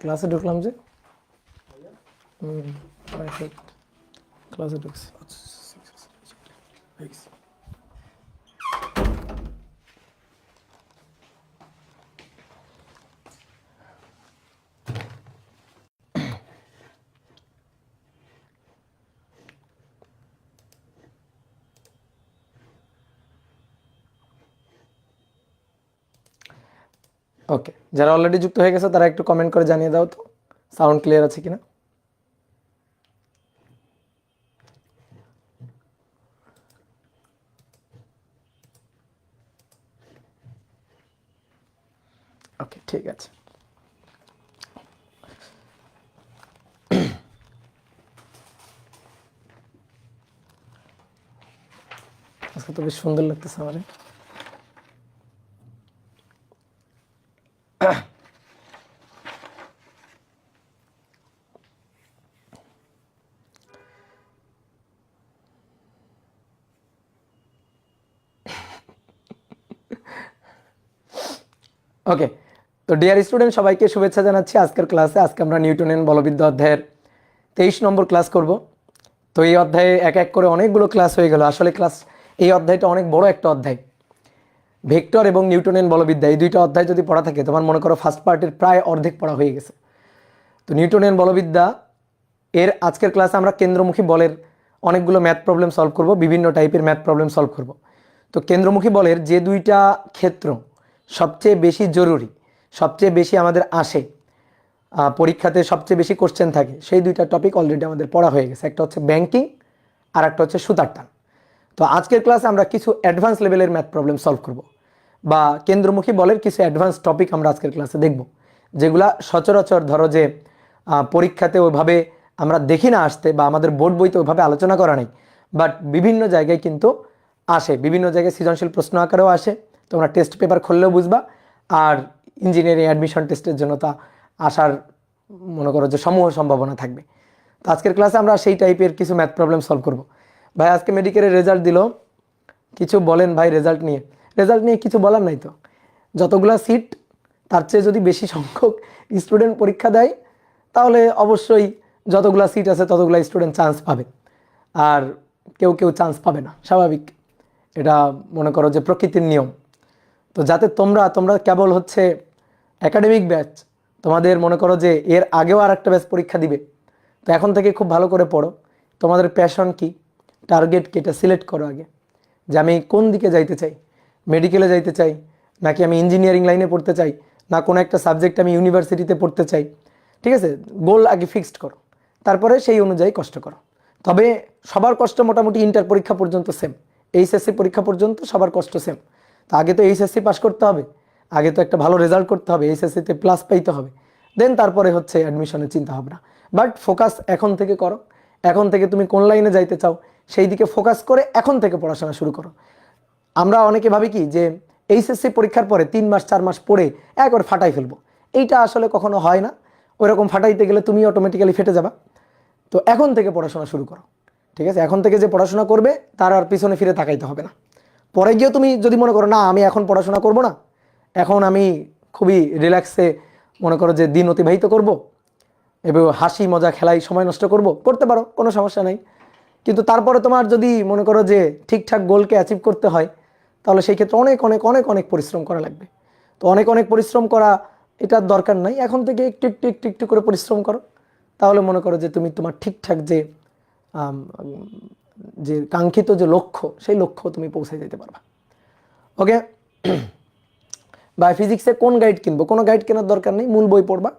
ক্লাসে ঢুকলাম যে ক্লাসে ঢুকছি। ওকে, যারা অলরেডি যুক্ত হয়ে গেছে তারা একটু কমেন্ট করে জানিয়ে দাও তো সাউন্ড ক্লিয়ার আছে কিনা। ওকে, ঠিক আছে। আজকে তো বেশ সুন্দর লাগতেছে আমার। ওকে, তো ডিয়ার স্টুডেন্ট, সবাইকে শুভেচ্ছা জানাচ্ছি আজকের ক্লাসে। আজকে আমরা নিউটনের বলবিদ্যা অধ্যায়ের 23 নম্বর ক্লাস করব। তো এই অধ্যায়ে এক এক করে অনেকগুলো ক্লাস হয়ে গেল। আসলে এই অধ্যায়টা অনেক বড় একটা অধ্যায়। ভেক্টর এবং নিউটনের বলবিদ্যা এই দুইটা অধ্যায় যদি পড়া থাকে, তোমার মনে করো ফার্স্ট পার্টের প্রায় অর্ধেক পড়া হয়ে গেছে। তো নিউটনের বলবিদ্যা এর আজকের ক্লাসে আমরা কেন্দ্রমুখী বলের অনেকগুলো ম্যাথ প্রবলেম সলভ করব, বিভিন্ন টাইপের ম্যাথ প্রবলেম সলভ করব। তো কেন্দ্রমুখী বলের যে দুইটা ক্ষেত্র সবচেয়ে বেশি জরুরি, সবচেয়ে বেশি আমাদের আসে, পরীক্ষাতে সবচেয়ে বেশি কোশ্চেন থাকে, সেই দুইটা টপিক অলরেডি আমাদের পড়া হয়ে গেছে। একটা হচ্ছে ব্যাংকিং আর একটা হচ্ছে সুতার টান। তো আজকের ক্লাসে আমরা কিছু অ্যাডভান্স লেভেলের ম্যাথ প্রবলেম সলভ করব, বা কেন্দ্রমুখী বলের কিছু অ্যাডভান্স টপিক আমরা আজকের ক্লাসে দেখব, যেগুলা সচরাচর ধরো যে পরীক্ষাতে ওইভাবে আমরা দেখি না আসতে, বা আমাদের বোর্ড বইতে ওইভাবে আলোচনা করা নেই, বাট বিভিন্ন জায়গায় কিন্তু আসে, বিভিন্ন জায়গায় সৃজনশীল প্রশ্ন আকারেও আসে। তোমরা টেস্ট পেপার খুললেও বুঝবা। আর ইঞ্জিনিয়ারিং অ্যাডমিশন টেস্টের জন্য তা আসার মনে করো যে সমূহ সম্ভাবনা থাকবে। তো আজকের ক্লাসে আমরা সেই টাইপের কিছু ম্যাথ প্রবলেম সলভ করব। ভাই আজকে মেডিকেলের রেজাল্ট দিল, কিছু বলেন ভাই রেজাল্ট নিয়ে? রেজাল্ট নিয়ে কিছু বলার নাই তো। যতগুলা সিট তার চেয়ে যদি বেশি সংখ্যক স্টুডেন্ট পরীক্ষা দেয়, তাহলে অবশ্যই যতগুলা সিট আছে ততগুলা স্টুডেন্ট চান্স পাবে, আর কেউ কেউ চান্স পাবে না, স্বাভাবিক। এটা মনে করো যে প্রকৃতির নিয়ম। তো যাতে তোমরা কেবল হচ্ছে একাডেমিক ব্যাচ, তোমাদের মনে করো যে এর আগেও আর একটা ব্যাচ পরীক্ষা দিবে। তো এখন থেকে খুব ভালো করে পড়ো। তোমাদের প্যাশন কি, টার্গেট কি, এটা সিলেক্ট করো আগে, যে আমি কোন দিকে যাইতে চাই। মেডিকেলে যাইতে চাই, নাকি আমি ইঞ্জিনিয়ারিং লাইনে পড়তে চাই, না কোনো একটা সাবজেক্ট আমি ইউনিভার্সিটিতে পড়তে চাই। ঠিক আছে, গোল আগে ফিক্সড করো, তারপরে সেই অনুযায়ী কষ্ট করো। তবে সবার কষ্ট মোটামুটি ইন্টার পরীক্ষা পর্যন্ত সেম, এইচএসসি পরীক্ষা পর্যন্ত সবার কষ্ট সেম। তো আগে তো এইচএসসি পাস করতে হবে, আগে তো একটা ভালো রেজাল্ট করতে হবে, এইচএসসিতে প্লাস পাইতে হবে, দেন তারপরে হচ্ছে অ্যাডমিশনের চিন্তা ভাবনা। বাট ফোকাস এখন থেকে করো। এখন থেকে তুমি কোন লাইনে যাইতে চাও সেই দিকে ফোকাস করে এখন থেকে পড়াশোনা শুরু করো। আমরা অনেকে ভাবি কি যে এইচএসসি পরীক্ষার পরে 3 মাস 4 মাস পড়ে একবার ফাটাই ফেলবো। এইটা আসলে কখনো হয় না। ওইরকম ফাটাইতে গেলে তুমি অটোমেটিক্যালি ফেটে যাবা। তো এখন থেকে পড়াশোনা শুরু করো। ঠিক আছে, এখন থেকে যে পড়াশোনা করবে তার আর পিছনে ফিরে তাকাইতে হবে না। পরে গিয়েও তুমি যদি মনে করো না আমি এখন পড়াশোনা করব না, এখন আমি খুবই রিল্যাক্সে মনে করো যে দিন অতিবাহিত করব, এবং হাসি মজা খেলাই সময় নষ্ট করতে পারো, কোনো সমস্যা নেই। কিন্তু তারপরে তোমার যদি মনে করো যে ঠিকঠাক গোলকে অ্যাচিভ করতে হয়, তাহলে সেই ক্ষেত্রে অনেক অনেক অনেক অনেক পরিশ্রম করা লাগবে। তো অনেক অনেক পরিশ্রম করা এটার দরকার নাই। এখন থেকে একটু একটু একটু একটু করে পরিশ্রম করো, তাহলে মনে করো যে তুমি তোমার ঠিকঠাক যে কাঙ্ক্ষিত যে লক্ষ্য, সেই লক্ষ্য তুমি পৌঁছে যেতে পারবা। ওকে, বা ফিজিক্সে কোন গাইড কিনবো? কোনো গাইড কেনার দরকার নেই, মূল বই পড়বা।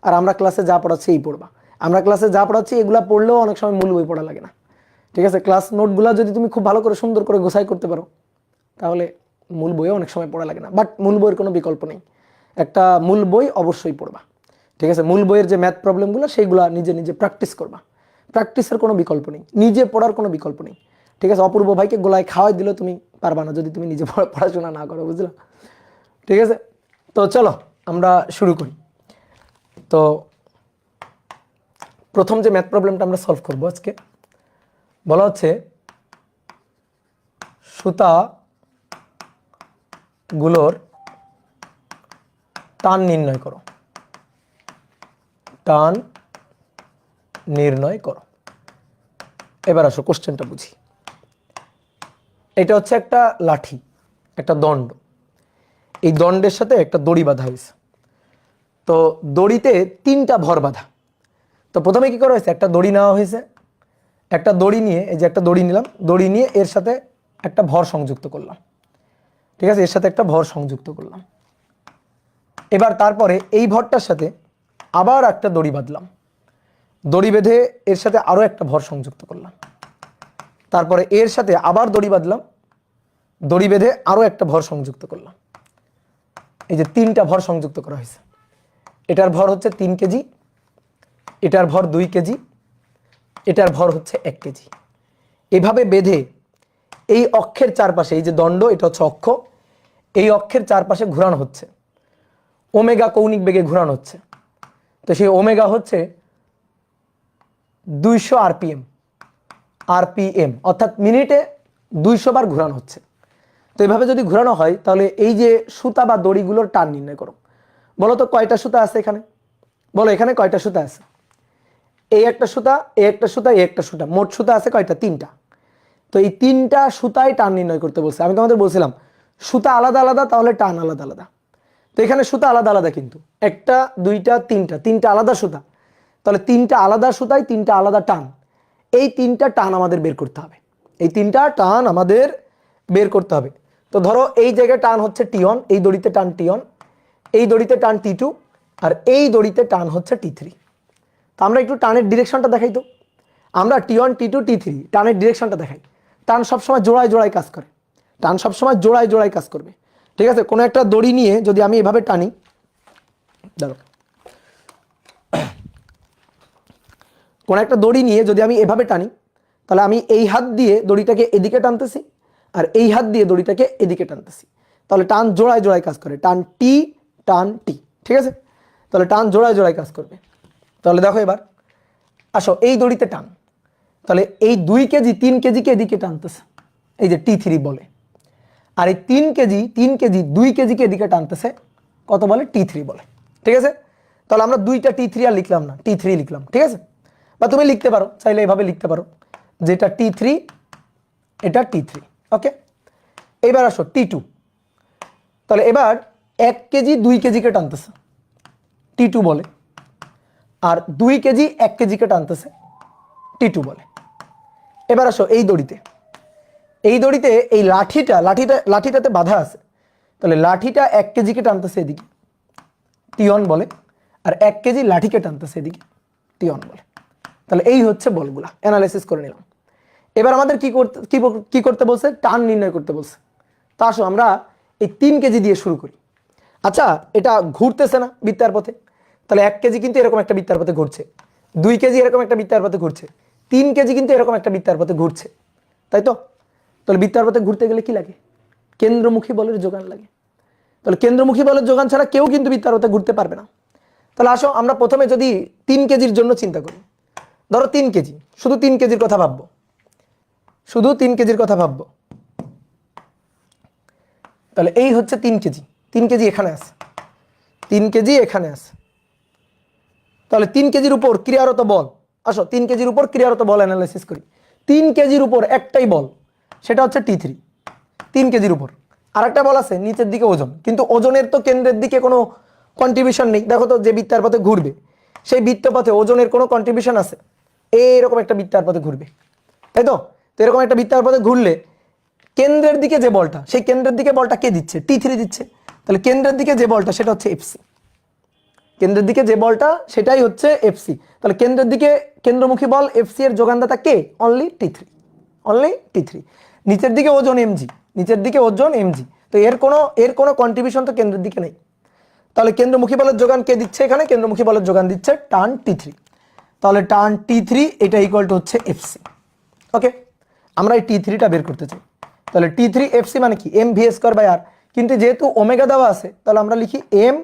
আর আমরা ক্লাসে যা পড়াচ্ছি এই পড়বা। আমরা ক্লাসে যা পড়াচ্ছি এগুলা পড়লেও অনেক সময় মূল বই পড়া লাগে না। ঠিক আছে, ক্লাস নোটগুলো যদি তুমি খুব ভালো করে সুন্দর করে গোছাই করতে পারো, তাহলে মূল বইও অনেক সময় পড়া লাগে না। বাট মূল বইয়ের কোনো বিকল্প নেই, একটা মূল বই অবশ্যই পড়বা। ঠিক আছে, মূল বইয়ের যে ম্যাথ প্রবলেমগুলো সেইগুলো নিজে নিজে প্র্যাকটিস করবা। প্র্যাকটিসের কোনো বিকল্প নেই, নিজে পড়ার কোনো বিকল্প নেই। ঠিক আছে, অপূর্ব ভাইকে গোলায় খাওয়াই দিলে তুমি পারবা না যদি তুমি নিজে পড়াশোনা না করো, বুঝলা? ঠিক আছে, তো চলো আমরা শুরু করি। তো প্রথম যে ম্যাথ প্রবলেমটা আমরা সলভ করবো আজকে, বলা হচ্ছে সুতা গুলোর টান নির্ণয় করো, টান নির্ণয় করো। এবার আসো কোশ্চেনটা বুঝি। এটা হচ্ছে একটা লাঠি, একটা দণ্ড, এই দণ্ডের সাথে একটা দড়ি বাঁধা হয়েছে। তো দড়িতে 3টা ভর বাঁধা। তো প্রথমে কি করা হয়েছে, একটা দড়ি নেওয়া হয়েছে, একটা দড়ি নিয়ে, এই যে একটা দড়ি নিলাম, দড়ি নিয়ে এর সাথে একটা ভর সংযুক্ত করলাম, ঠিক আছে, এর সাথে একটা ভর সংযুক্ত করলাম। এবার তারপরে এই ভরটার সাথে আবার একটা দড়ি বাঁধলাম, দড়ি বেঁধে এর সাথে আরও একটা ভর সংযুক্ত করলাম, তারপরে এর সাথে আবার দড়ি বাঁধলাম, দড়ি বেঁধে আরও একটা ভর সংযুক্ত করলাম। এই যে 3টা ভর সংযুক্ত করা হয়েছে। এটার ভর হচ্ছে 3 কেজি, এটার ভর 2 কেজি, এটার ভর হচ্ছে 1 কেজি। এভাবে বেঁধে এই অক্ষের চারপাশে, এই যে দণ্ড, এটা হচ্ছে অক্ষ, এই অক্ষের চারপাশে ঘোরানো হচ্ছে, ওমেগা কৌণিক বেগে ঘোরানো হচ্ছে। তো সেই ওমেগা হচ্ছে 200 আরপিএম, আরপিএম অর্থাৎ মিনিটে 200 বার ঘোরানো হচ্ছে। তো এইভাবে যদি ঘোরানো হয় তাহলে এই যে সুতা বা দড়িগুলোর টান নির্ণয় করো। বলো তো কয়টা সুতা আছে এখানে, বলো এখানে কয়টা সুতা আছে? এই একটা সুতা, এই একটা সুতা, এই একটা সুতা, মোট সুতা আছে কয়টা? 3টা। তো এই 3টা সুতায় টান নির্ণয় করতে বলছে। আমি তোমাদের বলছিলাম সুতা আলাদা আলাদা, তাহলে টান আলাদা আলাদা। তো এখানে সুতা আলাদা আলাদা, কিন্তু 1টা 2টা 3টা আলাদা সুতা, তাহলে 3টা আলাদা সুতায় 3টা আলাদা টান। এই 3টা টান আমাদের বের করতে হবে, এই 3টা টান আমাদের বের করতে হবে। তো ধরো এই জায়গায় টান হচ্ছে T1, এই দড়িতে টান T1, এই দড়িতে টান T2, আর এই দড়িতে টান হচ্ছে T3। তো আমরা একটু টানের ডিরেকশনটা দেখাই। তো আমরা T1 T2 T3 টানের ডিরেকশনটা দেখাই। টান সবসময় জোড়ায় জোড়ায় কাজ করে, টান সবসময় জোড়ায় জোড়ায় কাজ করবে, ঠিক আছে। কোনো একটা দড়ি নিয়ে যদি আমি এভাবে টানি, দেখো কোনো একটা দড়ি নিয়ে যদি আমি এভাবে টানি, তাহলে আমি এই হাত দিয়ে দড়িটাকে এদিকে টানতেছি আর এই হাত দিয়ে দড়িটাকে এদিকে টানতেছি, তাহলে টান জোড়ায় জোড়ায় কাজ করে, টান টি টান টি, ঠিক আছে। তাহলে টান জোড়ায় জোড়ায় কাজ করবে। তাহলে দেখো এবার আসো এই দড়িতে টান, তাহলে এই 2 কেজি 3 কেজিকে এদিকে টানতেছে, এই যে T3 বলে। আর এই 3 কেজি 2 কেজিকে এদিকে টানতেছে, কত বলে? T3 বলে, ঠিক আছে। তাহলে আমরা 2টা T3 আর লিখলাম না, T3 লিখলাম, ঠিক আছে। বা তুমি লিখতে পারো, চাইলে এভাবে লিখতে পারো, যেটা T3 এটা T3, ওকে। এবার আসো T2, তাহলে এবার 1 কেজি 2 কেজিকে টানতেছে, T2 বলে। আর 2 কেজি 1 কেজিকে টানতেছে, T2 বলে। এবার আসো এই দড়িতে, এই দড়িতে এই লাঠিটাতে বাঁধা আছে, তাহলে লাঠিটা 1 কেজিকে টানতেছে এদিকে, T1 বলে। আর 1 কেজি লাঠিকে টানতেছে এদিকে, T1 বলে। তাহলে এই হচ্ছে বলগুলা, অ্যানালাইসিস করে নিলাম। এবার আমাদের কি করতে বলছে? টান নির্ণয় করতে বলছে। তা আসো আমরা এই 3 কেজি দিয়ে শুরু করি। আচ্ছা, এটা ঘুরতেছে না বৃত্তার পথে, তাহলে 1 কেজি কিন্তু এরকম একটা বৃত্তার পথে ঘুরছে, 2 কেজি এরকম একটা বৃত্তার পথে ঘুরছে, 3 কেজি কিন্তু এরকম একটা বৃত্তার পথে ঘুরছে, তাই তো? তাহলে বৃত্তার পথে ঘুরতে গেলে কি লাগে? কেন্দ্রমুখী বলের যোগান লাগে। তাহলে কেন্দ্রমুখী বলের যোগান ছাড়া কেউ কিন্তু বৃত্তার পথে ঘুরতে পারবে না। তাহলে আসো আমরা প্রথমে যদি 3 কেজির জন্য চিন্তা করি, ধরো 3 কেজি, শুধু 3 কেজির কথা ভাববো, শুধু 3 কেজির কথা ভাববো। তাহলে এই হচ্ছে 3 কেজি, 3 কেজি এখানে আছে, 3 কেজি এখানে আছে। তাহলে 3 কেজির উপর ক্রিয়ারত বল, আসো 3 কেজির উপর ক্রিয়ারত বল অ্যানালাইসিস করি। 3 কেজির উপর একটাই বল, সেটা হচ্ছে T3, 3 কেজির উপর। আর একটা বল আছে নিচের দিকে ওজন, কিন্তু ওজনের তো কেন্দ্রের দিকে কোনো কন্ট্রিবিউশন নেই। দেখো তো যে বৃত্তার পথে ঘুরবে সেই বৃত্তপথে ওজনের কোনো কন্ট্রিবিউশন আছে? এইরকম একটা বৃত্তার পথে ঘুরবে, তাই তো? তো এরকম একটা বৃত্তার পথে ঘুরলে কেন্দ্রের দিকে যে বলটা, সেই কেন্দ্রের দিকে বলটা কে দিচ্ছে? T3 দিচ্ছে। তাহলে কেন্দ্রের দিকে যে বলটা সেটা হচ্ছে FC, কেন্দ্রের দিকে যে বলটা সেটাই হচ্ছে FC। তাহলে কেন্দ্রের দিকে কেন্দ্রমুখী বল FC এর যোগানদাতা কে? Only T3, only T3। নিচের দিকে ওজন mg, নিচের দিকে ওজন mg, তো এর কোনো কন্ট্রিবিউশন তো কেন্দ্রের দিকে নেই। তাহলে কেন্দ্রমুখী বলের যোগান কে দিচ্ছে? এখানে কেন্দ্রমুখী বলের যোগান দিচ্ছে টান T3। তাহলে টান T3 এটা ইকুয়াল টু হচ্ছে FC, ওকে। আমরা এই T3টা বের করতে চাই, তাহলে T3 FC মানে কি? mv²/r, কিন্তু যেহেতু ওমেগা দেওয়া আছে তাহলে আমরা লিখি m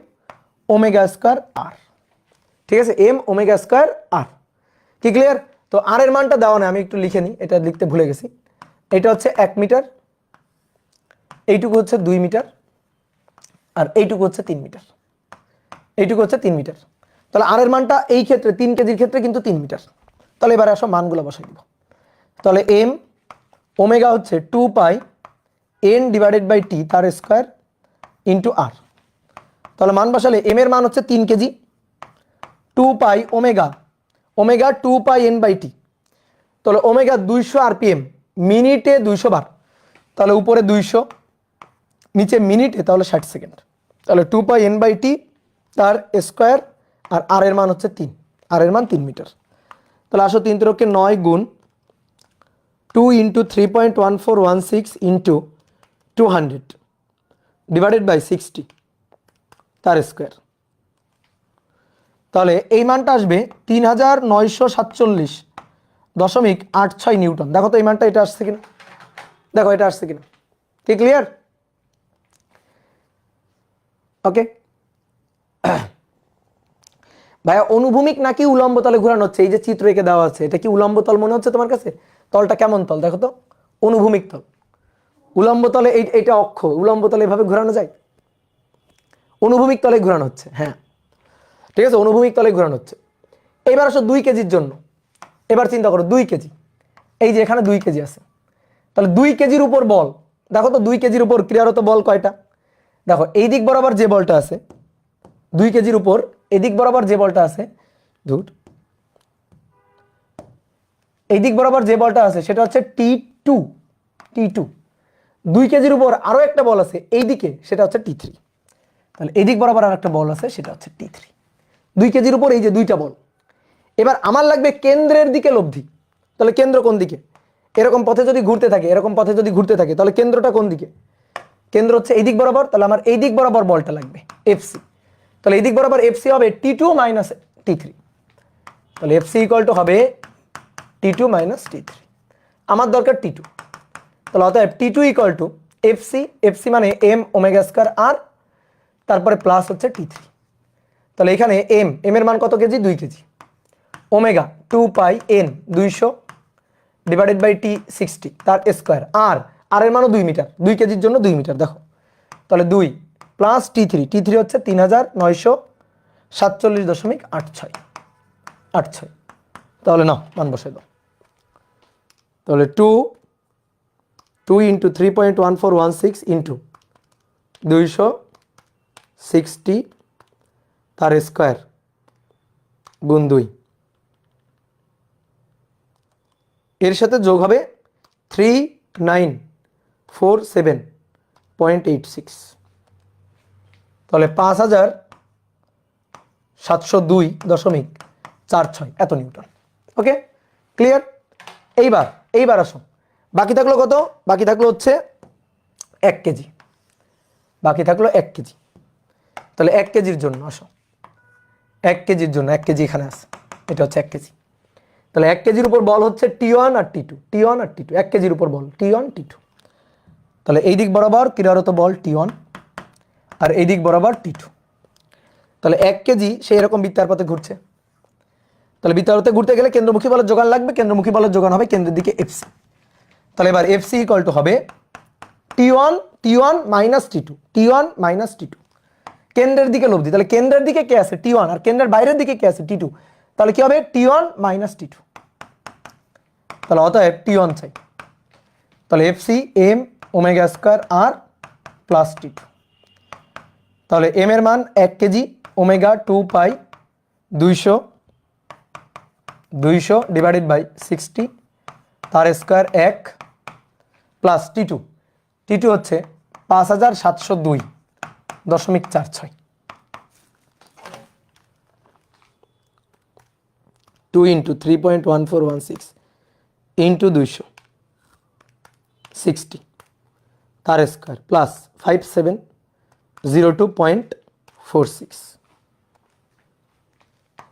ওমেগা²r, ঠিক আছে, m ওমেগা²r। কি ক্লিয়ার? তো r এর মানটা দেওয়া নেই, আমি একটু লিখে নিই, এটা লিখতে ভুলে গেছি। এটা হচ্ছে 1 মিটার, এইটুকু হচ্ছে 2 মিটার, আর এইটুকু হচ্ছে 3 মিটার। এইটুকু হচ্ছে 3 মিটার। তাহলে আর এর মানটা এই ক্ষেত্রে 3 কেজির ক্ষেত্রে কিন্তু 3 মিটার। তাহলে এবারে আসো মানগুলো বসাই দিব। তাহলে এম ওমেগা হচ্ছে 2 পাই এন ডিভাইডেড বাই টি তার স্কোয়ার ইন্টু আর। তাহলে মান বসালে এম এর মান হচ্ছে 3 KG, 2 pi omega, omega 2 pi N by T. তাহলে ওমেগা 200 আরপিএম, মিনিটে 200 বার, তাহলে উপরে 200, নিচে মিনিটে, তাহলে 60 সেকেন্ড। তাহলে 2 পাই এন বাই টি তার স্কোয়ার, আর আর এর মান হচ্ছে 3, আর এর মান 3 মিটার। তাহলে আসো 3 × 9 গুণ 2 × 3.1416 ইন্টু 200 ডিভাইডেড বাই 60 তার স্কোয়ার। তাহলে এই মানটা আসবে 3947.86 নিউটন। দেখো তো এই মানটা এটা আসছে কিনা, দেখো এটা আসছে কিনা, কি ক্লিয়ার? ওকে ভাইয়া, অনুভূমিক নাকি উলম্ব তলে ঘোরানো হচ্ছে? এই যে চিত্র এঁকে দেওয়া আছে, এটা কি উলম্ব তল মনে হচ্ছে তোমার কাছে? তলটা কেমন তল দেখো তো, অনুভূমিক তল। উলম্ব তলে এইটা অক্ষ, উলম্ব তলে এভাবে ঘোরানো যায়? অনুভূমিক তলে ঘোরানো হচ্ছে, হ্যাঁ ঠিক আছে, অনুভূমিক তলে ঘোরানো হচ্ছে। এবার আসো 2 কেজির জন্য। এবার চিন্তা করো 2 কেজি, এই যে এখানে 2 কেজি আছে, তাহলে 2 কেজির উপর বল, দেখো তো 2 কেজির উপর ক্রিয়ারত বল কয়টা? দেখো এই দিক বরাবর যে বলটা আছে 2 কেজির উপর, এদিক বরাবর যে বলটা আছে, এই দিক বরাবর যে বলটা আছে সেটা হচ্ছে T2, T2। 2 কেজির উপর আরো একটা বল আছে এই দিকে, সেটা হচ্ছে T3। তাহলে এই দিক বরাবর আর একটা বল আছে, সেটা হচ্ছে T3। 2 কেজির উপর এই যে 2টা বল। এবার আমার লাগবে কেন্দ্রের দিকে লব্ধি। তাহলে কেন্দ্র কোন দিকে? এরকম পথে যদি ঘুরতে থাকে, এরকম পথে যদি ঘুরতে থাকে, তাহলে কেন্দ্রটা কোন দিকে? কেন্দ্র হচ্ছে এই দিক বরাবর, তাহলে আমার এই দিক বরাবর বলটা লাগবে এফসি। তাহলে এই দিক বরাবর এফসি হবে T2 মাইনাস T3। তাহলে এফসি ইকুয়াল টু হবে T2 মাইনাস T3। আমার দরকার T2। তাহলে অতএব T2 equal to FC, FC মানে এম ওমেগা স্কয়ার আর, তারপরে প্লাস হচ্ছে T3। তাহলে এখানে এম এর মান কত KG? 2 KG. Omega 2 pi N 200 divided by T 60 তার স্কোয়ার, আর এর মানও 2 মিটার, 2 কেজির জন্য 2 মিটার। দেখো তাহলে 2 প্লাস T3 হচ্ছে 3947.86। তাহলে নাও মান বসাই দাও। তাহলে 2 × 3.1416 ইন্টু 260 তার স্কোয়ার গুণ 2, এর সাথে যোগ হবে 3947.86। তাহলে 5702.46 এত নিউটন। Okay clear? এইবার আসো, বাকি থাকলো কত? বাকি থাকলো হচ্ছে 1 কেজি, বাকি থাকলো 1 কেজি। তাহলে 1 কেজির জন্য আসো, 1 কেজির জন্য 1 কেজি এখানে আছে, এটা হচ্ছে 1 কেজি। তাহলে 1 কেজির উপর বল হচ্ছে T1 আর T2, T1 আর T2, 1 কেজির উপর বল T1 T2। তাহলে এই দিক বরাবর ক্রিয়ারত বল T1 আর এই দিক বরাবর T2। তাহলে 1 কেজি সেই রকম বৃত্তাকার পথে ঘুরছে। তাহলে বৃত্তাকার পথে ঘুরতে গেলে কেন্দ্রমুখী বলের যোগান লাগবে, কেন্দ্রমুখী বলের যোগান হবে কেন্দ্রের দিকে এফসি। তাহলে এবার এফসি ইকুয়াল টু হবে T1 মাইনাস T2, কেন্দ্রের দিকে লব্ধি। তাহলে কেন্দ্রের দিকে কে আছে? T1, আর কেন্দ্রের বাইরের দিকে কে আছে? T2। তাহলে কি হবে? T1 minus T2। তাহলে অতএব T1 চাই। তাহলে FC m omega square r plus T2। তাহলে এম এর মান 1 কেজি, ওমেগা 2 পাই 200 ডিভাইডেড বাই 60 তার স্কয়ার 1 প্লাস T2 হচ্ছে 5702.46। 2 × 3.1416 ইন্টু 260 তার স্কোয়ার প্লাস 5702.46।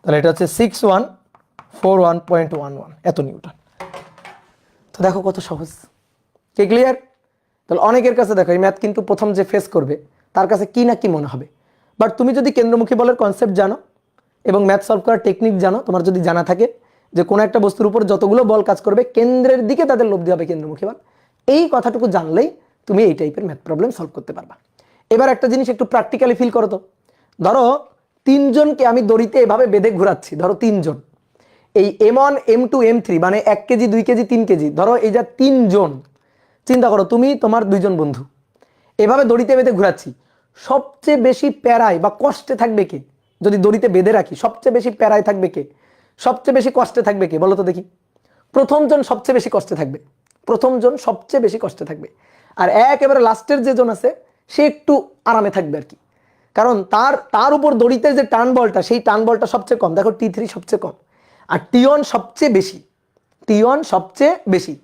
তাহলে এটা হচ্ছে 6141.11 এত নিউটন। তো দেখো কত সহজ, কি ক্লিয়ার? তাহলে অনেকের কাছে দেখো এই ম্যাথ কিন্তু প্রথম যে ফেস করবে তার কাছে কি না কি মনে হবে, বাট তুমি যদি কেন্দ্রমুখী বলের কনসেপ্ট জানো এবং ম্যাথ সলভ করার টেকনিক জানো, তোমার যদি জানা থাকে যে কোনো একটা বস্তুর উপর যতগুলো বল কাজ করবে কেন্দ্রের দিকে তাদের লব্ধি হবে কেন্দ্রমুখী বল, এই কথাটুকু জানলেই তুমি এই টাইপের ম্যাথ প্রবলেম সলভ করতে পারবা। এবার একটা জিনিস একটু প্র্যাকটিক্যালি ফিল করো তো। ধরো তিনজনকে আমি দড়িতে এভাবে বেঁধে ঘোরাচ্ছি, ধরো তিনজন, এই M1 M2 M3 মানে 1 কেজি 2 কেজি 3 কেজি, ধরো এই যা তিনজন, চিন্তা করো তুমি তোমার দুইজন বন্ধু এভাবে দড়িতে বেঁধে ঘোরাচ্ছি, সবচেয়ে বেশি প্যারায় বা কষ্টে থাকবে কে? যদি দড়িতে বেঁধে রাখি সবচেয়ে বেশি প্যারায় থাকবে কে, সবচেয়ে বেশি কষ্টে থাকবে কে বলো তো দেখি? প্রথমজন সবচেয়ে বেশি কষ্টে থাকবে, প্রথমজন সবচেয়ে বেশি কষ্টে থাকবে, আর একেবারে লাস্টের যে জন আছে সে একটু আরামে থাকবে আর কি, কারণ তার তার উপর দড়িতে যে টান বলটা, সেই টান বলটা সবচেয়ে কম, দেখো T3 সবচেয়ে কম আর T1 সবচেয়ে বেশি, T1 সবচেয়ে বেশি।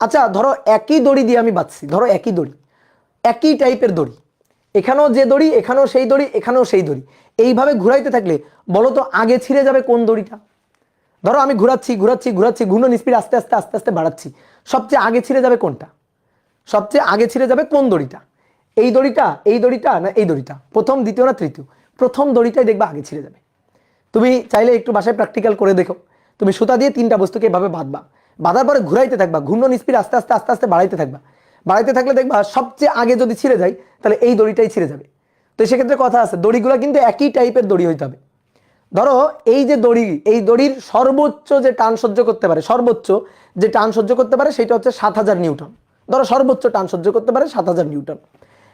আচ্ছা ধরো একই দড়ি দিয়ে আমি বাঁধছি, ধরো একই দড়ি, একই টাইপের দড়ি, এখানেও যে দড়ি এখানেও সেই দড়ি এখানেও সেই দড়ি, এইভাবে ঘুরাইতে থাকলে বলো তো আগে ছিঁড়ে যাবে কোন দড়িটা? ধরো আমি ঘুরাচ্ছি ঘুরাচ্ছি ঘুরাচ্ছি, ঘূর্ণন স্পিড আস্তে আস্তে আস্তে আস্তে বাড়াচ্ছি, সবচেয়ে আগে ছিঁড়ে যাবে কোনটা? সবচেয়ে আগে ছিঁড়ে যাবে কোন দড়িটা? এই দড়িটা, এই দড়িটা, না এই দড়িটা? প্রথম, দ্বিতীয় না তৃতীয়? প্রথম দড়িটাই দেখবা আগে ছিঁড়ে যাবে। তুমি চাইলে একটু বাসায় প্র্যাকটিক্যাল করে দেখো, তুমি সুতা দিয়ে 3টা বস্তুকে এভাবে বাঁধবা, বাঁধার পরে ঘুরাইতে থাকবা, ঘূর্ণন স্পিড আস্তে আস্তে আস্তে আস্তে বাড়াইতে থাকবা, বাড়াইতে থাকলে দেখবা সবচেয়ে আগে যদি ছিঁড়ে যায় তাহলে এই দড়িটাই ছিঁড়ে যাবে। তো সেক্ষেত্রে কথা আছে, দড়িগুলো কিন্তু একই টাইপের দড়ি হইতে হবে। ধরো এই যে দড়ি, এই দড়ির সর্বোচ্চ যে টান সহ্য করতে পারে, সর্বোচ্চ যে টান সহ্য করতে পারে সেটা হচ্ছে 7000 নিউটন। ধরো সর্বোচ্চ টান সহ্য করতে পারে 7000 নিউটন।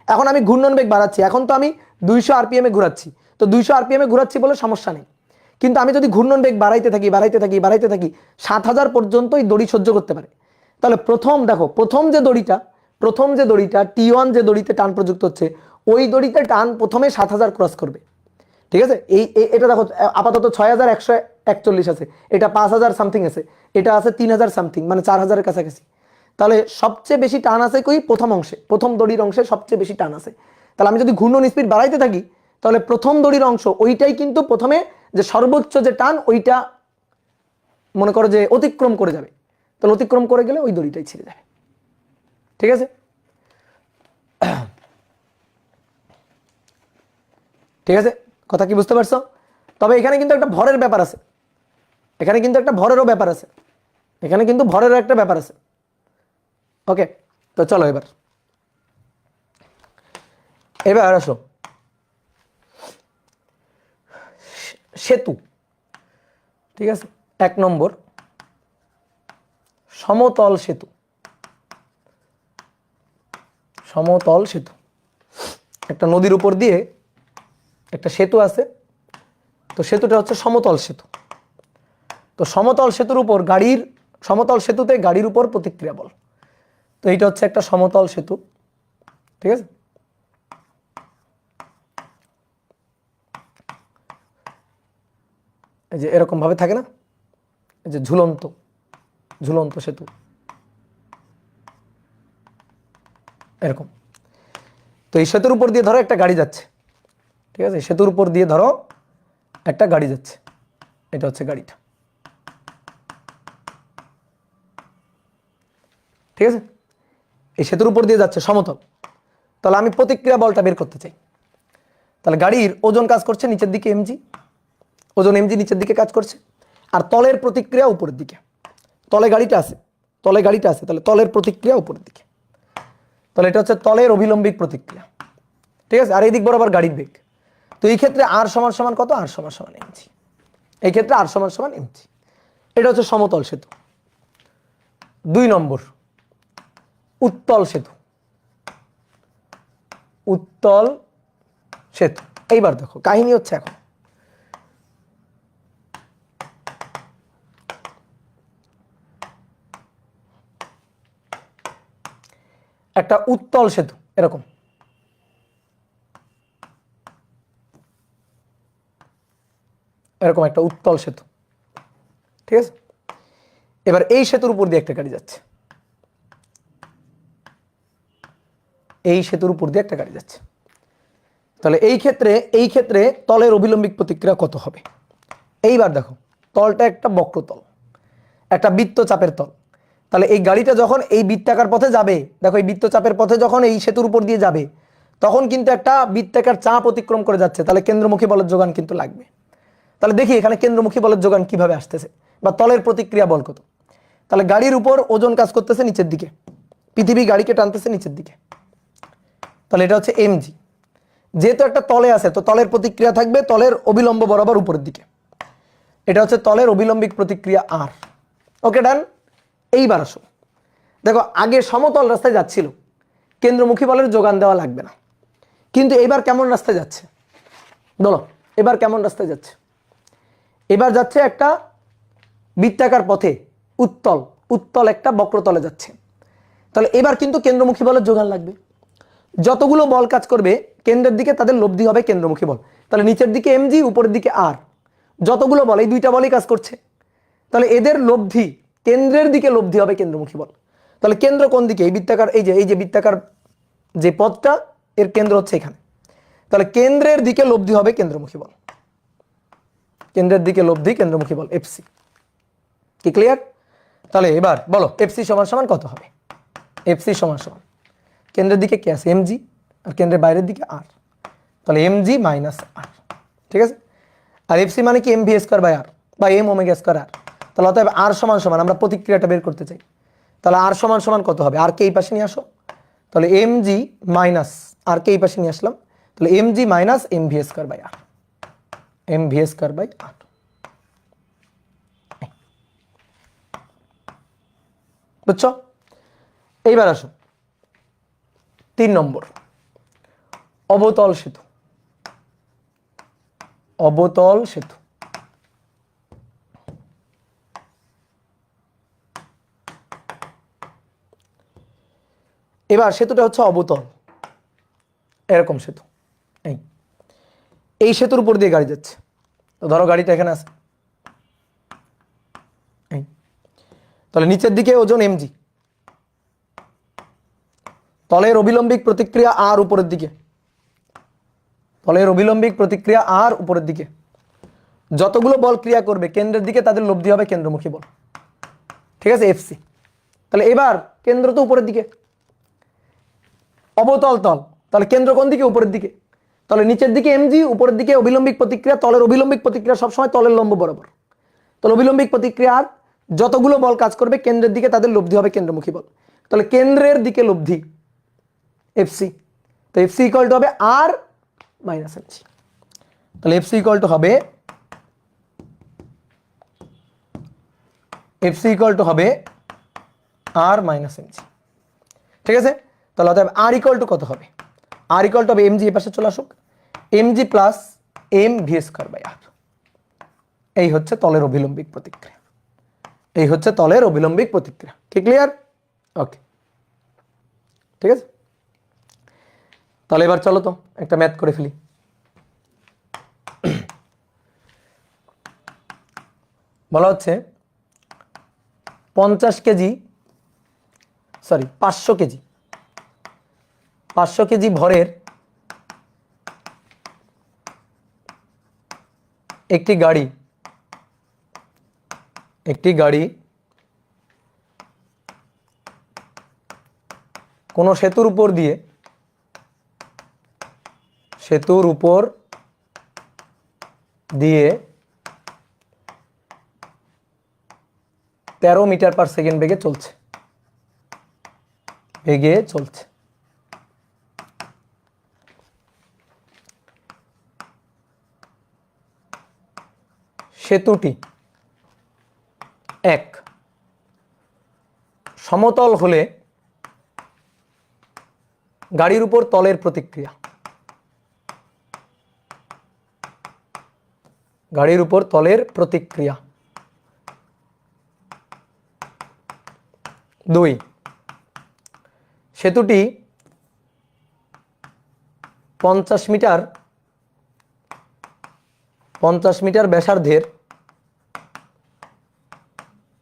এখন আমি ঘূর্ণন বেগ বাড়াচ্ছি, এখন তো আমি 200 RPM এ ঘুরাচ্ছি, তো 200 RPM এ ঘুরাচ্ছি বলে সমস্যা নেই, কিন্তু আমি যদি ঘূর্ণন বেগ বাড়াইতে থাকি বাড়াইতে থাকি বাড়াইতে থাকি 7000 পর্যন্ত এই দড়ি সহ্য করতে পারে, তাহলে প্রথম দেখো প্রথম যে দড়িটা T1 যে দড়িতে টান প্রযুক্ত হচ্ছে, ওই দড়িতে টান প্রথমে 7000 ক্রস করবে, ঠিক আছে? এটা দেখো আপাতত 6141 আছে, এটা 5000 সামথিং আছে, এটা আছে 3000 সামথিং, মানে 4000 এর কাছাকাছি। তাহলে সবচেয়ে বেশি টান আছে কই? প্রথম অংশে, প্রথম দড়ির অংশে সবচেয়ে বেশি টান আছে। তাহলে আমি যদি ঘূর্ণন স্পিড বাড়াইতে থাকি তাহলে প্রথম দড়ির অংশ ওইটাই কিন্তু প্রথমে যে সর্বোচ্চ যে টান ওইটা মনে করো যে অতিক্রম করে যাবে, তাহলে অতিক্রম করে গেলে ওই দড়িটাই ছিঁড়ে যাবে, ঠিক আছে? ঠিক আছে, কথা কি বুঝতে পারছো? তবে এখানে কিন্তু একটা ভরের ব্যাপার আছে, এখানে কিন্তু একটা ভরেরও ব্যাপার আছে, এখানে কিন্তু ভরেরও একটা ব্যাপার আছে। ওকে, তো চলো এবার আসো সেতু, ঠিক আছে? 1 নম্বর সমতল সেতু, সমতল সেতু, একটা নদীর উপর দিয়ে একটা সেতু আছে, তো সেতুটা হচ্ছে সমতল সেতু। তো সমতল সেতুর উপর গাড়ির, সমতল সেতুতে গাড়ির উপর প্রতিক্রিয়া বল, তো এইটা হচ্ছে একটা সমতল সেতু, ঠিক আছে? এই যে এরকম ভাবে থাকে না, এই যে ঝুলন্ত ঝুলন্ত সেতু, এরকম। তো এই সেতুর উপর দিয়ে ধরো একটা গাড়ি যাচ্ছে, ঠিক আছে? সেতুর উপর দিয়ে ধরো একটা গাড়ি যাচ্ছে, এটা হচ্ছে গাড়িটা, ঠিক আছে? এই সেতুর উপর দিয়ে যাচ্ছে সমতল, তাহলে আমি প্রতিক্রিয়া বলটা বের করতে চাই। তাহলে গাড়ির ওজন কাজ করছে নিচের দিকে mg, ওজন mg নিচের দিকে কাজ করছে, আর তলের প্রতিক্রিয়া উপরের দিকে, তলে গাড়িটা আছে, তলে গাড়িটা আছে, তাহলে তলের প্রতিক্রিয়া উপরের দিকে, তাহলে এটা হচ্ছে তলের অভিলম্বিক প্রতিক্রিয়া, ঠিক আছে? আর এই দিক বরাবর গাড়ির বেগ। তো এই ক্ষেত্রে r সমান সমান কত? r সমান সমান mg, এই ক্ষেত্রে r সমান সমান mg। এটা হচ্ছে সমতল সেতু। 2 নম্বর উত্তল সেতু, উত্তল সেতু। এইবার দেখো কাহিনী হচ্ছে, এখন একটা উত্তল সেতু, এরকম এরকম একটা উত্তল সেতু, ঠিক আছে? এবার এই সেতুর উপর দিয়ে একটা গাড়ি যাচ্ছে, এই সেতুর উপর দিয়ে একটা গাড়ি যাচ্ছে, তাহলে এই ক্ষেত্রে তলের অভিলম্বিক প্রতিক্রিয়া কত হবে? এইবার দেখো তলটা একটা বক্রতল, একটা বৃত্তচাপের তল, তাহলে এই গাড়িটা যখন এই বৃত্তাকার পথে যাবে, দেখো এই বৃত্তচাপের পথে যখন এই সেতুর উপর দিয়ে যাবে তখন কিন্তু একটা বৃত্তাকার চাপ অতিক্রম করে যাচ্ছে, তাহলে কেন্দ্রমুখী বলের যোগান কিন্তু লাগবে। তাহলে দেখি এখানে কেন্দ্রমুখী বলের যোগান কিভাবে আসতেছে, বা তলের প্রতিক্রিয়া বল কত? তাহলে গাড়ির উপর ওজন কাজ করতেছে নিচের দিকে, পৃথিবী গাড়িকে টানতেছে নিচের দিকে, তাহলে এটা হচ্ছে mg। যেহেতু একটা তলে আছে তো তলের প্রতিক্রিয়া থাকবে তলের অবিলম্ব বরাবর উপরের দিকে, এটা হচ্ছে তলের অবিলম্বিক প্রতিক্রিয়া আর। ওকে ডান। এইবার আসো, দেখো আগে সমতল রাস্তায় যাচ্ছিল, কেন্দ্রমুখী বলের যোগান দেওয়া লাগবে না, কিন্তু এবার কেমন রাস্তায় যাচ্ছে বলো, এবার কেমন রাস্তায় যাচ্ছে? এবার যাচ্ছে একটা বৃত্তাকার পথে, উত্তল উত্তল একটা বক্রতলে যাচ্ছে, তাহলে এবার কিন্তু কেন্দ্রমুখী বলের যোগান লাগবে। যতগুলো বল কাজ করবে কেন্দ্রের দিকে তাদের লব্ধি হবে কেন্দ্রমুখী বল, তাহলে নিচের দিকে এমজি উপরের দিকে আর, যতগুলো বল এই দুইটা বলই কাজ করছে, তাহলে এদের লব্ধি কেন্দ্রের দিকে লব্ধি হবে কেন্দ্রমুখী বল। তাহলে কেন্দ্র কোন দিকে? এই বৃত্তাকার, এই যে বৃত্তাকার যে পথটা এর কেন্দ্র হচ্ছে এখানে, তাহলে কেন্দ্রের দিকে লব্ধি হবে কেন্দ্রমুখী বল, কেন্দ্রের দিকে লব্ধি কেন্দ্রমুখী বল এফসি। কি ক্লিয়ার? তাহলে এবার বলো এফসি সমান সমান কত হবে? এফসি সমান সমান কেন্দ্রের দিকে কে আছে? এমজি, আর কেন্দ্রের বাইরের দিকে আর, তাহলে এমজি মাইনাস আর। ঠিক আছে? আর এফসি মানে কি? এমভি স্কোয়ার বাই আর বা এম ওমেগা স্কোয়ার আর। তাহলে অতএব আর সমান সমান আমরা প্রতিক্রিয়াটা বের করতে চাই, তাহলে আর সমান সমান কত হবে? আর কে এই পাশে নিয়ে আসো, তাহলে এমজি মাইনাস আর কে এই পাশে নিয়ে আসলাম, তাহলে MG minus MV square by R, MV square by R. বুঝছো? এইবার আসো 3 নম্বর, অবতল সেতু। অবতল সেতু, এবার সেতুটা হচ্ছে অবতল, এরকম সেতু, এই সেতুর উপর দিয়ে গাড়ি যাচ্ছে, তো ধরো গাড়িটা এখানে আছে, তাহলে নিচের দিকে ওজন এমজি, তলের অবিলম্বিক প্রতিক্রিয়া আর উপরের দিকে, তলের অবিলম্বিক প্রতিক্রিয়া আর উপরের দিকে, যতগুলো বল ক্রিয়া করবে কেন্দ্রের দিকে তাদের লব্ধি হবে কেন্দ্রমুখী বল। ঠিক আছে? এফসি। তাহলে এবার কেন্দ্র তো উপরের দিকে, অবতল তল, তাহলে কেন্দ্র কোন দিকে? উপরের দিকে, তাহলে নিচের দিকে এমজি, উপরের দিকে অবিলম্বিক প্রতিক্রিয়া, তলের অবিলম্বিক প্রতিক্রিয়া সবসময় তলের লম্ব বরাবর, তাহলে অবিলম্বিক প্রতিক্রিয়া আর যতগুলো বল কাজ করবে কেন্দ্রের দিকে তাদের লব্ধি হবে কেন্দ্রমুখী বল, তাহলে কেন্দ্রের দিকে লব্ধি এফসি, তো এফসি ইকুয়াল টু হবে আর মাইনাস এমজি, তাহলে এফসি ইকুয়াল টু হবে, এফসি ইকুয়াল টু হবে আর মাইনাস এমজি। ঠিক আছে? তাহলে অতএব আর ইকুয়াল টু কত হবে? আর ইকুয়াল টু হবে এমজি, এ পাশে চলে আসুক, MG plus M V square by R. এই হচ্ছে তলের অবিলম্বিক প্রতিক্রিয়া, এই হচ্ছে তলের অবিলম্বিক প্রতিক্রিয়া। কি ক্লিয়ার? ওকে, ঠিক আছে। তাহলে এবার চলো তো একটা ম্যাথ করে ফেলি। বলা হচ্ছে 500 কেজি ভরের একটি গাড়ি কোনো সেতুর উপর দিয়ে 13 মিটার পার সেকেন্ড বেগে চলছে, সেতুটি 1 সমতল হলে গাড়ির উপর তলের প্রতিক্রিয়া, 2 সেতুটি 50 মিটার ব্যাসার্ধের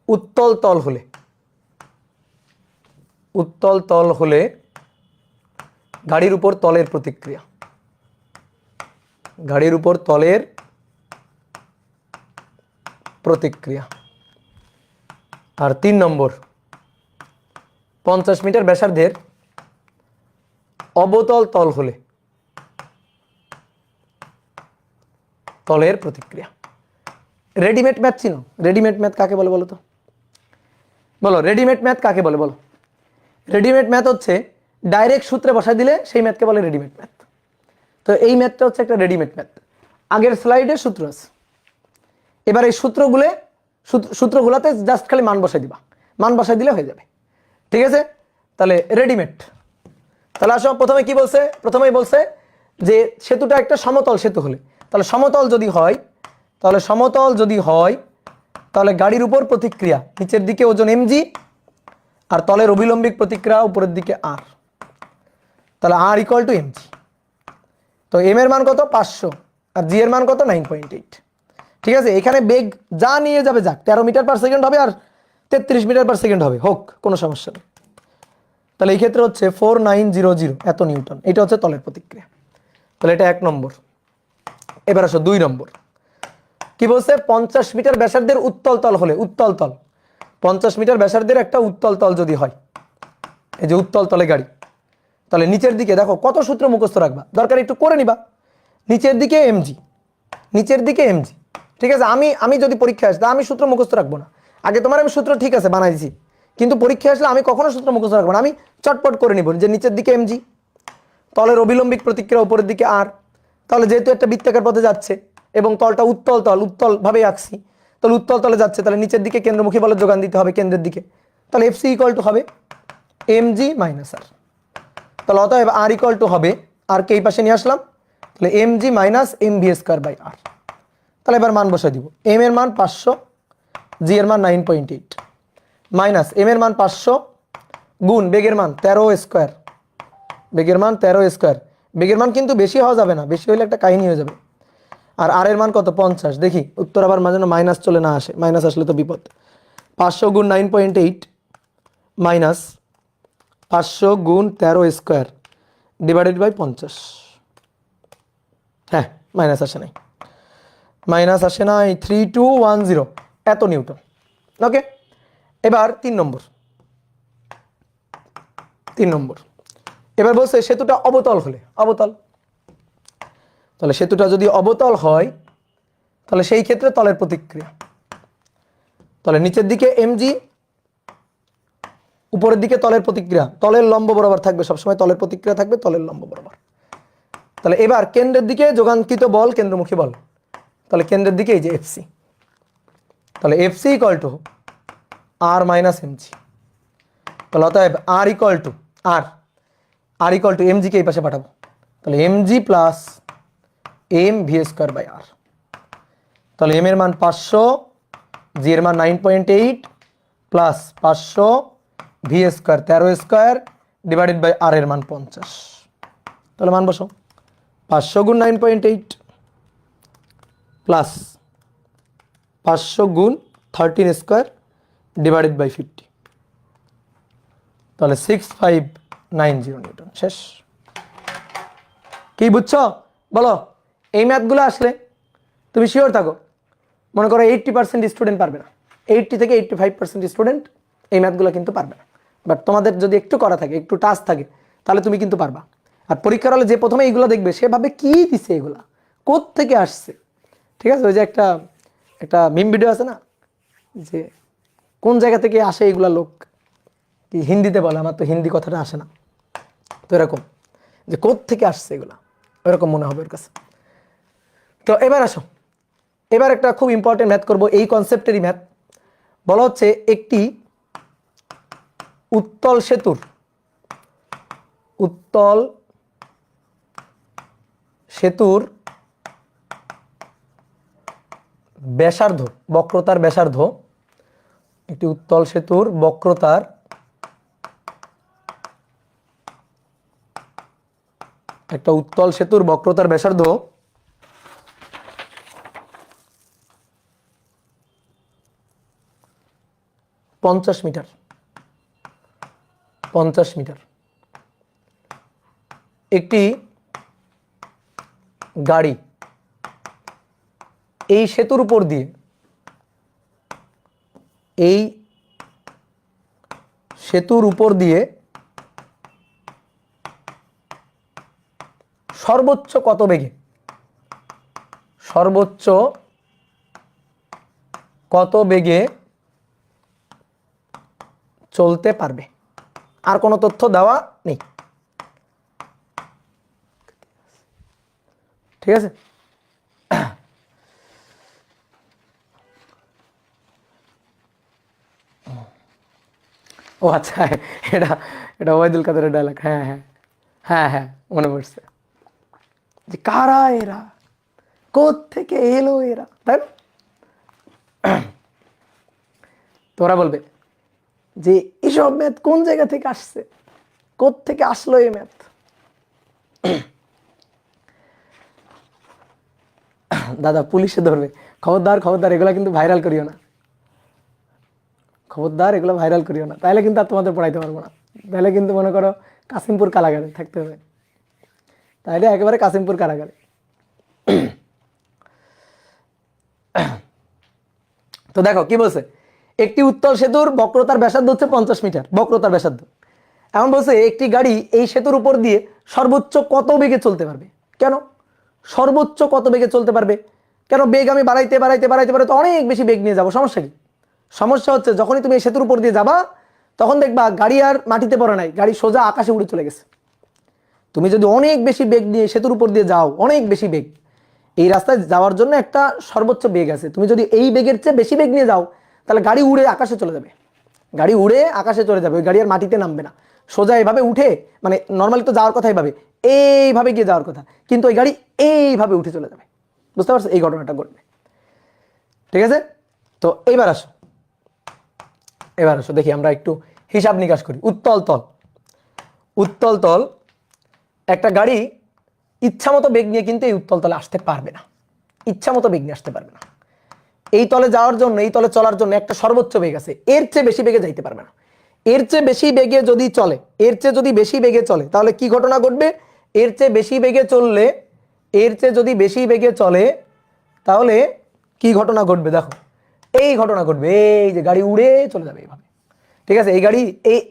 উত্তল তল হলে গাড়ির উপর তলের প্রতিক্রিয়া, আর 3 নম্বর 50 মিটার ব্যাসার্ধের অবতল তল হলে তলের প্রতিক্রিয়া। রেডিমেড ম্যাথ চিনো? রেডিমেড ম্যাথ কাকে বলে বলো তো? বলো রেডিমেড ম্যাথ কাকে বলে বলো? রেডিমেড ম্যাথ হচ্ছে ডাইরেক্ট সূত্রে বসাই দিলে সেই ম্যাথকে বলে রেডিমেড ম্যাথ। তো এই ম্যাথটা হচ্ছে একটা রেডিমেড ম্যাথ, আগের স্লাইডে সূত্র আছে। এবার এই সূত্রগুলোতে জাস্ট খালি মান বসাই দিবা, মান বসাই দিলে হয়ে যাবে, ঠিক আছে? তাহলে রেডিমেড। তাহলে আসো প্রথমে কি বলছে, প্রথমেই বলছে যে সেতুটা একটা সমতল সেতু হলে, তাহলে সমতল যদি হয়, তাহলে গাড়ির উপর প্রতিক্রিয়া নিচের দিকে ওজন mg, আর তলের অভিলম্বিক প্রতিক্রিয়া উপরের দিকে r, তাহলে r ইকুয়াল টু mg। তো m এর মান কত 500 আর g এর মান কত 9.8, ঠিক আছে? এখানে বেগ যা নিয়ে যাবে যাক, 13 মিটার পার সেকেন্ড হবে আর 33 মিটার পার সেকেন্ড হবে, হোক, কোনো সমস্যা নেই। তাহলে এই ক্ষেত্রে হচ্ছে 4900 এত নিউটন, এটা হচ্ছে তলের প্রতিক্রিয়া। তাহলে এটা 1 নম্বর। এবার আসো 2 নম্বর, কি বলছে? 50 মিটার ব্যাসার্ধের উত্তল তল হলে, উত্তল তল 50 মিটার ব্যাসার্ধের একটা উত্তল তল যদি হয়, এই যে উত্তল তলে গাড়ি, তাহলে নিচের দিকে দেখো কত সূত্র মুখস্থ রাখবা, দরকার একটু করে নিবা। নিচের দিকে mg, নিচের দিকে mg, ঠিক আছে? আমি যদি পরীক্ষা আসে আমি সূত্র মুখস্থ রাখবো না, আগে তোমার আমি সূত্র ঠিক আছে বানাই দিছি, কিন্তু পরীক্ষা আসলে আমি কখনো সূত্র মুখস্থ রাখবো না, আমি চটপট করে নিব যে নিচের দিকে mg, তলের অবিলম্বিক প্রতিক্রিয়া উপরের দিকে r। তাহলে যেহেতু একটা বৃত্তাকার পথে যাচ্ছে এবং তলটা উত্তল তল, উত্তল ভাবে আঁকছি, তাহলে উত্তল তলে যাচ্ছে, তাহলে নিচের দিকে কেন্দ্রমুখী বলের যোগান দিতে হবে কেন্দ্রের দিকে, তাহলে fc ইকুয়াল টু হবে mg মাইনাস r। তাহলে অতএব r ইকুয়াল টু হবে, আর কে এই পাশে নিয়ে আসলাম, তাহলে mg minus mv square by r। তাহলে এবার মান বসাই দিব, m এর মান 500, g এর মান 9.8, মাইনাস m এর মান 500 গুণ বেগের মান 13 স্কয়ার, বেগের মান 13 স্কয়ার, বেগের মান কিন্তু বেশি হওয়া যাবে না, বেশি হলে একটা কাহিনী হয়ে যাবে। আর r এর মান কত 50, দেখি উত্তর আবার মাঝে মাইনাস চলে না আসে, মাইনাস আসলে তো বিপদ। 500 গুণ 9.8 মাইনাস 500 গুণ 13 স্কয়ার ডিভাইডেড বাই 50, হ্যাঁ মাইনাস আসে নাই, মাইনাস আসে নাই, 3210 এত নিউটন। ওকে, এবার 3 নম্বর, এবার বলছে সেতুটা অবতল হলে, অবতল, তাহলে সেতুটা যদি অবতল হয় তাহলে সেই ক্ষেত্রে তলের প্রতিক্রিয়া, তাহলে নিচের দিকে mg, উপরের দিকে তলের প্রতিক্রিয়া, তলের লম্ব বরাবর থাকবে সবসময়, তলের প্রতিক্রিয়া থাকবে তলের লম্ব বরাবর। তাহলে এবার কেন্দ্রের দিকে যোগানকৃত বল কেন্দ্রমুখী বল, তাহলে কেন্দ্রের দিকে এই যে fc, তাহলে fc equal to r minus mg। তাহলে অতএব r equal to r equal to mg কে এই পাশে পাঠাবো, তাহলে mg plus mv square by r। তাহলে m এর মান 500, g এর মান 9.8 plus 500 v square 13 square divided by r এর মান 50। তাহলে মান বসাও, 500 গুণ 9.8 প্লাস 500 গুণ 13 স্কয়ার ডিভাইডেড বাই 50, তাহলে 6590 নিউটন। শেষ। কি বুঝছো বলো? এই ম্যাথগুলো আসলে তুমি শিওর থাকো, মনে করো 80% স্টুডেন্ট পারবে না, 80 থেকে 85% স্টুডেন্ট এই ম্যাথগুলো কিন্তু পারবে না, বাট তোমাদের যদি একটু করা থাকে, একটু টাচ থাকে, তাহলে তুমি কিন্তু পারবা। আর পরীক্ষার হলে যে প্রথমে এইগুলো দেখবে সে ভাবে কি দিছে, এগুলা কোত্থেকে আসছে, ঠিক আছে? ওই যে একটা মিম ভিডিও আছে না, যে কোন জায়গা থেকে আসে এগুলা, লোক কি হিন্দিতে বলে, আমার তো হিন্দি কথাটা আসে না, তো এরকম যে কোত্থেকে আসছে এগুলা, ওইরকম মনে হবে ওর কাছে। তো এবার আসো, এবার একটা খুব ইম্পর্টেন্ট ম্যাথ করব, এই কনসেপ্টেরই ম্যাথ। বলা হচ্ছে একটি উত্তল সেতুর ব্যাসার্ধ, বক্রতার ব্যাসার্ধ, একটি উত্তল সেতুর বক্রতার ব্যাসার্ধ 50 মিটার, একটি গাড়ি এই সেতুর উপর দিয়ে সর্বোচ্চ কত বেগে চলতে পারবে, আর কোনো তথ্য দেওয়া নেই। ঠিক আছে? ও আচ্ছা, এটা এটা ওবায়দুল কাদেরের ডায়লগ। হ্যাঁ হ্যাঁ হ্যাঁ হ্যাঁ, মনে পড়ছে যে কারা এরা, কোত্থেকে এলো এরা, তাই না? তোরা বলবে যে এসব ম্যাথ কোন জায়গা থেকে আসছে, কোত্থেকে আসলো এই ম্যাথ। দাদা পুলিশে ধরবে, খবরদার খবরদার, এগুলো কিন্তু ভাইরাল করিও না, খবরদার এগুলো ভাইরাল করিও না, তাহলে কিন্তু আর তোমাদের পড়াইতে পারবো না। তাহলে কিন্তু মনে করো কাশিমপুর কারাগারে থাকতে হবে, তাহলে একেবারে কাশিমপুর কারাগারে। তো দেখো কি বলছে, একটি উত্তল সেতুর বক্রতার ব্যাসার্ধ হচ্ছে 50 মিটার, বক্রতার ব্যাসার্ধ। এখন বলছে একটি গাড়ি এই সেতুর উপর দিয়ে সর্বোচ্চ কত বেগে চলতে পারবে। কেন সর্বোচ্চ কত বেগে চলতে পারবে? কেন বেগ আমি বাড়াইতে বাড়াইতে বাড়াইতে বাড়াইতে অনেক বেশি বেগ নিয়ে যাবো, সমস্যা কি? সমস্যা হচ্ছে যখনই তুমি এই সেতুর উপর দিয়ে যাবা তখন দেখবা গাড়ি আর মাটিতে পড়ে নাই, গাড়ি সোজা আকাশে উড়ে চলে গেছে। তুমি যদি অনেক বেশি বেগ নিয়ে সেতুর উপর দিয়ে যাও, অনেক বেশি বেগ, এই রাস্তায় যাওয়ার জন্য একটা সর্বোচ্চ বেগ আছে, তুমি যদি এই বেগের চেয়ে বেশি বেগ নিয়ে যাও তাহলে গাড়ি উড়ে আকাশে চলে যাবে, গাড়ি উড়ে আকাশে চলে যাবে, ওই গাড়ি আর মাটিতে নামবে না, সোজা এভাবে উঠে, মানে নর্মালি তো যাওয়ার কথা এইভাবে, এইভাবে গিয়ে যাওয়ার কথা, কিন্তু ওই গাড়ি এইভাবে উঠে চলে যাবে। বুঝতে পারছো? এই ঘটনাটা ঘটবে। ঠিক আছে, তো এইবার আসো, এবার আসো দেখি আমরা একটু হিসাব নিকাশ করি। উত্তল তল, উত্তল তল, একটা গাড়ি ইচ্ছা মতো বেগ নিয়ে কিন্তু এই উত্তল তলে আসতে পারবে না, ইচ্ছা মতো বেগ নিয়ে আসতে পারবে না। এই তলে যাওয়ার জন্য, এই তলে চলার জন্য একটা সর্বোচ্চ বেগ আছে, এর চেয়ে বেশি বেগে যাইতে পারবে না। এর চেয়ে বেশি বেগে যদি চলে, এর চেয়ে যদি বেশি বেগে চলে তাহলে কি ঘটনা ঘটবে? এর চেয়ে বেশি বেগে চললে, এর চেয়ে যদি বেশি বেগে চলে তাহলে কি ঘটনা ঘটবে? দেখো এই ঘটনা ঘটবে, এই যে গাড়ি উড়ে চলে যাবে এইভাবে। ঠিক আছে, এই গাড়ি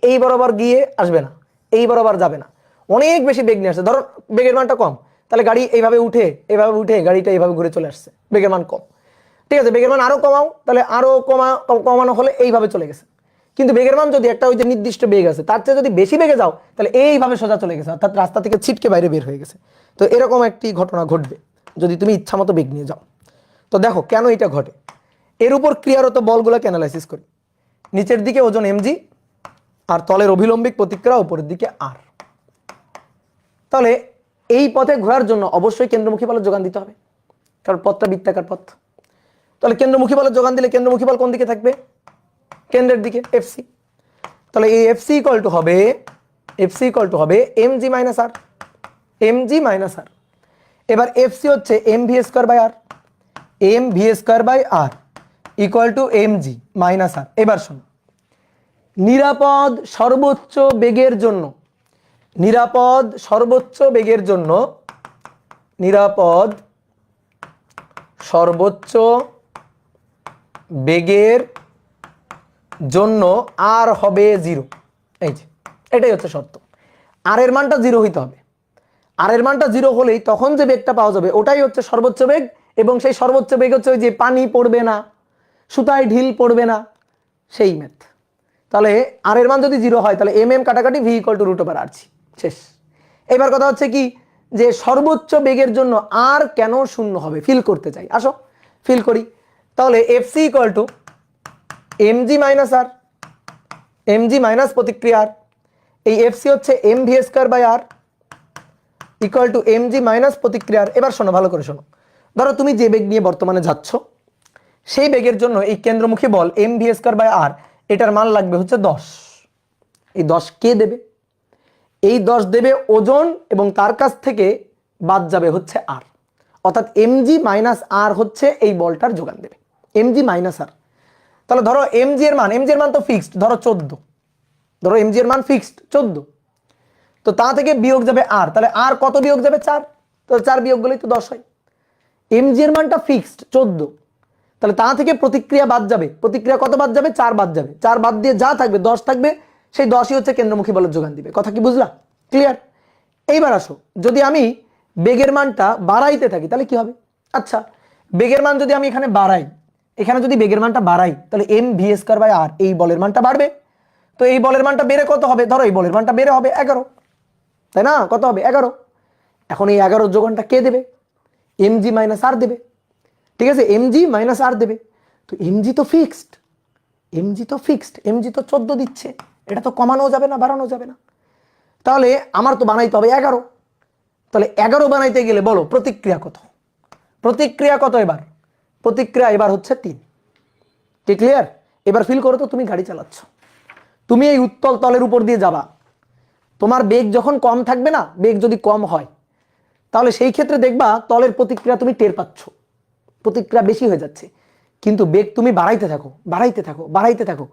এই বরাবর গিয়ে আসবে না, এই বরাবর যাবে না, অনেক বেশি বেগ নিয়ে আসছে, ধরো বেগের মানটা কম, তাহলে গাড়ি এইভাবে উঠে, এইভাবে উঠে গাড়িটা এইভাবে ঘুরে চলে আসছে, বেগের মান কম। ঠিক আছে, বেগের মান আরো কমাও, তাহলে আরো কমানো হলে এইভাবে চলে গেছে। কিন্তু বেগের মান যদি একটা ওই যে নির্দিষ্ট বেগ আছে তার চেয়ে যদি বেশি বেগে যাও তাহলে এইভাবে সোজা চলে গেছে, অর্থাৎ রাস্তা থেকে ছিটকে বাইরে বের হয়ে গেছে। তো এরকম একটি ঘটনা ঘটবে যদি তুমি ইচ্ছা মতো বেগ নিয়ে যাও। তো দেখো কেন এটা ঘটে, এর উপর ক্রিয়ারত বলগুলোকে অ্যানালাইসিস করি। নিচের দিকে ওজন mg আর তলের অভিলম্বিক প্রতিক্রিয়া উপরের দিকে r। তাহলে এই পথে ঘোরার জন্য অবশ্যই কেন্দ্রমুখী বলের যোগান দিতে হবে, কারণ পথটা বৃত্তাকার পথ। তাহলে কেন্দ্রমুখী বলের যোগান দিলে কেন্দ্রমুখী বল কোন দিকে থাকবে? কেন্দ্রের দিকে, এফসি। তাহলে এই এফসি ইকুয়াল টু হবে, এফসি ইকুয়াল টু হবে mg মাইনাস আর, mg মাইনাস আর। এবার এফসি হচ্ছে mv square by R, mv square by R equal to mg minus R. এবার শোনো, নিরাপদ সর্বোচ্চ বেগের জন্য, নিরাপদ সর্বোচ্চ বেগের জন্য, নিরাপদ সর্বোচ্চ বেগের জন্য আর হবে 0। এই যে এটাই হচ্ছে শর্ত, আর এর মানটা 0 হইতে হবে। আর এর মানটা 0 হলেই তখন যে বেগটা পাওয়া যাবে ওটাই হচ্ছে সর্বোচ্চ বেগ, এবং সেই সর্বোচ্চ বেগ হচ্ছে ওই যে পানি পড়বে না, সুতায় ঢিল পড়বে না, সেই ম্যাথ। তাহলে আর এর মান যদি 0 হয় তাহলে এম কাটাকাটি ভি ইকুয়াল টু √r শেষ। এবার কথা হচ্ছে কি, যে সর্বোচ্চ বেগের জন্য আর কেন শূন্য হবে, ফিল করতে চাই, আসো ফিল করি। তাহলে FC equal to mg minus R, mg minus প্রতিক্রিয়া আর, এই এফসি হচ্ছে mv square by R equal to mg minus প্রতিক্রিয়া আর। এবার শোনো ভালো করে শোনো, ধরো তুমি যে বেগ নিয়ে বর্তমানে যাচ্ছ সেই বেগের জন্য এই কেন্দ্রমুখী বল mv স্কয়ার বাই আর, এটার মান লাগবে হচ্ছে 10। এই 10 কে দেবে? এই 10 দেবে ওজন, এবং তার কাছ থেকে বাদ যাবে হচ্ছে আর, অর্থাৎ mg মাইনাস আর হচ্ছে এই বলটার যোগান দেবে, mg মাইনাস আর। তাহলে ধরো mg এর মান, mg এর মান তো ফিক্সড, ধরো 14, ধরো mg এর মান ফিক্সড 14, তো তা থেকে বিয়োগ যাবে আর, তাহলে আর কত বিয়োগ যাবে? 4, তো 4 বিয়োগ গেলেই তো 10 হয়। mg এর মানটা ফিক্সড 14, তাহলে তা থেকে প্রতিক্রিয়া বাদ যাবে, প্রতিক্রিয়া কত বাদ যাবে? 4 বাদ যাবে, 4 বাদ দিয়ে যা থাকবে 10 থাকবে, সেই 10ই হচ্ছে কেন্দ্রমুখী বলের যোগান দিবে। কথা কি বুঝলা? ক্লিয়ার? এইবার আসো, যদি আমি বেগের মানটা বাড়াইতে থাকি তাহলে কি হবে? আচ্ছা, বেগের মান যদি আমি এখানে বাড়াই, এখানে যদি বেগের মানটা বাড়াই তাহলে mv স্কয়ার বাই আর, এই বলের মানটা বাড়বে। তো এই বলের মানটা বেড়ে কত হবে? ধরো এই বলের মানটা বেড়ে হবে 11, তাই না? কত হবে? 11। এখন এই 11 যোগানটা কে দেবে? mg মাইনাস আর দেবে, ঠিক আছে, mg মাইনাস আর দেবে। তো mg তো ফিক্সড, mg তো 14 দিচ্ছে, এটা তো কমানো যাবে না, বাড়ানো যাবে না। তাহলে আমার তো বানাইতে হবে 11। তাহলে 11 বানাইতে গেলে বলো প্রতিক্রিয়া কত? প্রতিক্রিয়া কত এবার? প্রতিক্রিয়া এবার হচ্ছে 3। কি ক্লিয়ার? এবার ফিল করো তো, তুমি গাড়ি চালাচ্ছ, তুমি এই উত্তল তলের উপর দিয়ে যাবা, তোমার বেগ যখন কম থাকবে না, বেগ যদি কম হয় তাহলে সেই ক্ষেত্রে দেখবা তলের প্রতিক্রিয়া তুমি টের পাচ্ছ, প্রতিক্রিয়া বেশি হয়ে যাচ্ছে। কিন্তু বেগ তুমি বাড়াইতে থাকো, বাড়াইতে থাকো, বাড়াইতে থাকো,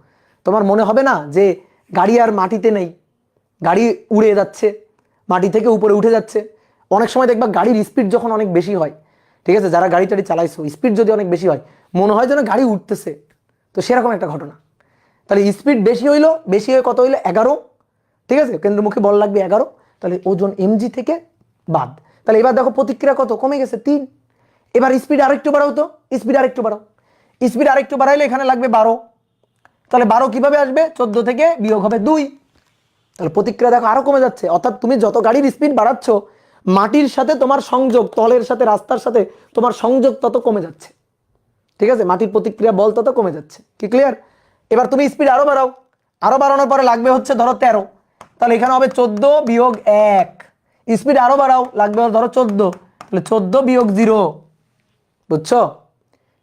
তোমার মনে হবে না যে গাড়ি আর মাটিতে নেই, গাড়ি উড়ে যাচ্ছে, মাটি থেকে উপরে উঠে যাচ্ছে। অনেক সময় দেখবা গাড়ির স্পিড যখন অনেক বেশি হয়, ঠিক আছে, যারা গাড়ি টাড়ি চালাইছো, স্পিড যদি অনেক বেশি হয় মনে হয় যেন গাড়ি উঠতেছে, তো সেরকম একটা ঘটনা। তাহলে স্পিড বেশি হইলো, বেশি হয়ে কত হইলো? 11, ঠিক আছে, কেন্দ্রমুখী বল লাগবে 11, তাহলে ওজন mg থেকে বাদ। তাহলে এবার দেখো প্রতিক্রিয়া কত? কমে গেছে 3। এবার স্পিড আরেকটু বাড়াও তো, স্পিড আরেকটু বাড়াও, স্পিড আরেকটু বাড়াইলে এখানে লাগবে 12। তাহলে 12 কিভাবে আসবে? 14 থেকে বিয়োগ হবে 2। তাহলে প্রতিক্রিয়া দেখো আরো কমে যাচ্ছে। অর্থাৎ তুমি যত গাড়ির স্পিড বাড়াচ্ছ, মাটির সাথে তোমার সংযোগ, তলের সাথে রাস্তার সাথে তোমার সংযোগ তত কমে যাচ্ছে, ঠিক আছে, মাটির প্রতিক্রিয়া বল তত কমে যাচ্ছে। কি ক্লিয়ার? এবার তুমি স্পিড আরো বাড়াও, আরো বাড়ানোর পরে লাগবে হচ্ছে ধরো 13, তাহলে এখানে হবে 14 বিয়োগ 1। স্পিড আরো বাড়াও, লাগবে ধরো 14, তাহলে 14 বিয়োগ 0, বুঝছো?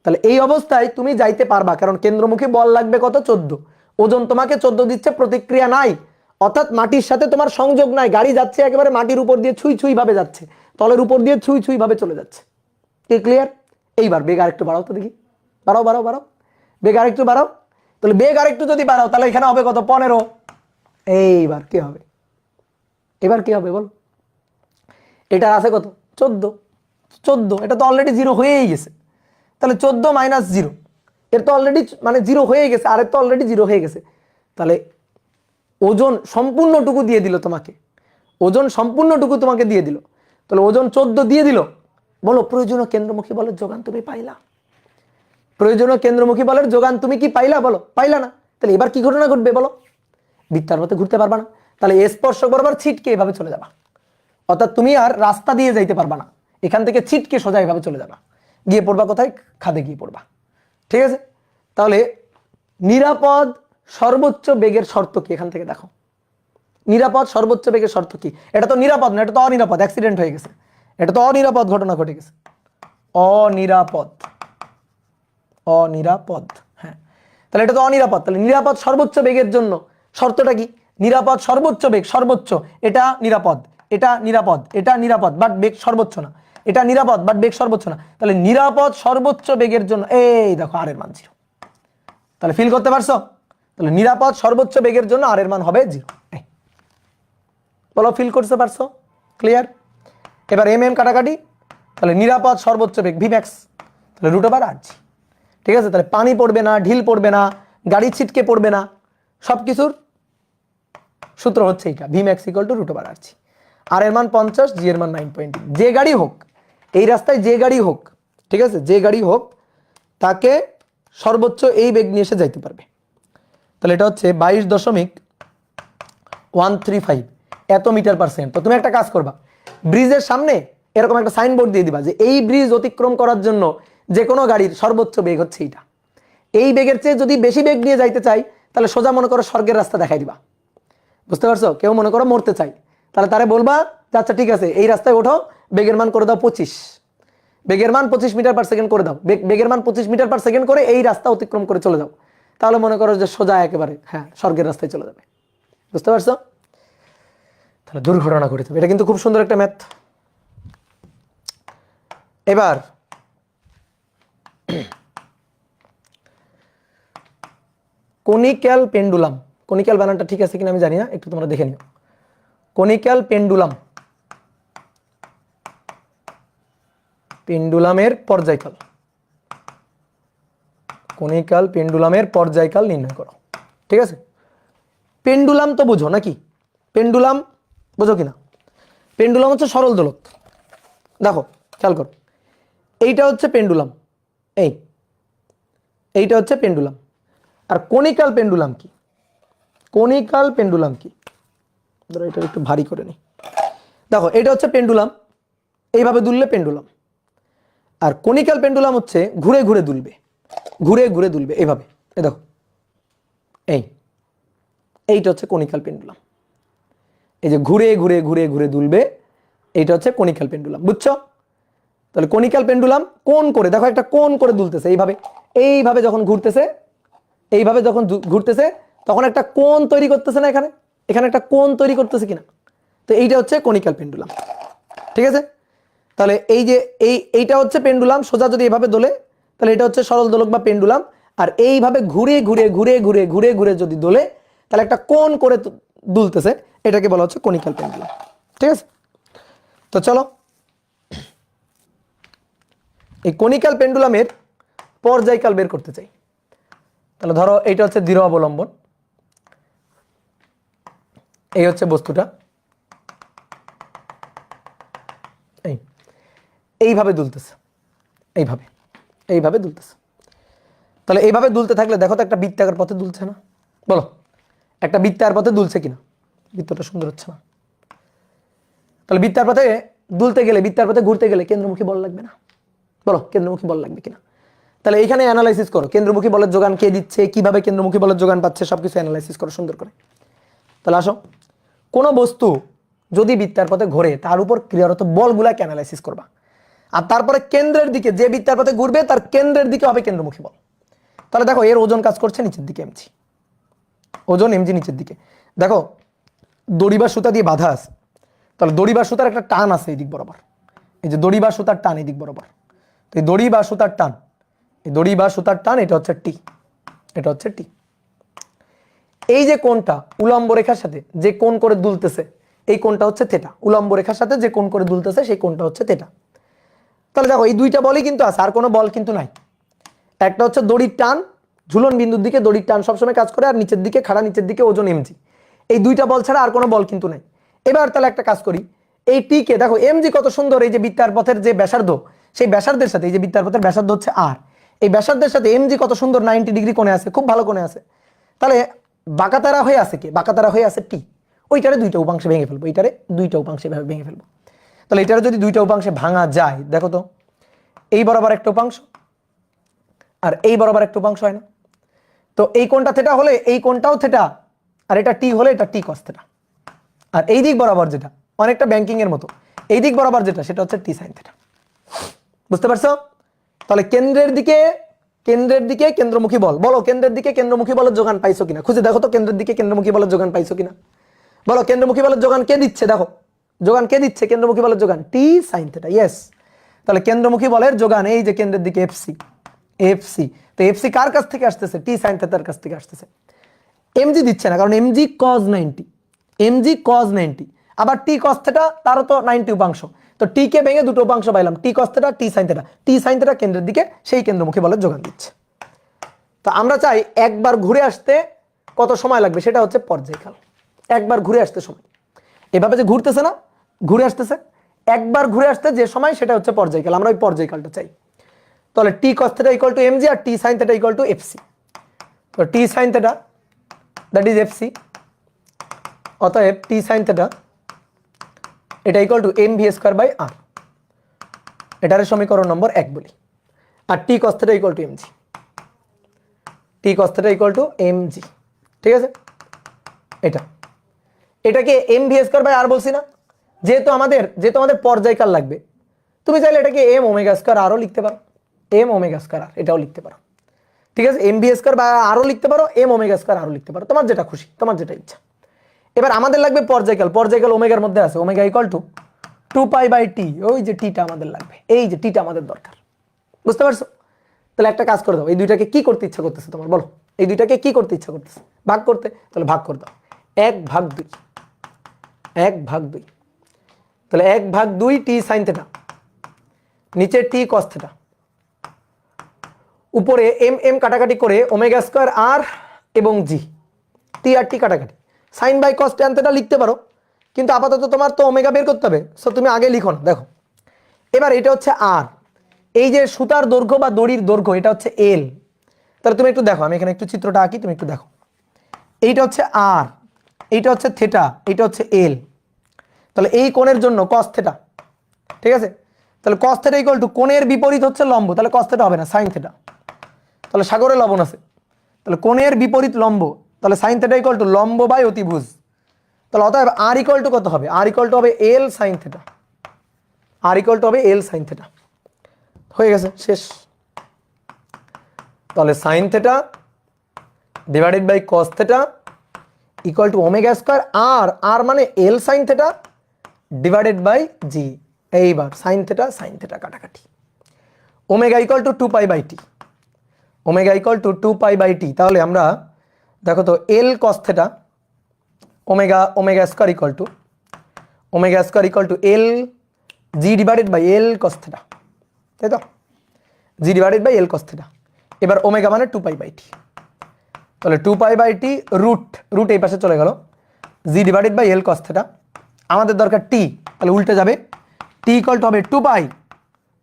তাহলে এই অবস্থায় তুমি যাইতে পারবা, কারণ কেন্দ্রমুখী বল লাগবে কত? 14, ওজন তোমাকে 14 দিচ্ছে, প্রতিক্রিয়া নাই, অর্থাৎ মাটির সাথে তোমার সংযোগ নাই, গাড়ি যাচ্ছে একেবারে মাটির উপর দিয়ে ছুঁই ছুঁই ভাবে যাচ্ছে, তলের উপর দিয়ে ছুঁই ছুঁই ভাবে চলে যাচ্ছে। কি ক্লিয়ার? এইবার বেগ আরেকটু বাড়াও তো দেখি, বাড়াও বাড়াও বাড়াও, বেগ আরেকটু বাড়াও। তাহলে বেগ আরেকটু যদি বাড়াও তাহলে এখানে হবে কত? 15। এইবার কি হবে? এবার কি হবে বল? এটা আছে কত? 14, 14, এটা তো অলরেডি 0 হয়েই গেছে। তাহলে 14 মাইনাস 0, এর তো অলরেডি মানে 0 হয়ে গেছে, আর এর তো অলরেডি 0 হয়ে গেছে। তাহলে ওজন সম্পূর্ণটুকু দিয়ে দিল তোমাকে, ওজন সম্পূর্ণটুকু তোমাকে দিয়ে দিল। তাহলে ওজন 14 দিয়ে দিল। বলো প্রয়োজনীয় কেন্দ্রমুখী বলের যোগান তুমি পাইলা? প্রয়োজনীয় কেন্দ্রমুখী বলের যোগান তুমি কি পাইলা? বলো পাইলা না। তাহলে এবার কি ঘটনা ঘটবে বলো? বৃত্তার মধ্যে ঘুরতে পারবা না, তাহলে স্পর্শক বরাবর ছিটকে এভাবে চলে যাবা, অর্থাৎ তুমি আর রাস্তা দিয়ে যাইতে পারবা না, এখান থেকে ছিটকে সোজা এভাবে চলে যাবা, গিয়ে পড়বা কোথায়? খাদে গিয়ে পড়বা, ঠিক আছে। তাহলে নিরাপদ সর্বোচ্চ বেগের শর্ত কি? এখান থেকে দেখো, নিরাপদ সর্বোচ্চ বেগের শর্ত কি? এটা তো নিরাপদ না, এটা তো অনিরাপদ, অ্যাক্সিডেন্ট হয়ে গেছে, এটা তো অনিরাপদ ঘটনা ঘটে গেছে, অনিরাপদ, অনিরাপদ, হ্যাঁ। তাহলে এটা তো অনিরাপদ, তাহলে নিরাপদ সর্বোচ্চ বেগের জন্য শর্তটা কি? নিরাপদ সর্বোচ্চ বেগ, সর্বোচ্চ, এটা নিরাপদ, এটা নিরাপদ, এটা নিরাপদ বাট বেগ সর্বোচ্চ না, এটা নিরাপদ বাট বেগ সর্বোচ্চ না। তাহলে নিরাপদ সর্বোচ্চ বেগের জন্য এই দেখো আর এর মান 0। তাহলে ফিল করতে পারছো? তাহলে নিরাপদ সর্বোচ্চ বেগের জন্য আর এর মান হবে 0। বলো ফিল করতে পারছো? ক্লিয়ার? এবার এম কাটাকাটি, তাহলে নিরাপদ সর্বোচ্চ বেগ ভি ম্যাক্স, তাহলে √RG, ঠিক আছে। তাহলে পানি পড়বে না, ঢিল পড়বে না, গাড়ি ছিটকে পড়বে না, সব কিছুর সূত্র হচ্ছে এটা, V max equal to √RG। আর এর মান 50, জি এর মান 9.8। যে গাড়ি হোক এই রাস্তায়, যে গাড়ি হোক, ঠিক আছে, যে গাড়ি হোক তাকে সর্বোচ্চ এই বেগ নিয়ে এসে যাইতে পারবে। তাহলে এটা হচ্ছে 22.135 এত মিটার পার সেকেন্ড। তো তুমি একটা কাজ করবা, ব্রিজের সামনে এরকম একটা সাইনবোর্ড দিয়ে দিবা যে এই ব্রিজ অতিক্রম করার জন্য যে কোনো গাড়ির সর্বোচ্চ বেগ হচ্ছে এইটা। এই বেগের চেয়ে যদি বেশি বেগ নিয়ে যাইতে চাই তাহলে সোজা মনে করো স্বর্গের রাস্তা দেখাই দিবা, বুঝতে পারছো? কেউ মনে করো মরতে চাই, তাহলে তারে বলবা আচ্ছা ঠিক আছে এই রাস্তায় ওঠো, বেগের মান করে দাও 25, বেগের মান 25 মিটার পার সেকেন্ড করে দাও, বেগের মান 25 মিটার পার সেকেন্ড করে এই রাস্তা অতিক্রম করে চলে যাও, তাহলে মনে করো যে সোজা একেবারে হ্যাঁ স্বর্গের রাস্তায় চলে যাবে, বুঝতে পারছো? তাহলে দুর্ঘটনা ঘটেছে, এটা কিন্তু খুব সুন্দর একটা ম্যাথ। এবার কনিক্যাল পেন্ডুলাম, কনিক্যাল বানানটা ঠিক আছে কিনা আমি জানি না, একটু তোমরা দেখে নিও। কনিক্যাল পেন্ডুলাম, পেন্ডুলামের পর্যায়কাল, কনিক্যাল পেন্ডুলামের পর্যায়কাল নির্ণয় করো, ঠিক আছে। পেন্ডুলাম তো বুঝো নাকি? পেন্ডুলাম বুঝো কিনা? পেন্ডুলাম হচ্ছে সরল দোলক, দেখো খেয়াল করো, এইটা হচ্ছে পেন্ডুলাম, এইটা হচ্ছে পেন্ডুলাম। আর কনিক্যাল পেন্ডুলাম কি? কনিক্যাল পেন্ডুলাম কি? ধরো এটা একটু ভারী করে নি, দেখো এটা হচ্ছে পেন্ডুলাম, এইভাবে দুললে পেন্ডুলাম, আর কনিক্যাল পেন্ডুলাম হচ্ছে ঘুরে ঘুরে দুলবে, ঘুরে ঘুরে দুলবে এইভাবে। এই দেখো, এইটা হচ্ছে কনিক্যাল পেন্ডুলাম। এই যে ঘুরে ঘুরে ঘুরে ঘুরে দুলবে, এইটা হচ্ছে কনিক্যাল পেন্ডুলাম। বুঝছো? তাহলে কনিক্যাল পেন্ডুলাম কোণ করে, দেখো একটা কোণ করে দুলতেছে এইভাবে, এইভাবে যখন ঘুরতেছে, এইভাবে যখন ঘুরতেছে তখন একটা কোণ তৈরি করতেছে না, এখানে এখানে একটা কোণ তৈরি করতেছে কিনা? তো এইটা হচ্ছে কনিক্যাল পেন্ডুলাম। ঠিক আছে? তাহলে এই যে এইটা হচ্ছে পেন্ডুলাম, সোজা যদি এভাবে দোলে তাহলে এটা হচ্ছে সরল দোলক বা পেন্ডুলাম। আর এইভাবে ঘুরে ঘুরে ঘুরে ঘুরে ঘুরে ঘুরে যদি দোলে তাহলে একটা কোণ করে দুলতেছে, এটাকে বলা হচ্ছে কনিক্যাল পেন্ডুলাম। ঠিক আছে? তো চলো এই কনিক্যাল পেন্ডুলামের পর্যায়কাল বের করতে চাই। তাহলে ধরো এইটা হচ্ছে দৃঢ় অবলম্বন, এই হচ্ছে বস্তুটা, এইভাবে দুলতেছে, এইভাবে এইভাবে দুলতেছে। তাহলে এইভাবে দুলতে থাকলে দেখো তো একটা বৃত্তাকার পথে দুলছে না? বলো, একটা বৃত্তাকার পথে দুলছে কিনা? বৃত্তটা সুন্দর হচ্ছে না। তাহলে বৃত্তার পথে দুলতে গেলে, বৃত্তার পথে ঘুরতে গেলে কেন্দ্রমুখী বল লাগবে না? বলো, কেন্দ্রমুখী বল লাগবে কিনা? তাহলে এইখানে অ্যানালাইসিস করো, কেন্দ্রমুখী বলের যোগান কে দিচ্ছে, কিভাবে কেন্দ্রমুখী বলের যোগান পাচ্ছে, সবকিছু অ্যানালাইসিস করো সুন্দর করে। তাহলে আসো, কোনো বস্তু যদি বৃত্তার পথে ঘোরে তার উপর ক্রিয়ারত বলগুলাকে অ্যানালাইসিস করবা, আর তারপরে কেন্দ্রের দিকে, যে বৃত্তার পথে ঘুরবে তার কেন্দ্রের দিকে হবে কেন্দ্রমুখী বল। তাহলে দেখো এর ওজন কাজ করছে নিচের দিকে, এমজি, ওজন এমজি নিচের দিকে। দেখো দড়ি বা সুতা দিয়ে বাঁধা আছে, তাহলে দড়ি বা সুতার একটা টান আছে এই দিক বরাবর, এই যে দড়ি বা সুতার টান এই দিক বরাবর। তো এই দড়ি বা সুতার টান, এই দড়ি বা সুতার টান, এটা হচ্ছে টি, এটা হচ্ছে টি। এই যে কোণটা উলম্ব রেখার সাথে যে কোণ করে দুলতেছে, এই কোণটা হচ্ছে থেটা। উলম্ব রেখার সাথে যে কোণ করে দুলতেছে সেই কোণটা হচ্ছে থেটা। তাহলে দেখো এই দুইটা বলই কিন্তু আছে, আর কোনো বল কিন্তু নাই। একটা হচ্ছে দড়ির টান, ঝুলন বিন্দুর দিকে দড়ির টান সবসময় কাজ করে, আর নিচের দিকে খাড়া, নিচের দিকে ওজন এমজি। এই দুইটা বল ছাড়া আর কোনো বল কিন্তু নাই। এবার তাহলে একটা কাজ করি, এই টি কে দেখো, এমজি কত সুন্দর, এই যে বৃত্তার পথের যে ব্যাসার্ধ, সেই ব্যাসার্ধের সাথে, এই যে বৃত্তার পথের ব্যাসার্ধ হচ্ছে আর, এই ব্যাসার্ধের সাথে এমজি কত সুন্দর 90 ডিগ্রি কোণে আছে, খুব ভালো কোণে আছে। তাহলে বাঁকাতারা হয়ে আছে কে? বাঁকাতারা হয়ে আছে টি। ওইটারে দুইটা উপাংশে ভেঙে ফেলবো, এইটারে দুইটা উপাংশে ভেঙে ফেলবো। তাহলে এটারে যদি দুইটা উপাংশে ভাঙা যায়, দেখো তো এই বরাবর একটা উপাংশ আর এই বরাবর একটা উপাংশ হয় না? তো এই কোণটা থেটা হলে এই কোণটাও থেটা, আর এটা টি হলে এটা টি কস থেটা। আর এই দিক বরাবর যেটা অনেকটা ব্যাংকিং এর মতো, এই দিক বরাবর যেটা সেটা হচ্ছে টি সাইন থেটা। বুঝতে পারছো? তাহলে কেন্দ্রের দিকে কেন্দ্রমুখী বল, বলো কেন্দ্রের দিকে কেন্দ্রমুখী বলের যোগান পাইছো কিনা? খুঁজে দেখো তো কেন্দ্রের দিকে কেন্দ্রমুখী বলের যোগান পাইছো কিনা। বলো কেন্দ্রমুখী বলের যোগান কে দিচ্ছে? দেখো যোগান কে দিচ্ছে, কেন্দ্রমুখী বলের যোগান টি সাইন থেটা। ইয়েস, তাহলে কেন্দ্রমুখী বলের যোগান এই যে কেন্দ্রের দিকে এফসি, এফসি। তো এফসি কার কাছ থেকে আসতেছে? টি সাইন থেটার কাছ থেকে আসতেছে। এমজি দিচ্ছে না, কারণ এমজি কজ 90, এমজি কজ 90, আবার টি কস থেটা তারও তো 90 উপাংশ। তো টি কে ভেঙে দুটো উপাংশ পাইলাম, টি কস থেটা, টি সাইন থেটা। টি সাইন থেটা কেন্দ্রের দিকে, সেই কেন্দ্রমুখী বলের যোগান দিচ্ছে। তো আমরা চাই একবার ঘুরে আসতে কত সময় লাগবে, সেটা হচ্ছে পর্যায়কাল। একবার ঘুরে আসতে সময়, এভাবে যে ঘুরতেছে না, ঘুরে আসতেছে, একবার ঘুরে আসতে যে সময় সেটা হচ্ছে পর্যায়কাল। আমরা ওই পর্যায়কালটা চাই। তাহলে T cos theta equal to MG আর T sine theta equal to FC. তো T sine theta that is FC, অতএব টি সাইন থেটা এটা equal to M V square by R, এটার সমীকরণ নম্বর 1 বলি। আর T cos theta equal to MG, T cos theta equal to MG. ঠিক আছে? এটাকে M V square by R বলছি না, যেহেতু আমাদের পর্যায়কাল লাগবে। তুমি চাইলে এটাকে এম ওমেগা স্কোয়ার আরও লিখতে পারো, এম ওমেগা স্কোয়ার আর এটাও লিখতে পারো। ঠিক আছে? এম ভি স্কোয়ার বাই আরও লিখতে পারো, এম ওমেগা স্কোয়ার আরও লিখতে পারো, তোমার যেটা খুশি, তোমার যেটা ইচ্ছা। এবার আমাদের লাগবে পর্যায়কাল, পর্যায়কাল ওমেগার মধ্যে আছে, omega equal to 2 pi by T. ওই যে টিটা আমাদের লাগবে, এই যে টিটা আমাদের দরকার। বুঝতে পারছো? তাহলে একটা কাজ করে দাও, এই দুইটাকে কি করতে ইচ্ছা করতেছে তোমার, বলো এই দুইটাকে কি করতে ইচ্ছা করতেছে? ভাগ করতে। তাহলে ভাগ করে দাও, 1/2, 1/2। তাহলে 1/2 টি সাইন থেটা, নিচে টি কস থেটা, উপরে এম এম কাটাকাটি করে ওমেগা স্কোয়ার আর এবং জি, টি আর টি কাটাকাটি, sine by cos tan theta লিখতে পারো, কিন্তু আপাতত তোমার তো ওমেগা বের করতে হবে, সো তুমি আগে লিখো না। দেখো এবার এটা হচ্ছে আর, এই যে সুতার দৈর্ঘ্য বা দড়ির দৈর্ঘ্য এটা হচ্ছে এল। তাহলে তুমি একটু দেখো, আমি এখানে একটু চিত্রটা আঁকি, তুমি একটু দেখো। এইটা হচ্ছে আর, এইটা হচ্ছে থেটা, এইটা হচ্ছে এল। তাহলে এই কোণের জন্য কস থেটা, ঠিক আছে? তাহলে cos θ ইকুয়াল টু কোণের বিপরীত হচ্ছে লম্ব, তাহলে cos θ হবে না sin θ। তাহলে সাগরে লবণ আছে, তাহলে কোণের বিপরীত লম্ব, তাহলে sin θ ইকুয়াল টু লম্ব বাই অতিভুজ। তাহলে অতএব r ইকুয়াল টু কত হবে? r ইকুয়াল টু হবে l sin θ, r equal to হবে l sin θ। হয়ে গেছে, শেষ। তাহলে sin θ divided by cos θ equal to omega square R মানে l sin θ divided by g। এইবার sin θ কাটাকাটি, omega equal to 2 pi by T, omega equal to 2 pi by T. তাহলে আমরা দেখো তো l cos θ omega square equal to l g divided by l cos θ, তাই তো, g divided by l cos θ। এবার omega মানে 2 pi by T, তাহলে 2 pi by T root এই পাশে চলে গেল, g divided by l cos θ। আমাদের দরকার t, তাহলে উল্টে যাবে, t ইকুয়াল টু হবে 2 pi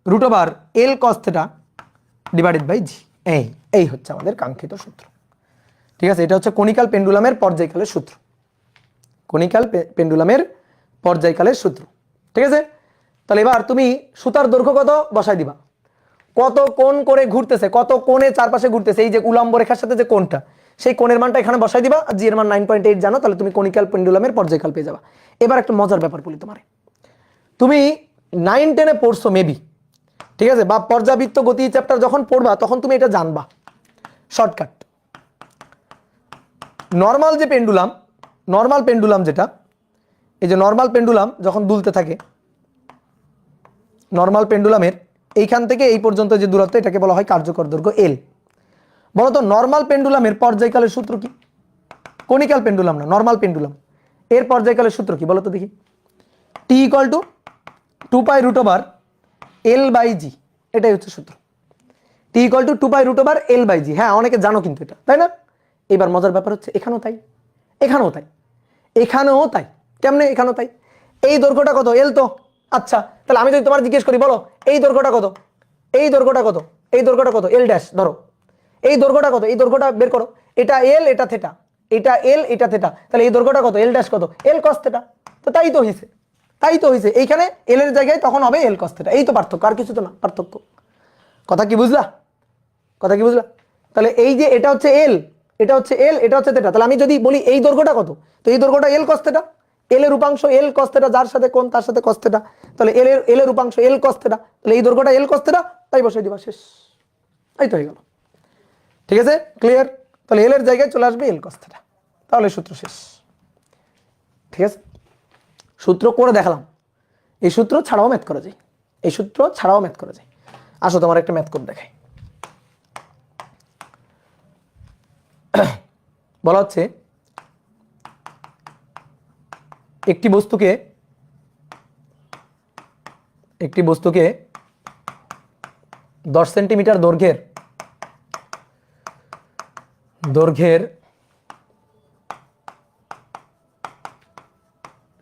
root over l cos θ divided by g। এই হচ্ছে আমাদের কাঙ্ক্ষিত সূত্র। ঠিক আছে, এটা হচ্ছে কনিক্যাল পেন্ডুলামের পর্যায়কালের সূত্র, কনিক্যাল পেন্ডুলামের পর্যায়কালের সূত্র। ঠিক আছে, তাহলে এবার তুমি সুতার দৈর্ঘ্য কত বসাই দিবা, কত কোণ করে ঘুরতেছে, কত কোণে চারপাশে ঘুরতেছে, এই যে উলম্ব রেখার সাথে যে কোণটা, সেই কোণের মানটা এখানে বসাই দিবা, জি এর মান 9.8 জানো, তাহলে তুমি কনিক্যাল পেন্ডুলামের পর্যায়কাল পেয়ে যাবা। এবার একটা মজার ব্যাপার বলি তোমারে, তুমি 9-10 এ পড়ছো মেবি, ঠিক আছে, বা পর্যাবৃত্ত গতি চ্যাপ্টার যখন পড়বা তখন তুমি এটা জানবা। শর্টকাট, নর্মাল পেন্ডুলাম যেটা, এই যে নর্মাল পেন্ডুলাম যখন দুলতে থাকে, নর্মাল পেন্ডুলামের এইখান থেকে এই পর্যন্ত যে দূরত্ব, এটাকে বলা হয় কার্যকর দৈর্ঘ্য এল। বলতো নর্মাল পেন্ডুলামের পর্যায়কালের সূত্র কি? কনিক্যাল পেন্ডুলাম না, নর্মাল পেন্ডুলাম, এর পর্যায়কালের সূত্র কি বলতো দেখি? T equal to 2 pi root over L by G, এটাই হচ্ছে সূত্র। T equal to 2 pi root over L by G. হ্যাঁ, অনেকে জানো কিন্তু এটা, তাই না? এবার মজার ব্যাপার হচ্ছে এখানেও তাই, এখানেও তাই, এখানেও তাই। কেমনে? এখানেও তাই। এই দৈর্ঘ্যটা কত? এল তো। আচ্ছা, তাহলে আমি যদি তোমার জিজ্ঞেস করি, বলো এই দৈর্ঘ্যটা কত, এই দৈর্ঘ্যটা কত, এই দৈর্ঘ্যটা কত, এল ড্যাশ ধরো, এই দৈর্ঘ্যটা কত, এই দৈর্ঘ্যটা বের করো, এটা এল, এটা থেটা, এটা এল, এটা থেটা, তাহলে এই দৈর্ঘ্যটা কত? এল ড্যাশ কত? এল কস থেটা। তো তাই তো হইছে, তাই তো হইছে, এইখানে এল এর জায়গায় তখন হবে এল কস থেটা। এই তো পার্থক্য, আর কিছু তো না পার্থক্য। কথা কি বুঝলা? কথা কি বুঝলা? তাহলে এই যে এটা হচ্ছে এল, এটা হচ্ছে এল, এটা হচ্ছে থেটা, তাহলে আমি যদি বলি এই দৈর্ঘ্যটা কত, তো এই দৈর্ঘ্যটা এল কস থেটা, এল এর রূপাংশ এল কস থেটা, যার সাথে কোণ তার সাথে কস থেটা, তাহলে এল এর রূপাংশ এল কস থেটা, তাহলে এই দৈর্ঘ্যটা এল কস থেটা, তাই বসাই দিবা, শেষ। এই তো হয়ে গেল। ঠিক আছে, ক্লিয়ার? তাহলে এল এর জায়গায় চলে আসবে এল কস থেটা, তাহলে সূত্র শেষ। ঠিক আছে, সূত্র করে দেখালাম। এই সূত্র ছাড়াও ম্যাথ করা যায়, এই সূত্র ছাড়াও ম্যাথ করা যায়। আসো তোমার একটা ম্যাথ করে দেখাই। বলা হচ্ছে একটি বস্তুকে 10 সেন্টিমিটার দৈর্ঘ্যের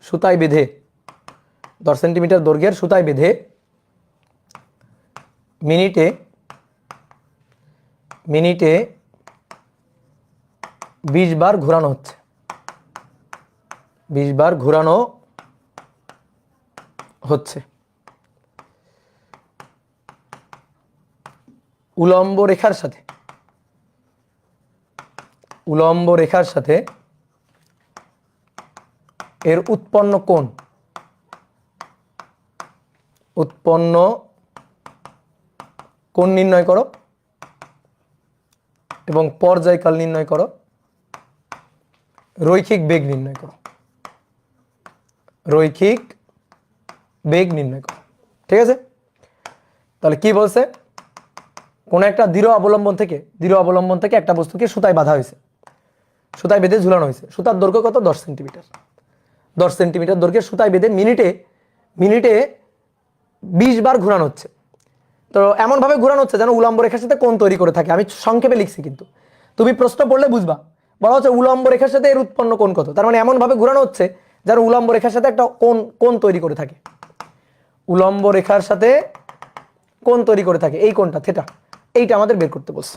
সুতায় বেঁধে, 10 সেন্টিমিটার দৈর্ঘ্যের সুতায় বেঁধে মিনিটে 20 বার ঘোরানো হচ্ছে, 20 বার ঘোরানো হচ্ছে। উলম্ব রেখার সাথে এর উৎপন্ন কোণ নির্ণয় করো এবং পর্যায়কাল নির্ণয় করো, রৈখিক বেগ নির্ণয় করো, রৈখিক বেগ নির্ণয় করো। ঠিক আছে, তাহলে কি বলছে? কোন একটা দৃঢ় অবলম্বন থেকে একটা বস্তুকে সুতায় বাঁধা হয়েছে, সুতায় বেঁধে ঝুলানো হয়েছে। সুতার দৈর্ঘ্য কত? 10 সেন্টিমিটার। 10 সেন্টিমিটার দৈর্ঘ্যের সুতায় বেঁধে মিনিটে 20 বার ঘোরানো হচ্ছে। তো এমন ভাবে ঘোরানো হচ্ছে যেন উলম্ব রেখার সাথে কোণ তৈরি করে থাকে। আমি সংক্ষেপে লিখছি, কিন্তু তুমি প্রশ্ন পড়লে বুঝবা। বলা হচ্ছে উলম্ব রেখার সাথে এর উৎপন্ন কোণ কত, তার মানে এমন ভাবে ঘোরানো হচ্ছে যেন উলম্ব রেখার সাথে একটা কোণ তৈরি করে থাকে, উলম্ব রেখার সাথে কোণ তৈরি করে থাকে, এই কোণটা থেটা, এইটা আমাদের বের করতে বলছে।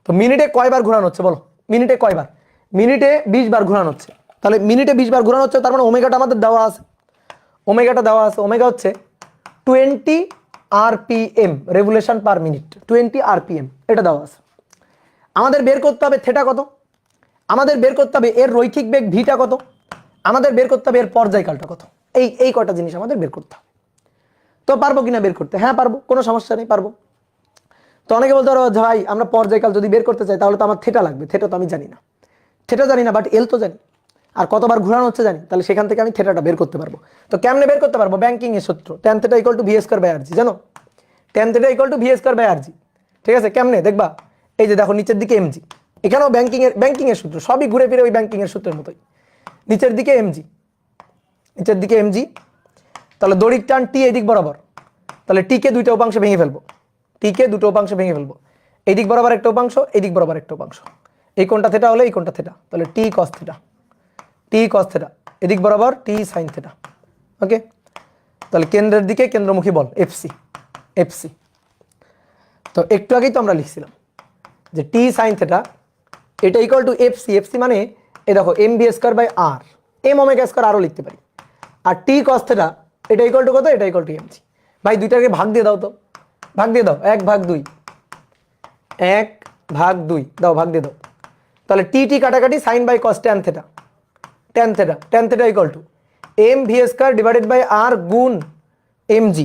তো মিনিটে কয়বার ঘোরানো হচ্ছে বলো? মিনিটে কয়বার? মিনিটে 20 বার ঘোরানো হচ্ছে। তাহলে মিনিটে 20 বার ঘোরানো হচ্ছে, তার মানে ওমেগাটা আমাদের দেওয়া আছে, ওমেগাটা দেওয়া আছে। ওমেগা হচ্ছে 20 RPM revolution per minute, 20 RPM এটা দেওয়া আছে। আমাদের বের করতে হবে থেটা কত, আমাদের বের করতে হবে এর রৈখিক বেগ ভিটা কত, আমাদের বের করতে হবে এর পর্যায়কালটা কত। এই কটা জিনিস আমাদের বের করতে হবে। তো পারবো কিনা বের করতে? হ্যাঁ পারবো, কোনো সমস্যা নেই, পারবো। তো অনেকে বলতে পারো ভাই আমরা পর্যায়কাল যদি বের করতে চাই তাহলে তো আমার থেটা লাগবে, থেটা তো আমি জানি না, থেটা জানি না, বাট এল তো জানি, আর কতবার ঘোরানো হচ্ছে জানি, তাহলে সেখান থেকে আমি থেটাটা বের করতে পারবো। তো কেমনে বের করতে পারবো? ব্যাংকিং এর সূত্র, tan θ = v² / rg, জানো? tan θ = v² / rg। ঠিক আছে, কেমনে দেখবা? এই যে দেখো নিচের দিকে mg, এখানেও ব্যাংকিং এর সূত্র, সবই ঘুরে ফিরে ওই ব্যাংকিং এর সূত্রের মতোই। নিচের দিকে mg, নিচের দিকে mg, তাহলে দড়ির টান টি এদিক বরাবর, তাহলে টি কে দুইটা উপাংশে ভেঙে ফেলবো, টি কে দুটো উপাংশে ভেঙে ফেলবো, এই দিক বরাবর একটা উপাংশ, এই দিক বরাবর একটা উপাংশ, এই কোণটা থেটা হলে এই কোণটা থেটা, তাহলে টি cos θ, টি cos θ, এদিক বরাবর টি sin θ। ওকে, তাহলে কেন্দ্রের দিকে কেন্দ্রমুখী বল এফসি, এফসি। তো একটু আগেই তো আমরা লিখছিলাম যে টি sin θ এটা = এফসি, এফসি মানে এই দেখো mv² / r, m ω² আরও লিখতে পারি, আর টি cos θ এটা কত? এটা mg। ভাই দুইটাকে ভাগ দিয়ে দাও তো, ভাগ দিয়ে দাও, 1/2, 1/2 দাও, ভাগ দিয়ে দাও। তাহলে টি টি কাটাকাটি sin by cos tan θ, tan θ, tan θ = mv² / r গুণ mg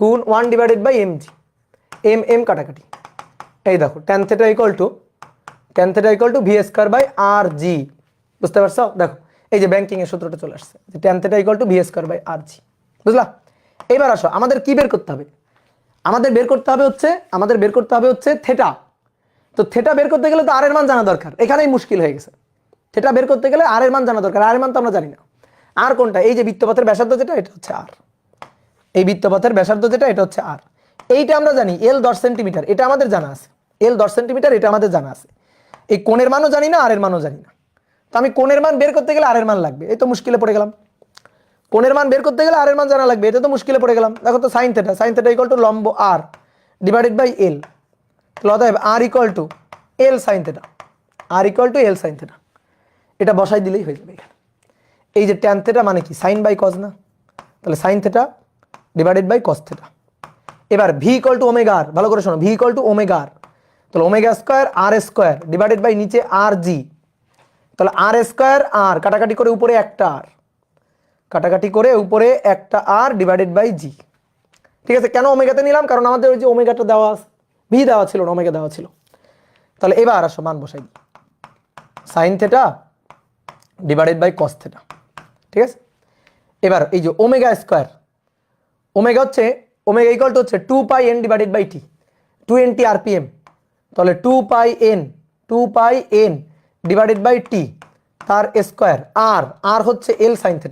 গুণ 1/mg, m কাটাকাটি। এই দেখো tan θ = v² / rg, বুঝতে পারছো? দেখো এই যে ব্যাংকিং এর সূত্রটা চলে আসছে যে tan θ = v² / rg, বুঝলা? এবার আসো আমাদের কি বের করতে হবে? আমাদের বের করতে হবে হচ্ছে থেটা। তো থেটা বের করতে গেলে তো আর এর মান জানা দরকার, এখানেই মুশকিল হয়ে গেছে। থেটা বের করতে গেলে আর এর মান জানা দরকার, আর এর মান তো আমরা জানি না। আর কোনটা? এই যে বৃত্তপথের ব্যাসার্ধ যেটা, এটা হচ্ছে আর, এই বৃত্তপথের ব্যাসার্ধ যেটা, এটা হচ্ছে আর। এইটা আমরা জানি এল 10 সেন্টিমিটার, এটা আমাদের জানা আছে, এল 10 সেন্টিমিটার এটা আমাদের জানা আছে। এই কোণের মানও জানি না, আর এর মানও জানি না। তো আমি কোণের মান বের করতে গেলে আর এর মান লাগবে, এই তো মুশকিলে পড়ে গেলাম। কোণের মান বের করতে গেলে আর এর মান জানা লাগবে, এটা তো মুশকিলে পড়ে গেলাম। দেখো তো sin θ, sin θ = লম্ব r / l, তাহলে অতএব r = l sin θ, r = l sin θ। এটা বসাই দিলেই হয়ে যাবে এখানে। এই যে tan θ মানে কি? sin বাই cos না, তাহলে sin θ / cos θ। এবার v = ω/r, ভালো করে শোনো, v = ω/r, তাহলে ω² r² / নিচে rg, তাহলে r² r কাটাকাটি করে উপরে একটা r, কাটাকাটি করে উপরে একটা r / g। ঠিক আছে, কেন ওমেগাতে নিলাম? কারণ আমাদের ওই যে ওমেগাটা দেওয়া আছে, ভি দেওয়া ছিল না, ওমেগা দেওয়া ছিল। তাহলে এবার আসো মান বসাই দিই, sin θ / cos θ। ঠিক আছে, এবার এই যে ω², ওমেগা হচ্ছে হচ্ছে 2πn / t, 20 RPM, তাহলে 2πn / t তার স্কয়ার, আর হচ্ছে l sin θ,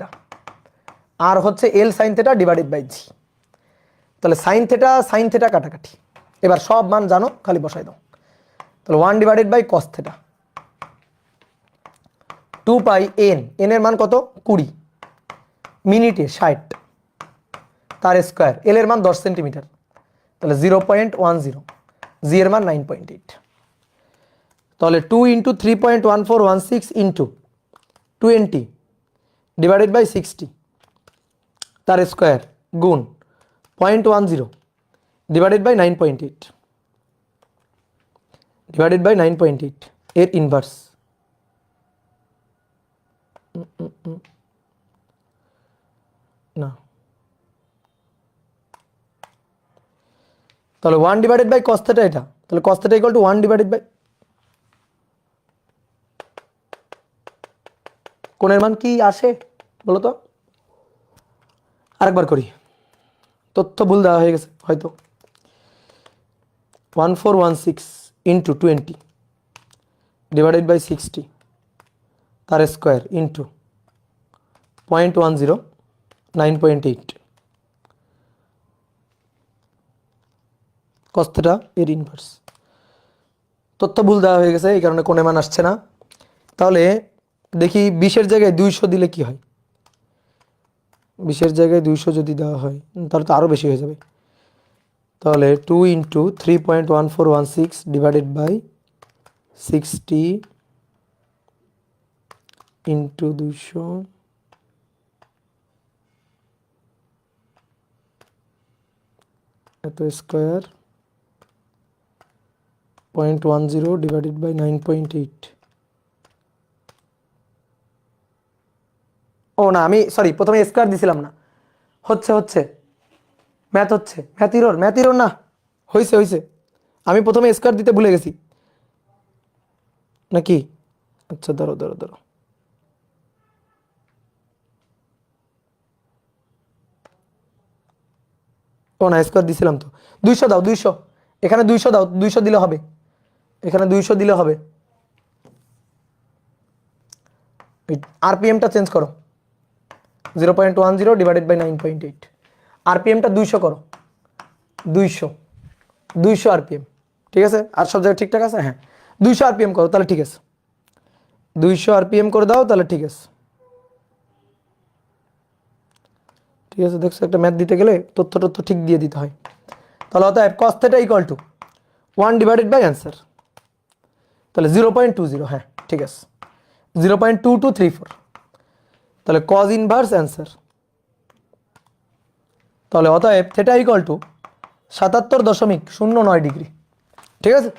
আর হচ্ছে l sin θ / g। তাহলে sin θ কাটাকাটি, এবার সব মান জানো, খালি বসাই দাও। তাহলে 1 / cos θ, 2πn, n এর মান কত? 20, মিনিটে 60, তার স্কয়ার, এল এর মান 10 সেন্টিমিটার, তাহলে 0.10, জি এর মান 9.8। তাহলে 2 × 3.1416 × 20 / 60 তার স্কয়ার গুণ 0.10 / 9.8 এর ইনভার্স। না, তাহলে 1 / cos θ এটা, তাহলে cos θ = 1 কোণের মান কি আসে বলো তো? আরেকবার করি, তথ্য ভুল দেওয়া হয়ে গেছে হয়তো। 1416 × 20 / 60 তার স্কয়ার ইন্টু 0.10 9.8 cos θ এর ইনভার্স। তথ্য ভুল দেওয়া হয়ে গেছে, এই কারণে কোণের মান আসছে না। তাহলে দেখি 20-এর জায়গায় 200 দিলে কি হয়। 20-এর জায়গায় 200 যদি দেওয়া হয় তাহলে তো আরও বেশি হয়ে যাবে। তাহলে 2 × 3.1416 / 60 × 200 এত স্কোয়ার 0.10 ডিভাইডেড বাই 9.8। ও না, আমি সরি, প্রথমে স্কোয়ার দিছিলাম না। হচ্ছে ম্যাথ ইরোর না, হয়েছে। আমি প্রথমে স্কোয়ার দিতে ভুলে গেছি নাকি? আচ্ছা ধরো। ও না, স্কোয়ার দিছিলাম তো। 200 দাও, 200। এখানে 200 দাও, 200 দিলে হবে। এখানে 200 দিলে হবে। আরপিএমটা চেঞ্জ করো, 0.10 ডিভাইডেড বাই 9.8। আরপিএমটা 200 করো, 200 আরপিএম। ঠিক আছে? আর সব জায়গায় ঠিকঠাক আছে? হ্যাঁ, 200 আরপিএম করো, তাহলে ঠিক আছে। 200 আরপিএম করে দাও, তাহলে ঠিক আছে। ঠিক আছে, দেখছো, একটা ম্যাথ দিতে গেলে তথ্য ঠিক দিয়ে দিতে হয়। তাহলে অতএব cos θ equal to 1 divided by answer, তাহলে 0.20। হ্যাঁ ঠিক আছে, 0.2234। তাহলে cos ইনভার্স অ্যান্সার, তাহলে অতএব θ ইকুয়াল টু 77.09 ডিগ্রি। ঠিক আছে,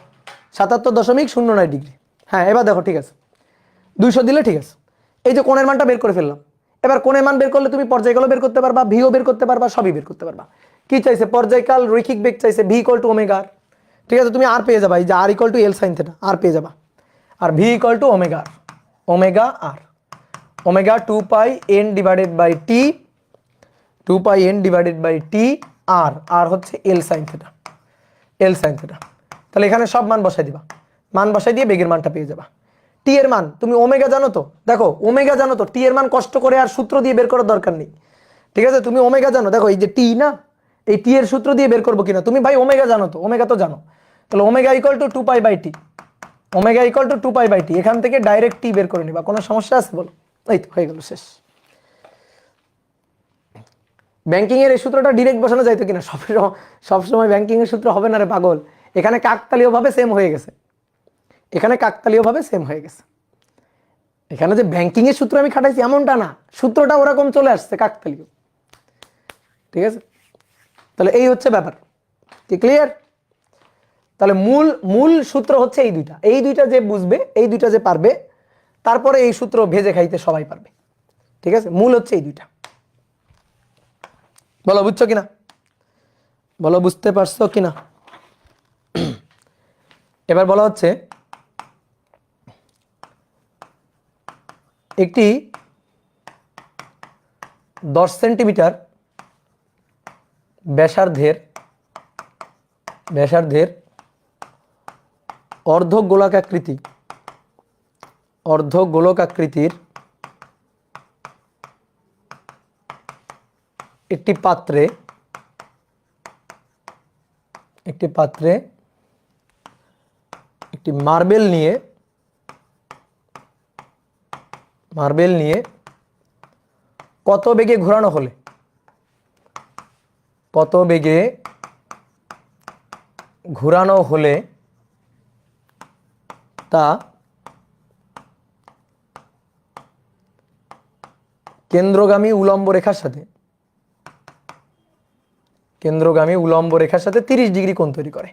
77.09 ডিগ্রি। হ্যাঁ, এবার দেখো, ঠিক আছে, 200 দিলে ঠিক আছে। এই যে কোণের মানটা বের করে ফেললাম। এবার কোণের মান বের করলে তুমি পর্যায়কালও বের করতে পারবা, ভিও বের করতে পারবা, সবই বের করতে পারবা। কি চাইছে? পর্যায়কাল রৈখিক বেগ চাইছে, V equal to omega R. ঠিক আছে, তুমি আর পেয়ে যাবা, এই যে R equal to L sine theta, R পেয়ে যাবা। আর V equal to omega R, omega R, omega 2 pi N divided by T, 2 pi N divided by T R, R হচ্ছে L sine theta, L sine theta. তাহলে এখানে সব মান বসাই দিবা, মান বসাই দিয়ে বেগের মানটা পেয়ে যাবা। টি এর মান তুমি ওমেগা জানো তো, দেখো ওমেগা জানো তো, টি এর মান কষ্ট করে আর সূত্র দিয়ে বের করার দরকার নেই। ঠিক আছে, তুমি ওমেগা জানো, দেখো এই যে টি না, এই টি এর সূত্র দিয়ে বের করবো কিনা, তুমি ভাই ওমেগা জানো তো, ওমেগা তো জানো। তাহলে omega equal to 2 pi by T, omega equal to 2 pi by T, এখান থেকে ডাইরেক্ট টি বের করে নিবা। কোনো সমস্যা আছে বলো? এই তো হয়ে গেল, শেষ। ব্যাংকিং এর এই সূত্রটা ডিরেক্ট বসানো যাইতো কিনা? সবসময় ব্যাংকিং এর সূত্র হবে না রে পাগল, এখানে কাকতালীয় ভাবে সেম হয়ে গেছে, এখানে কাকতালীয় ভাবে সেম হয়ে গেছে। এখানে যে ব্যাংকিং এর সূত্র আমি খাটাইছি এমনটা না, সূত্রটা ওরকম চলে আসছে কাকতালীয়। ঠিক আছে, তাহলে এই হচ্ছে ব্যাপার, কি ক্লিয়ার? তাহলে মূল মূল সূত্র হচ্ছে এই দুইটা, এই দুইটা যে বুঝবে, এই দুইটা যে পারবে, তারপরে এই সূত্র ভেজে খাইতে সবাই পারবে। ঠিক আছে, মূল হচ্ছে এই দুইটা। বলো বুঝছো কিনা, বলো বুঝতে পারছো কিনা? এবার বলা হচ্ছে একটি 10 সেন্টিমিটার ব্যাসার্ধের অর্ধগোলকাকৃতির একটি পাত্রে একটি মার্বেল নিয়ে কত বেগে ঘোরানো হলে তা কেন্দ্রগামী উলম্ব রেখার সাথে 30 ডিগ্রি কোণ তৈরি করে।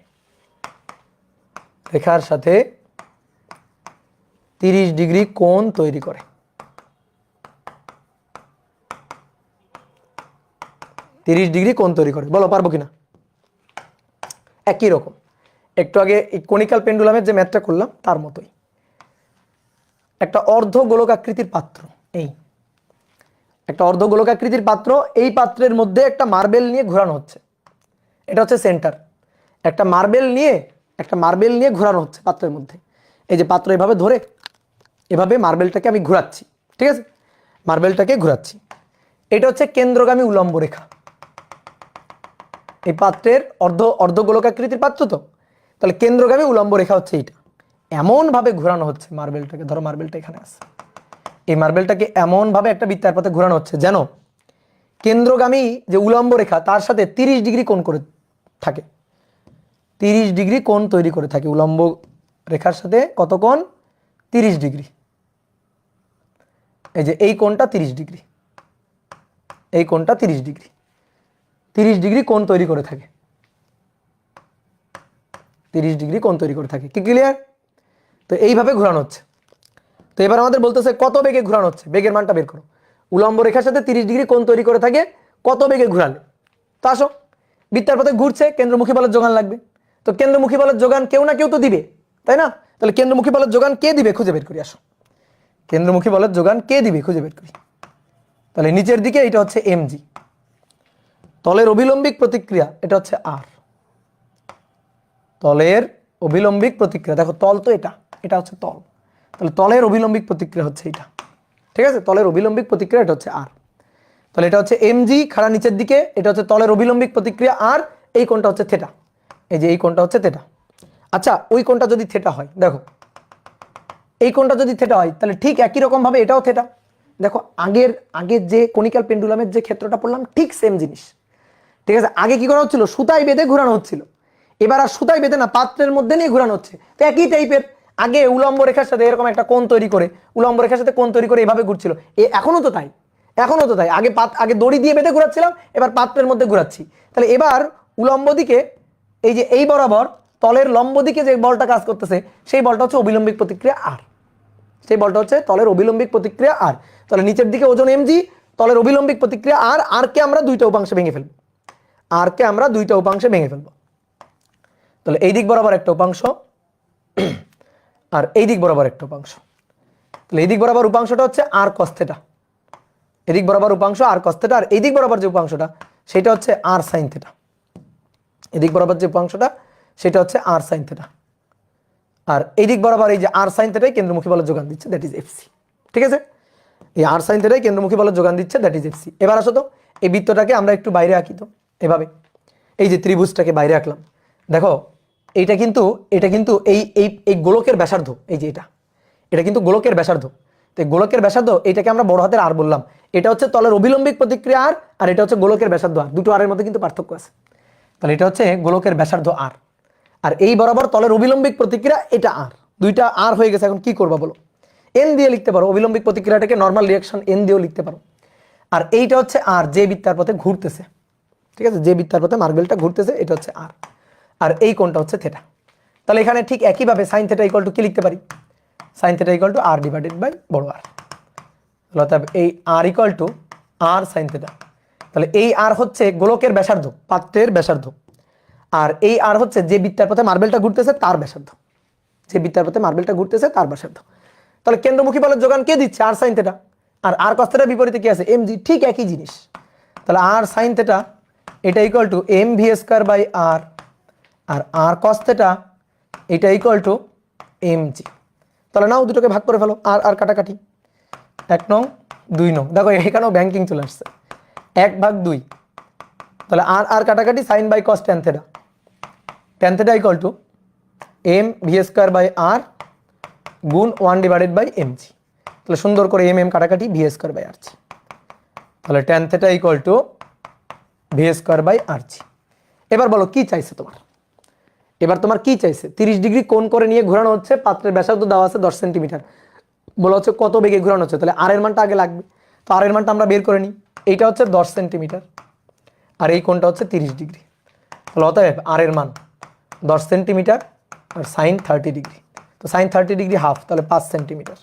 রেখার সাথে 30 ডিগ্রি কোণ তৈরি করে। 30 ডিগ্রি কোণ তৈরি করে, বলো পারবো কিনা? একই রকম, একটু আগে কনিক্যাল পেন্ডুলামের যে ম্যাথটা করলাম তার মতোই। একটা অর্ধগোলকাকৃতির পাত্র, এই একটা অর্ধগোলকাকৃতির পাত্র, এই পাত্রের মধ্যে একটা মার্বেল নিয়ে ঘোরানো হচ্ছে, এটা হচ্ছে সেন্টার। একটা মার্বেল নিয়ে ঘোরানো হচ্ছে পাত্রের মধ্যে। এই যে পাত্র এভাবে ধরে, এভাবে মার্বেলটাকে আমি ঘোরাচ্ছি। ঠিক আছে, মার্বেলটাকে ঘোরাচ্ছি, এটা হচ্ছে কেন্দ্রগামী উলম্ব রেখা। এই পাত্রের অর্ধগোলকাকৃতির পাত্র তো, তাহলে কেন্দ্রগামী উলম্ব রেখা হচ্ছে এইটা। এমন ভাবে ঘোরানো হচ্ছে মার্বেলটাকে, ধরো মার্বেলটা এখানে আছে, এই মার্বেলটাকে এমন ভাবে একটা বৃত্তাকার পথে ঘোরানো হচ্ছে যেন কেন্দ্রগামী যে উলম্ব রেখা তার সাথে 30 ডিগ্রি কোণ করে থাকে, 30 ডিগ্রি কোণ তৈরি করে থাকে। উলম্ব রেখার সাথে কত কোণ? 30 ডিগ্রি। এই যে এই কোণটা 30 ডিগ্রি, এই কোণটা 30 ডিগ্রি, 30 ডিগ্রি কোণ তৈরি করে থাকে। 30 ডিগ্রি কোণ তৈরি করে থাকে। কি ক্লিয়ার? তো এইভাবে ঘোরানো হচ্ছে। তো এবার আমাদের বলতেছে কত বেগে ঘোরানো হচ্ছে, বেগের মানটা বের করো। উলম্ব রেখার সাথে 30 ডিগ্রি কোণ তৈরি করে থাকে, কত বেগে ঘোরালে। তো আসো, বৃত্তার পথে ঘুরছে, কেন্দ্রমুখী বলের যোগান লাগবে। তো কেন্দ্রমুখী বলের যোগান কেউ না কেউ তো দিবে, তাই না? তাহলে কেন্দ্রমুখী বলের যোগান কে দিবে খুঁজে বের করি। আসো, কেন্দ্রমুখী বলের যোগান কে দিবে খুঁজে বের করি। তাহলে নিচের দিকে এটা হচ্ছে mg, তলের অভিলম্বিক প্রতিক্রিয়া এটা হচ্ছে r, তলের অভিলম্বিক প্রতিক্রিয়া, দেখো তল তো এটা, এটা হচ্ছে তল, তাহলে তলের অভিলম্বিক প্রতিক্রিয়া হচ্ছে এটা। ঠিক আছে, তলের অভিলম্বিক প্রতিক্রিয়া এটা হচ্ছে r। তাহলে এটা হচ্ছে mg খাড়া নিচের দিকে, এটা হচ্ছে তলের অভিলম্বিক প্রতিক্রিয়া r, এই কোণটা হচ্ছে থেটা, এই যে এই কোণটা হচ্ছে থেটা। আচ্ছা, ওই কোণটা যদি থেটা হয়, দেখো এই কোণটা যদি থেটা হয় তাহলে ঠিক একই রকম ভাবে এটাও থেটা। দেখো আগের যে কনিক্যাল পেন্ডুলামের যে ক্ষেত্রটা পড়লাম ঠিক সেম জিনিস। ঠিক আছে, আগে কি করা হচ্ছিল, সুতায় বেঁধে ঘোরানো হচ্ছিল, এবার আর সুতায় বেঁধে না, পাত্রের মধ্যে নিয়ে ঘোরানো হচ্ছে। তো একই টাইপের, আগে উলম্ব রেখার সাথে এরকম একটা কোণ তৈরি করে, উলম্ব রেখার সাথে কোণ তৈরি করে এভাবে ঘুরছিল, এখনো তো তাই, এখনো তো তাই। আগে দড়ি দিয়ে বেঁধে ঘোরাচ্ছিলাম, এবার পাত্রের মধ্যে ঘোরাচ্ছি। তাহলে এবার উলম্ব দিকে এই যে এই বরাবর তলের লম্ব দিকে যে বলটা কাজ করতেছে, সেই বলটা হচ্ছে অভিলম্বিক প্রতিক্রিয়া আর, সেই বলটা হচ্ছে তলের অভিলম্বিক প্রতিক্রিয়া আর। তাহলে নিচের দিকে ওজন mg, তলের অভিলম্বিক প্রতিক্রিয়া আর, আর কে আমরা দুইটা উপাংশে ভেঙে ফেলবো, আর কে আমরা দুইটা উপাংশে ভেঙে ফেলবো। তাহলে এই দিক বরাবর একটা উপাংশ আর এই দিক বরাবর একটা উপাংশ। তাহলে এই দিক বরাবর উপাংশটা হচ্ছে আর cos থিটা, এদিক বরাবর উপাংশ আর cos থিটা, আর এই দিক বরাবর যে উপাংশটা সেটা হচ্ছে আর sin থিটা, এদিক বরাবর যে উপাংশটা সেটা হচ্ছে আর sin থিটা, আর এই দিক বরাবর এই যে আর sin থিটাই কেন্দ্রমুখী বলের যোগান দিচ্ছে, দ্যাট ইজ fc। ঠিক আছে, এই আর sin থিটাই কেন্দ্রমুখী বলের যোগান দিচ্ছে, দ্যাট ইজ fc। এবার আসো তো এই বৃত্তটাকে আমরা একটু বাইরে আঁকি, তো এভাবে এই যে ত্রিভুজটাকে বাইরে আঁকলাম, দেখো এটা কিন্তু এই এই এই গোলকের ব্যাসার্ধ, এই যে এটা কিন্তু গোলকের ব্যাসার্ধ। তো গোলকের ব্যাসার্ধ এটাকে আমরা বড় হাতের আর বললাম, এটা হচ্ছে তলের অভিলম্বিক প্রতিক্রিয়া আর, আর এটা হচ্ছে গোলকের ব্যাসার্ধ আর, দুটো আরের মধ্যে কিন্তু পার্থক্য আছে। তাহলে এটা হচ্ছে গোলকের ব্যাসার্ধ আর, আর এই বরাবর তলের অভিলম্বিক প্রতিক্রিয়া এটা আর, দুইটা আর হয়ে গেছে। এখন কি করবা বলো, এন দিয়ে লিখতে পারো, অভিলম্বিক প্রতিক্রিয়াটাকে নর্মাল রিঅ্যাকশন এন দিয়েও লিখতে পারো। আর এইটা হচ্ছে আর, যে বৃত্তার পথে ঘুরতেছে, ঠিক আছে, যে বৃত্তার পথে মার্বেলটা ঘুরতেছে এটা হচ্ছে আর, আর এই কোণটা হচ্ছে থেটা। তাহলে এখানে ঠিক একইভাবে সাইন থেটা ইকুয়াল টু কি লিখতে পারি, sine theta equal to R divided by বড় আর। অর্থাৎ এই R equal to R sine theta. তাহলে এই আর হচ্ছে গোলকের ব্যাসার্ধ, পাত্রের ব্যাসার্ধ, আর এই আর হচ্ছে যে বৃত্তার পথে মার্বেলটা ঘুরতেছে তার ব্যাসার্ধ, যে বৃত্তার পথে মার্বেলটা ঘুরতেছে তার ব্যাসার্ধ। তাহলে কেন্দ্রমুখী বলের যোগান কে দিচ্ছে, আর সাইন থেটা, আর আর cos থেটার বিপরীতে কি আছে, mg, ঠিক একই জিনিস। তাহলে আর সাইন থেটা এটা equal to M V square by r, আর আর cos থেটা এটা ইকুয়াল টু mg। তাহলে নাও দুটোকে ভাগ করে ফেলো, আর আর কাটাকাটি, 1 নং 2 নং, দেখো এখানেও ব্যাংকিং চলে আসছে, 1/2। তাহলে আর আর কাটাকাটি sine by cos tan theta, tan theta equal to M V square by R গুণ 1 ডিভাইডেড বাই mg। তাহলে সুন্দর করে এম কাটাকাটি, ভি স্কোয়ার বাই আরজি। তাহলে tan theta equal to V square by RG. এবার বলো কি চাইছে তোমার, এবার তোমার কি চাইছে, 30 ডিগ্রি কোণ করে নিয়ে ঘোরানো হচ্ছে, পাত্রের ব্যাসার্ধ দেওয়া আছে 10 সেন্টিমিটার, বলা হচ্ছে কত বেগে ঘোরানো হচ্ছে। তাহলে আর এর মানটা আগে লাগবে, তো আর এর মানটা আমরা বের করে নিই। এইটা হচ্ছে 10 সেন্টিমিটার আর এই কোণটা হচ্ছে 30 ডিগ্রি। তাহলে অতএব আর এর মান 10 সেন্টিমিটার আর সাইন 30 ডিগ্রি, তো সাইন 30 ডিগ্রি হাফ, তাহলে 5 সেন্টিমিটার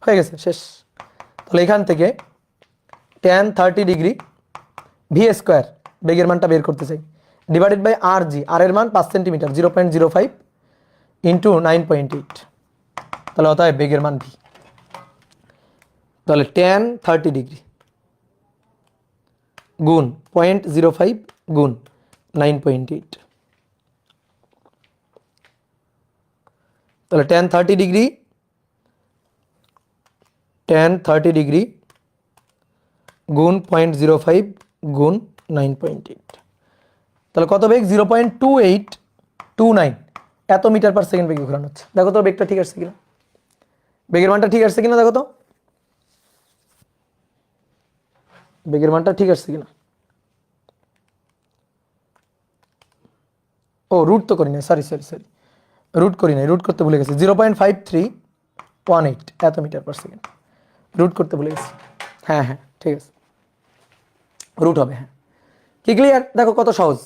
হয়ে গেছে, শেষ। তাহলে এখান থেকে ট্যান 30 ডিগ্রি ভি স্কোয়ার বেগের মানটা বের করতে চাই, ডিভাইডেড বাই আর জি, আর এর মান 5 সেন্টিমিটার, 0.05 ইন্টু 9.8, তাহলে অতএব বেগের মান ভি। তাহলে ট্যান 30 ডিগ্রি গুণ 0.05 গুণ 9.8, তাহলে ট্যান 30 ডিগ্রি গুণ 0.05 গুণ 9.8, তাহলে কত বেগ, 0.2829 এত মিটার পার সেকেন্ড বেগে ঘোরানো হচ্ছে। দেখো তো বেগটা ঠিক আসছে কিনা, বেগের মানটা ঠিক আসছে কিনা, দেখো তো বেগের মানটা ঠিক আসছে কিনা। ও রুট তো করি না, সরি রুট করি নাই, রুট করতে ভুলে গেছি, 0.5318 এত মিটার পার সেকেন্ড, রুট করতে ভুলে গেছি। হ্যাঁ হ্যাঁ ঠিক আছে, রুট হবে, হ্যাঁ। কি ক্লিয়ার, দেখো কত সহজ,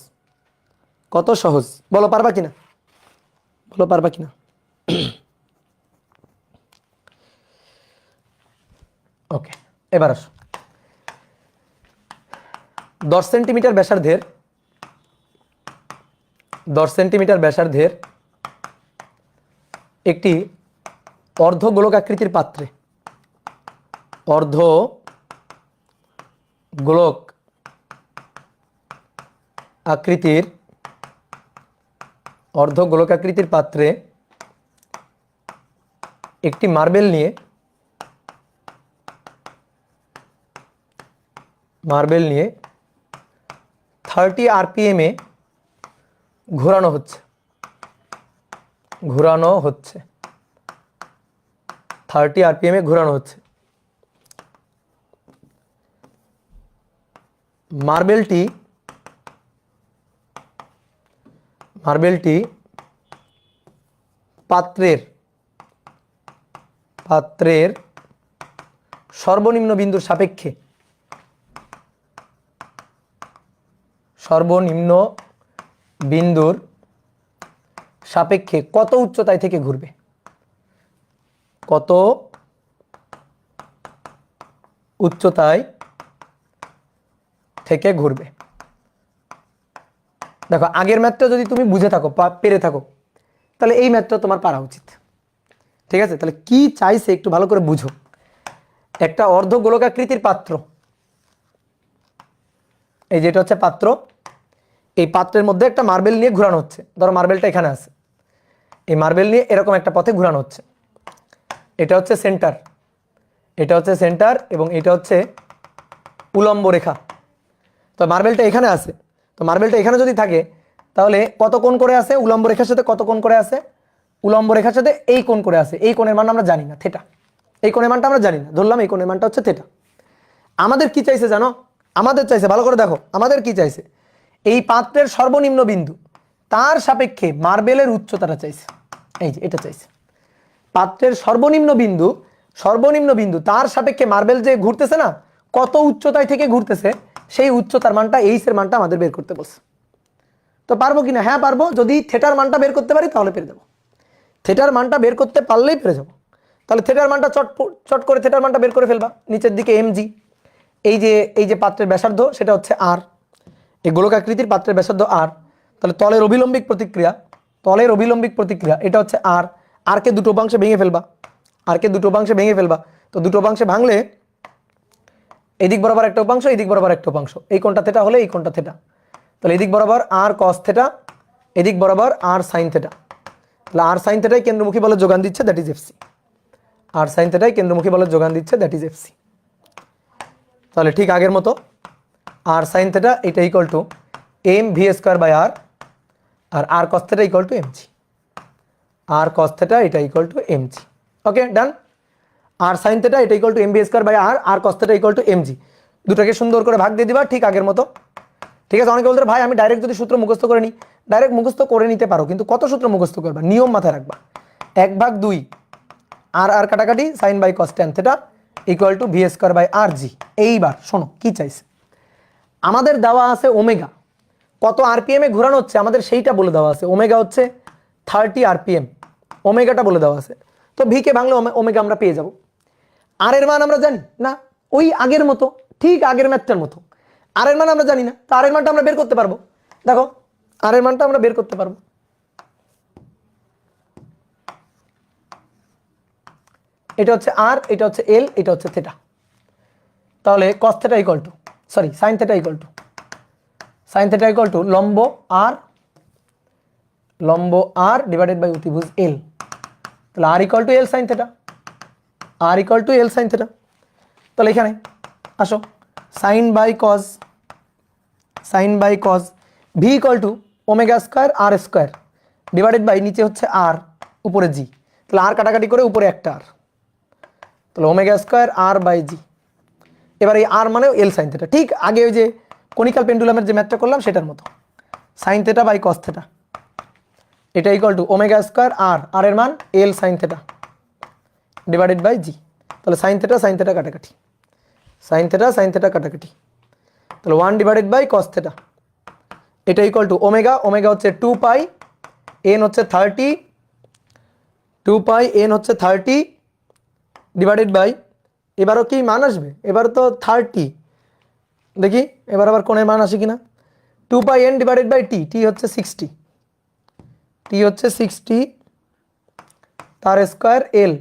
কত সহজ, বলো পারবা কিনা। বলো পারবা কিনা? ওকে, এবার আসো। 10 সেন্টিমিটার ব্যাসার্ধের 10 সেন্টিমিটার ব্যাসার্ধের একটি অর্ধ গোলক আকৃতির পাত্রে অর্ধ গোলক আকৃতির পাত্রে একটি মার্বেল নিয়ে 30 RPM এ ঘোরানো হচ্ছে 30 RPM এ ঘোরানো হচ্ছে। মার্বেলটি পাত্রের সর্বনিম্ন বিন্দুর সাপেক্ষে কত উচ্চতায় থেকে ঘুরবে? কত উচ্চতায় থেকে ঘুরবে? দেখো, আগের ম্যাথটা যদি তুমি বুঝে থাকো, পেরে থাকো, তাহলে এই ম্যাথটা তোমার পারা উচিত। ঠিক আছে, তাহলে কি চাইছে একটু ভালো করে বুঝো। একটা অর্ধ গোলকাকৃতির পাত্র, এই যেটা হচ্ছে পাত্র, এই পাত্রের মধ্যে একটা মার্বেল নিয়ে ঘোরানো হচ্ছে। ধরো মার্বেলটা এখানে আছে, এই মার্বেল নিয়ে এরকম একটা পথে ঘোরানো হচ্ছে। এটা হচ্ছে সেন্টার এবং এটা হচ্ছে উলম্ব রেখা। তো মার্বেলটা এখানে আছে, তো মার্বেলটা এখানে যদি থাকে তাহলে কত কোণ করে আছে? উলম্ব রেখার সাথে কত কোণ করে আছে? উলম্ব রেখার সাথে এই কোণ করে আছে। এই কোণের মান আমরা জানি না, থিটা। এই কোণের মানটা আমরা জানি না, ধরলাম এই কোণের মানটা হচ্ছে থিটা। আমাদের কি চাইছে জানো? আমাদের চাইছে, ভালো করে দেখো, আমাদের কি চাইছে? এই পাত্রের সর্বনিম্ন বিন্দু তার সাপেক্ষে মার্বেলের উচ্চতাটা চাইছে। এই যে এটা চাইছে, পাত্রের সর্বনিম্ন বিন্দু তার সাপেক্ষে মার্বেল যে ঘুরতেছে না, কত উচ্চতায় থেকে ঘুরতেছে, সেই উচ্চতার মানটা, এইচ এর মানটা আমাদের বের করতে বলছে। তো পারবো কিনা? হ্যাঁ পারবো। যদি থিটার মানটা বের করতে পারি তাহলে পেরে যাবো। থিটার মানটা বের করতে পারলেই পেরে যাবো। তাহলে থিটার মানটা চট করে থিটার মানটা বের করে ফেলবা। নিচের দিকে mg, এই যে পাত্রের ব্যাসার্ধ সেটা হচ্ছে r, এই গোলকাকৃতির পাত্রের ব্যাসার্ধ r। তাহলে তলের অভিলম্বিক প্রতিক্রিয়া এটা হচ্ছে r কে দুটো অংশে ভেঙে ফেলবা। তো দুটো অংশে ভাঙলে এদিক বরাবর একটা উপাংশ, এদিক বরাবর একটা উপাংশ, এই কোণটা থিটা হলে এই কোণটা থিটা। তাহলে এদিক বরাবর r cos থিটা, এদিক বরাবর r sin থিটা। তাহলে r sin থিটাই কেন্দ্রমুখী বলের যোগান দিচ্ছে, that is fc। r sin থিটাই কেন্দ্রমুখী বলের যোগান দিচ্ছে, দ্যাট ইজ fc। তাহলে ঠিক আগের মতো r sin থিটা এটা equal to mv square by r, আর r cos theta equal to mg। r cos theta এটা equal to mg। Okay, done. r sin theta এটা equal to mv square by r, r cos theta equal to mg। দুটাকে সুন্দর করে ভাগ দিয়ে দিবা ঠিক আগের মতো। ঠিক আছে, অনেকে বলতে ভাই আমি ডাইরেক্ট যদি সূত্র মুখস্থ করে নিই, ডাইরেক্ট মুখস্থ করে নিতে পারো, কিন্তু কত সূত্র মুখস্থ করবা? নিয়ম মাথায় রাখবা। 1/2 r কাটাকাটি sin by cos tan theta equal to v square by rg। এইবার শোনো কি চাইছে। আমাদের দেওয়া আছে ওমেগা, কত আরপিএম এ ঘোরানো হচ্ছে আমাদের সেইটা বলে দেওয়া আছে। ওমেগা হচ্ছে 30 RPM, ওমেগাটা বলে দেওয়া আছে। তো ভি কে ভাঙলে ওমেগা আমরা পেয়ে যাব। আর এর মান আমরা জানি না, ওই আগের মতো, ঠিক আগের ম্যাথটার মতো। আর এর মান আমরা জানি না, তো আর এর মানটা আমরা বের করতে পারবো। দেখো, আর এর মানটা আমরা বের করতে পারবো। এটা হচ্ছে আর, এটা হচ্ছে এল, এটা হচ্ছে থিটা। তাহলে cos theta equal to, sorry sin theta equal to লম্ব আর ডিভাইডেড বাই অতিভুজ এল। তাহলে R equal to L sin theta, তাহলে এখানে আসো, sin by cos V equal to omega square R square divided by নিচে হচ্ছে আর, উপরে জি। তাহলে আর কাটাকাটি করে উপরে একটা আর, তাহলে ওমেগা স্কয়ার আর বাই জি। এবার এই আর মানে এল sin থিটা, ঠিক আগে ওই যে কনিক্যাল পেন্ডুলামের যে ম্যাথটা করলাম সেটার মতো। sin theta by cos theta এটা equal to omega square r এর মান l sin theta divided by g. তাহলে sin থিটা কাটাকাটি, তাহলে 1 ডিভাইডেড বাই cos থিটা এটা ইকুয়াল টু ওমেগা হচ্ছে 2 পাই, এন হচ্ছে 30, 2πn হচ্ছে 30 ডিভাইডেড বাই, এবারও কি মান আসবে, এবার তো 30, দেখি এবার আবার কোণের মান আসে কিনা। 2πn ডিভাইডেড বাই টি, টি হচ্ছে 60, টি হচ্ছে 60 তার স্কোয়ার এল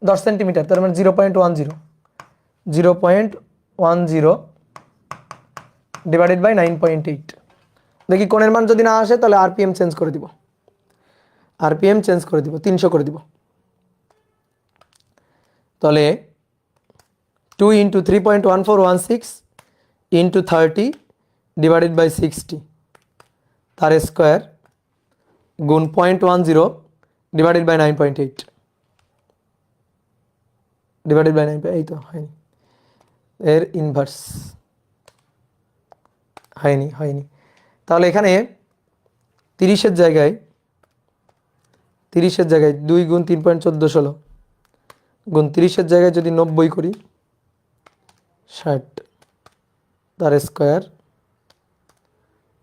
10 সেন্টিমিটার, তার মানে 0.10, 0.10 ডিভাইডেড বাই 9.8। দেখি কোণের মান যদি না আসে তাহলে আরপিএম চেঞ্জ করে দিব, আরপিএম চেঞ্জ করে দিব, 300 করে দিব। তাহলে 2 × 3.1416 ইন্টু 30 ডিভাইডেড বাই 60 তার স্কোয়ার গুণ 0.10 ডিভাইডেড বাই 9.8 ডিভাইডেড বাই 9, এই তো হয়নি, এর ইনভার্স হয়নি। তাহলে এখানে 30-এর জায়গায় 2 গুণ 3.14 গুণ 30-এর জায়গায় যদি 90 করি, 60 তার স্কোয়ার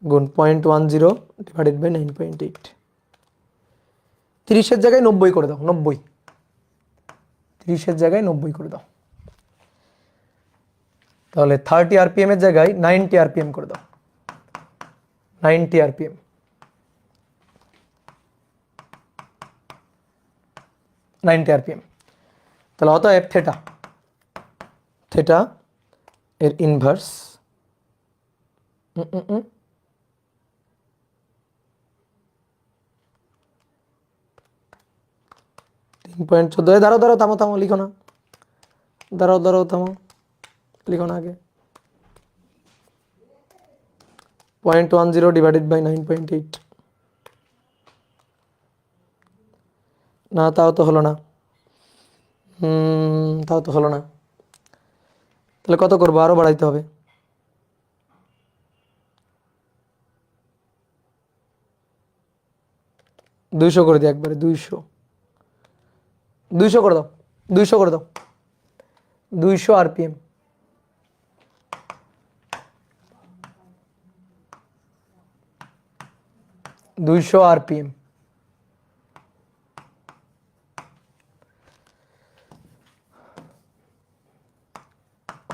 গুণ 0.10 ডিভাইডেড বাই 9.8। 30-এর জায়গায় 90 করে দাও, 90, 30-এর জায়গায় 90 করে দাও। তাহলে 30 আরপিএম এর জায়গায় 90 আরপিএম করে দাও, 90 আরপিএম। তাহলে অতএব থেটা এর ইনভার্স 3.14, দাঁড়াও থামো লিখো না, দাঁড়াও থামো, লিখো না আগে। 0.10 ডিভাইডেড বাই 9.8, না তাও তো হলো না, তাহলে কত করবো, আরো বাড়াইতে হবে। 200 করে দিই একবারে, 200 করে দাও, 200 করে দাও, 200 আরপিএম।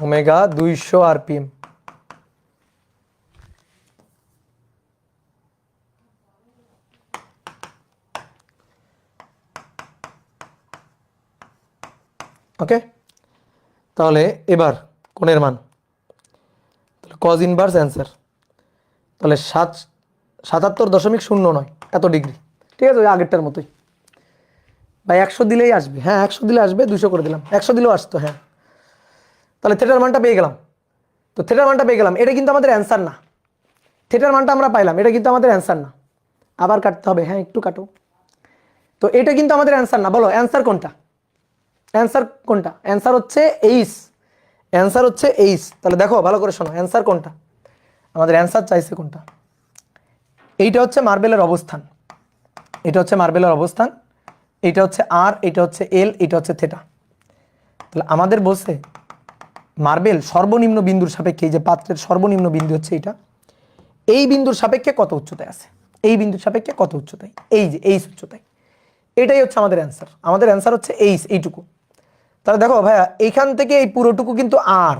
Omega 200 RPM. ওকে, তাহলে এবার কোণের মান, তাহলে কজ ইনভার্স অ্যান্সার, তাহলে 77.09 এত ডিগ্রি, ঠিক আছে, ওই আগেরটার মতোই ভাই। 100 দিলেই আসবে, হ্যাঁ 100 দিলে আসবে, 200 করে দিলাম, 100 দিলেও আসতো, হ্যাঁ। তাহলে থেটার মানটা পেয়ে গেলাম, তো থেটার মানটা পেয়ে গেলাম, এটা কিন্তু আমাদের অ্যান্সার না, থেটার মানটা আমরা পাইলাম, এটা কিন্তু আমাদের অ্যান্সার না, আবার কাটতে হবে, হ্যাঁ একটু কাটো। তো এটা কিন্তু আমাদের অ্যান্সার না, বলো অ্যান্সার কোনটা, অ্যান্সার হচ্ছে এইস, তাহলে দেখো ভালো করে শোনো, অ্যান্সার কোনটা, আমাদের অ্যান্সার চাইছে কোনটা, এইটা হচ্ছে মার্বেলের অবস্থান, এটা হচ্ছে মার্বেলের অবস্থান, এটা হচ্ছে আর, এটা হচ্ছে এল, এটা হচ্ছে থেটা। তাহলে আমাদের বলছে মার্বেল সর্বনিম্ন বিন্দুর সাপেক্ষে, এই যে পাত্রের সর্বনিম্ন বিন্দু হচ্ছে এটা, এই বিন্দুর সাপেক্ষে কত উচ্চতায় আছে, এই বিন্দুর সাপেক্ষে কত উচ্চতায়, এই যে এইচ উচ্চতায়, এটাই হচ্ছে আমাদের অ্যান্সার। আমাদের অ্যান্সার হচ্ছে এইটুকু। তাহলে দেখো ভাইয়া, এইখান থেকে এই পুরোটুকু কিন্তু আর,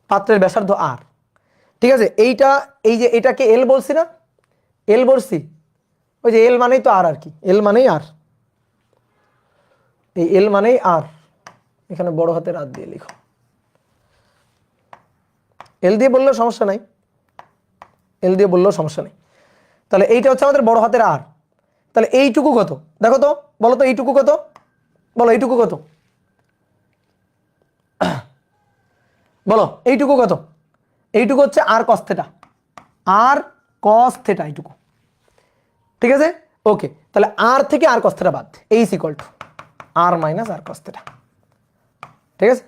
পাত্রের ব্যাসার্ধ আর, ঠিক আছে। এইটা, এই যে এটাকে এল বলছি না, এল বলছি, ওই যে এল মানেই তো আর কি, এল মানেই আর, এই এল মানেই আর, এখানে বড় হাতের আর দিয়ে লিখো, এল দিয়ে বললেও সমস্যা নাই, তাহলে এইটা হচ্ছে আমাদের বড় হাতের আর। তাহলে এইটুকু কত, দেখো তো, বলো তো এইটুকু কত, বলো এইটুকু কত, বলো এইটুকু কত, এইটুকু হচ্ছে আর কস থেটা, এইটুকু, ঠিক আছে। ওকে, তাহলে আর থেকে আর কস থেটা বাদ, h equal to r minus r cos theta, ঠিক আছে,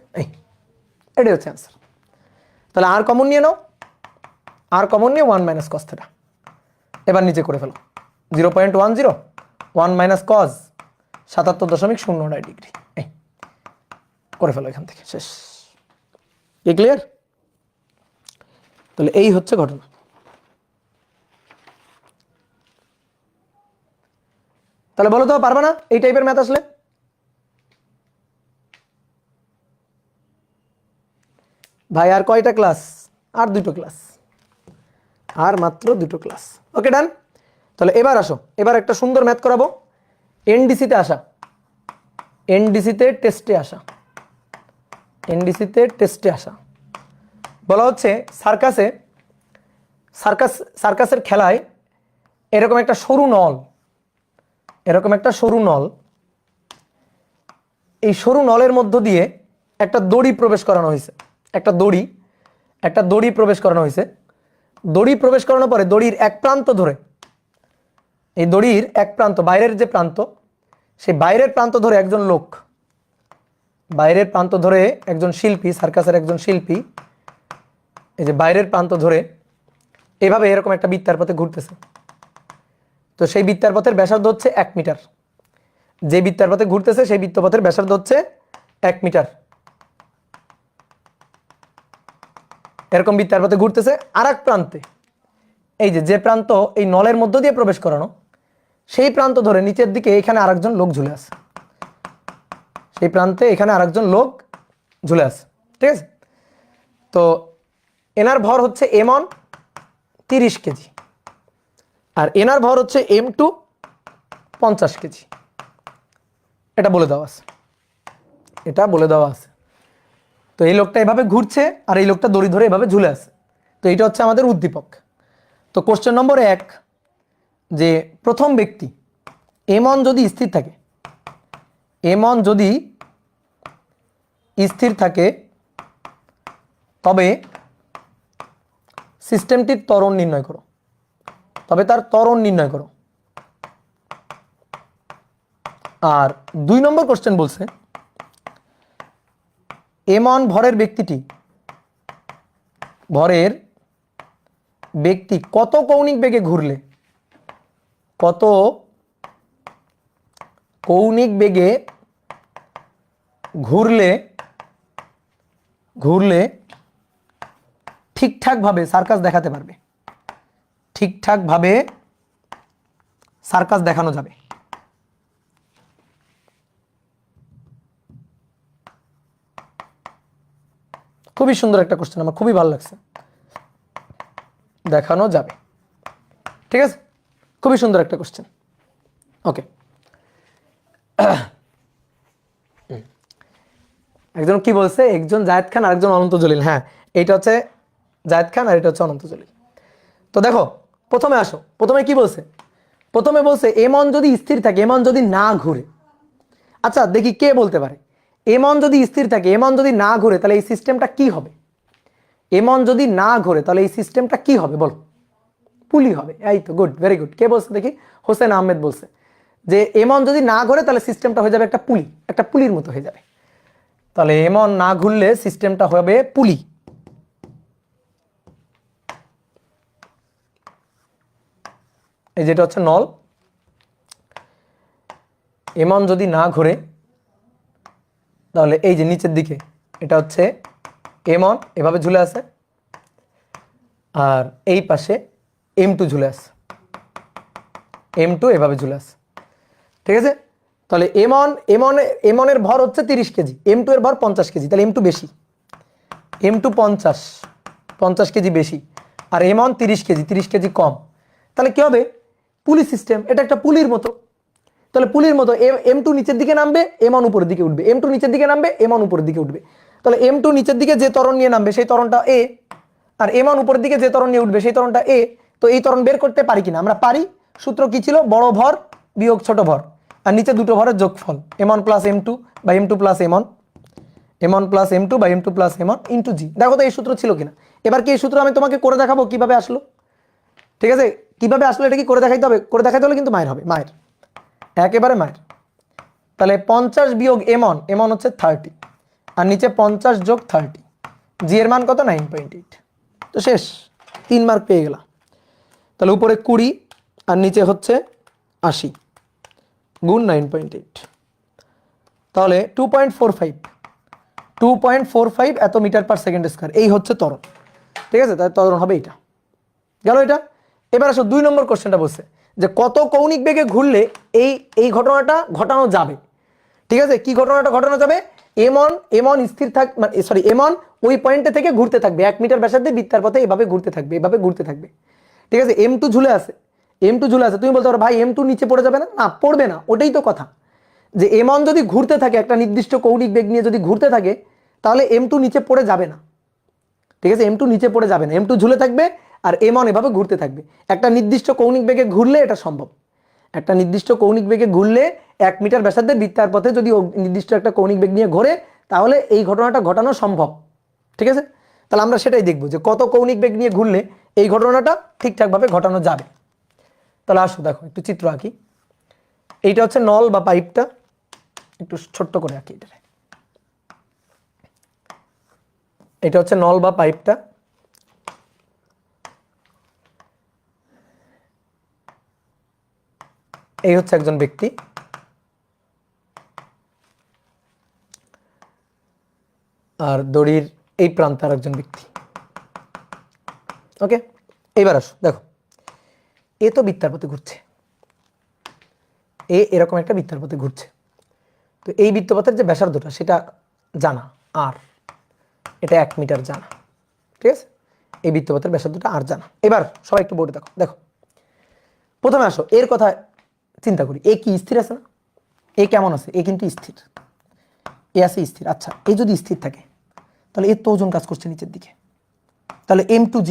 এটাই হচ্ছে অ্যান্সার। তাহলে আর কমন নিয়ে নাও, আর কমন নিয়ে 1 মাইনাস কস থেটা, এবার নিচে করে ফেলো, 0.10 1 মাইনাস কস 77.09 ডিগ্রি, করে ফেলো এখান থেকে, শেষ, কি ক্লিয়ার? তাহলে এই হচ্ছে ঘটনা। তাহলে বলো তো, পারবা না এই টাইপের ম্যাথ আসলে? ভাই আর কয়টা ক্লাস? আর দুটো ক্লাস, আর মাত্র দুটো ক্লাস। ওকে ডান। তাহলে এবার আসো, এবার একটা সুন্দর ম্যাথ করাবো। এনডিসিতে আসা, এনডিসিতে টেস্টে আসা, এনডিসিতে টেস্টে আসা। বলা হচ্ছে সার্কাসে, সার্কাসের খেলায় এরকম একটা সরু নল, এরকম একটা সরু নল, এই সরু নলের মধ্য দিয়ে একটা দড়ি প্রবেশ করানো হয়েছে, একটা দড়ি প্রবেশ করানো হয়েছে। দড়ি প্রবেশ করানোর পরে দড়ির এক প্রান্ত ধরে, এই দড়ির এক প্রান্ত, বাইরের যে প্রান্ত, সেই বাইরের প্রান্ত ধরে একজন লোক, বাইরের প্রান্ত ধরে একজন শিল্পী, সার্কাসের একজন শিল্পী, এই যে বাইরের প্রান্ত ধরে এভাবে এরকম একটা বৃত্তার পথে ঘুরতেছে। তো সেই বৃত্তার পথের ব্যাসার্ধ হচ্ছে 1 মিটার। যে বৃত্তার পথে ঘুরতেছে সেই বৃত্তপথের ব্যাসার্ধ হচ্ছে 1 মিটার। এরকম বৃত্তার পথে ঘুরতেছে। আর এক প্রান্তে, এই যে প্রান্ত এই নলের মধ্য দিয়ে প্রবেশ করানো, সেই প্রান্ত ধরে নিচের দিকে এখানে আরেকজন লোক ঝুলে আছে, সেই প্রান্তে এখানে আরেকজন লোক ঝুলে আছে। ঠিক আছে? তো এনার ভর হচ্ছে m1 30 কেজি, আর এনার ভর হচ্ছে m2 50 কেজি। এটা বলে দেওয়া আছে, এটা বলে দেওয়া আছে। তো এই লোকটা এভাবে ঘুরছে আর এই লোকটা দড়ি ধরে এভাবে ঝুলে আছে। তো এটা হচ্ছে আমাদের উদ্দীপক। তো কোশ্চেন নম্বর 1, যে প্রথম ব্যক্তি m1 যদি স্থির থাকে, m1 যদি স্থির থাকে তবে সিস্টেমটির ত্বরণ নির্ণয় করো, তবে তার ত্বরণ নির্ণয় করো। আর 2 নম্বর কোশ্চেন বলছে m1 ভরের ব্যক্তি কত কৌণিক বেগে ঘুরলে, কত কৌণিক বেগে ঘুরলে ঠিকঠাকভাবে সার্কাস দেখাতে পারবে, ঠিকঠাকভাবে সার্কাস দেখানো যাবে। খুবই সুন্দর একটা কোশ্চেন, আমার খুবই ভালো লাগছে। দেখানো যাবে, ঠিক আছে? খুবই সুন্দর একটা কোশ্চেন। ওকে, একজন কি বলছে, একজন জায়েদ খান আর একজন অনন্ত জলিল। হ্যাঁ, এইটা হচ্ছে জায়েদ খান আর এটা হচ্ছে অনন্ত জলিল। তো দেখো, প্রথমে আসো, প্রথমে কি বলছে? প্রথমে বলছে m1 যদি স্থির থাকে, m1 যদি না ঘুরে। আচ্ছা দেখি কে বলতে পারে m1 যদি স্থির থাকে, m1 যদি না ঘুরে, তাহলে এই সিস্টেমটা কি হবে? m1 যদি না ঘুরে তাহলে এই সিস্টেমটা কি হবে বলো? পুলি হবে। এই তো, গুড, ভেরি গুড। কে বলছে দেখি? হোসেন আহমেদ বলছে যে m1 যদি না ঘুরে তাহলে সিস্টেমটা হয়ে যাবে একটা পুলি, একটা পুলির মতো হয়ে যাবে। তাহলে m1 না ঘুরলে সিস্টেমটা হবে পুলি। এই যেটা হচ্ছে নল, m1 যদি না ঘুরে তাহলে এই যে নিচের দিকে এটা হচ্ছে m1 এভাবে ঝুলে আছে, আর এই পাশে m2 ঝুলে আছে, m2 এভাবে ঝুলে আছে। ঠিক আছে? তাহলে m1 এর ভর হচ্ছে 30 কেজি, m2 এর ভর 50 কেজি, তাহলে m2 বেশি, m2 50 কেজি বেশি, আর m1 30 কেজি, 30 কেজি কম। তাহলে কি হবে? পুলি সিস্টেম, এটা একটা পুলির মতো। তাহলে পুলির মতো m2 নিচের দিকে নামবে, m1 উপরের দিকে উঠবে, m2 নিচের দিকে নামবে, m1 উপরের দিকে উঠবে। তাহলে m2 নিচের দিকে যে ত্বরণ নিয়ে নামবে সেই ত্বরণটা a, আর m1 উপরের দিকে যে ত্বরণ নিয়ে উঠবে সেই ত্বরণটা a। তো এই ত্বরণ বের করতে পারি কিনা? আমরা পারি। সূত্র কি ছিল? বড় ভর বিয়োগ ছোট ভর, আর নিচে দুটো ভরের যোগফল, m1 প্লাস m2 বা m2 plus m1, m1 plus m2 বা m2 প্লাস m1 ইন্টু জি। দেখো তো এই সূত্র ছিল কিনা। এবার কি এই সূত্র আমি তোমাকে করে দেখাবো কিভাবে আসলো। ঠিক আছে? কিভাবে আসলো এটা কি করে দেখাইতে হবে? করে দেখাইতে হলে কিন্তু মায়ের হবে, মায়ের, একেবারে মায়ের। তাহলে 50 বিয়োগ m1 হচ্ছে 30, আর নিচে 50 যোগ 30, জি এর মান কত? 9.8। তো শেষ, 3 মার্ক পেয়ে গেলাম। তাহলে উপরে 20 আর নিচে হচ্ছে 80 গুণ 9.8, তাহলে 2.45 এত মিটার পার সেকেন্ড স্কয়ার, এই হচ্ছে ত্বরণ। ঠিক আছে? তাহলে ত্বরণ হবে এটা। গেল এটা। এবার আসো 2 নম্বর কোশ্চেনটা বলছে যে কত কৌণিক বেগে ঘুরলে এই এই ঘটনাটা ঘটানো যাবে। ঠিক আছে, কি ঘটনাটা ঘটানো যাবে? এমন স্থির থাক, সরি এমন ওই পয়েন্টে থেকে ঘুরতে থাকবে 1 মিটার ব্যাসার্ধে বৃত্তার পথে এভাবে ঘুরতে থাকবে, এভাবে ঘুরতে থাকবে। ঠিক আছে, M2 ঝুলে আছে, M2 ঝুলে আছে। তুমি বলতে পারো ভাই M2 নিচে পড়ে যাবে না? না, পড়বে না। ওটাই তো কথা, যে এমন যদি ঘুরতে থাকে একটা নির্দিষ্ট কৌণিক বেগ নিয়ে যদি ঘুরতে থাকে তাহলে M2 নিচে পড়ে যাবে না। ঠিক আছে, M2 নিচে পড়ে যাবে না, M2 ঝুলে থাকবে আর এমন এভাবে ঘুরতে থাকবে। একটা নির্দিষ্ট কৌণিক বেগে ঘুরলে এটা সম্ভব। একটা নির্দিষ্ট কৌণিক বেগে ঘুরলে 1 মিটার ব্যাসার্ধে বৃত্তার পথে যদি নির্দিষ্ট একটা কৌণিক বেগ নিয়ে ঘোরে তাহলে এই ঘটনাটা ঘটানো সম্ভব। ঠিক আছে, তাহলে আমরা সেটাই দেখব যে কত কৌণিক বেগ নিয়ে ঘুরলে এই ঘটনাটা ঠিকঠাকভাবে ঘটানো যাবে। তাহলে আসো দেখো একটু চিত্র আঁকি। এইটা হচ্ছে নল বা পাইপটা, একটু ছোট্ট করে আঁকি এটা। এটা হচ্ছে নল বা পাইপটা। এই হচ্ছে একজন ব্যক্তি, আর দড়ির এই প্রান্তে আর একজন ব্যক্তি। ওকে, এইবার আসো দেখো, এ তো বৃত্তার পথে ঘুরছে, এরকম একটা বৃত্তার পথে ঘুরছে। তো এই বৃত্তপথের যে ব্যাসার্ধটা সেটা জানা আর, এটা 1 মিটার জানা। ঠিক আছে, এই বৃত্তপথের ব্যাসার্ধটা আর জানা। এবার সবাই একটু বোর্ডে দেখো। দেখো প্রথমে আসো এর কথা চিন্তা করি। এ কি স্থির আছে না? এ কেমন আছে? এ কিন্তু স্থির, এ আছে স্থির। আচ্ছা, এই যদি স্থির থাকে তাহলে এর তো ওজন কাজ করছে নিচের দিকে, তাহলে M2G।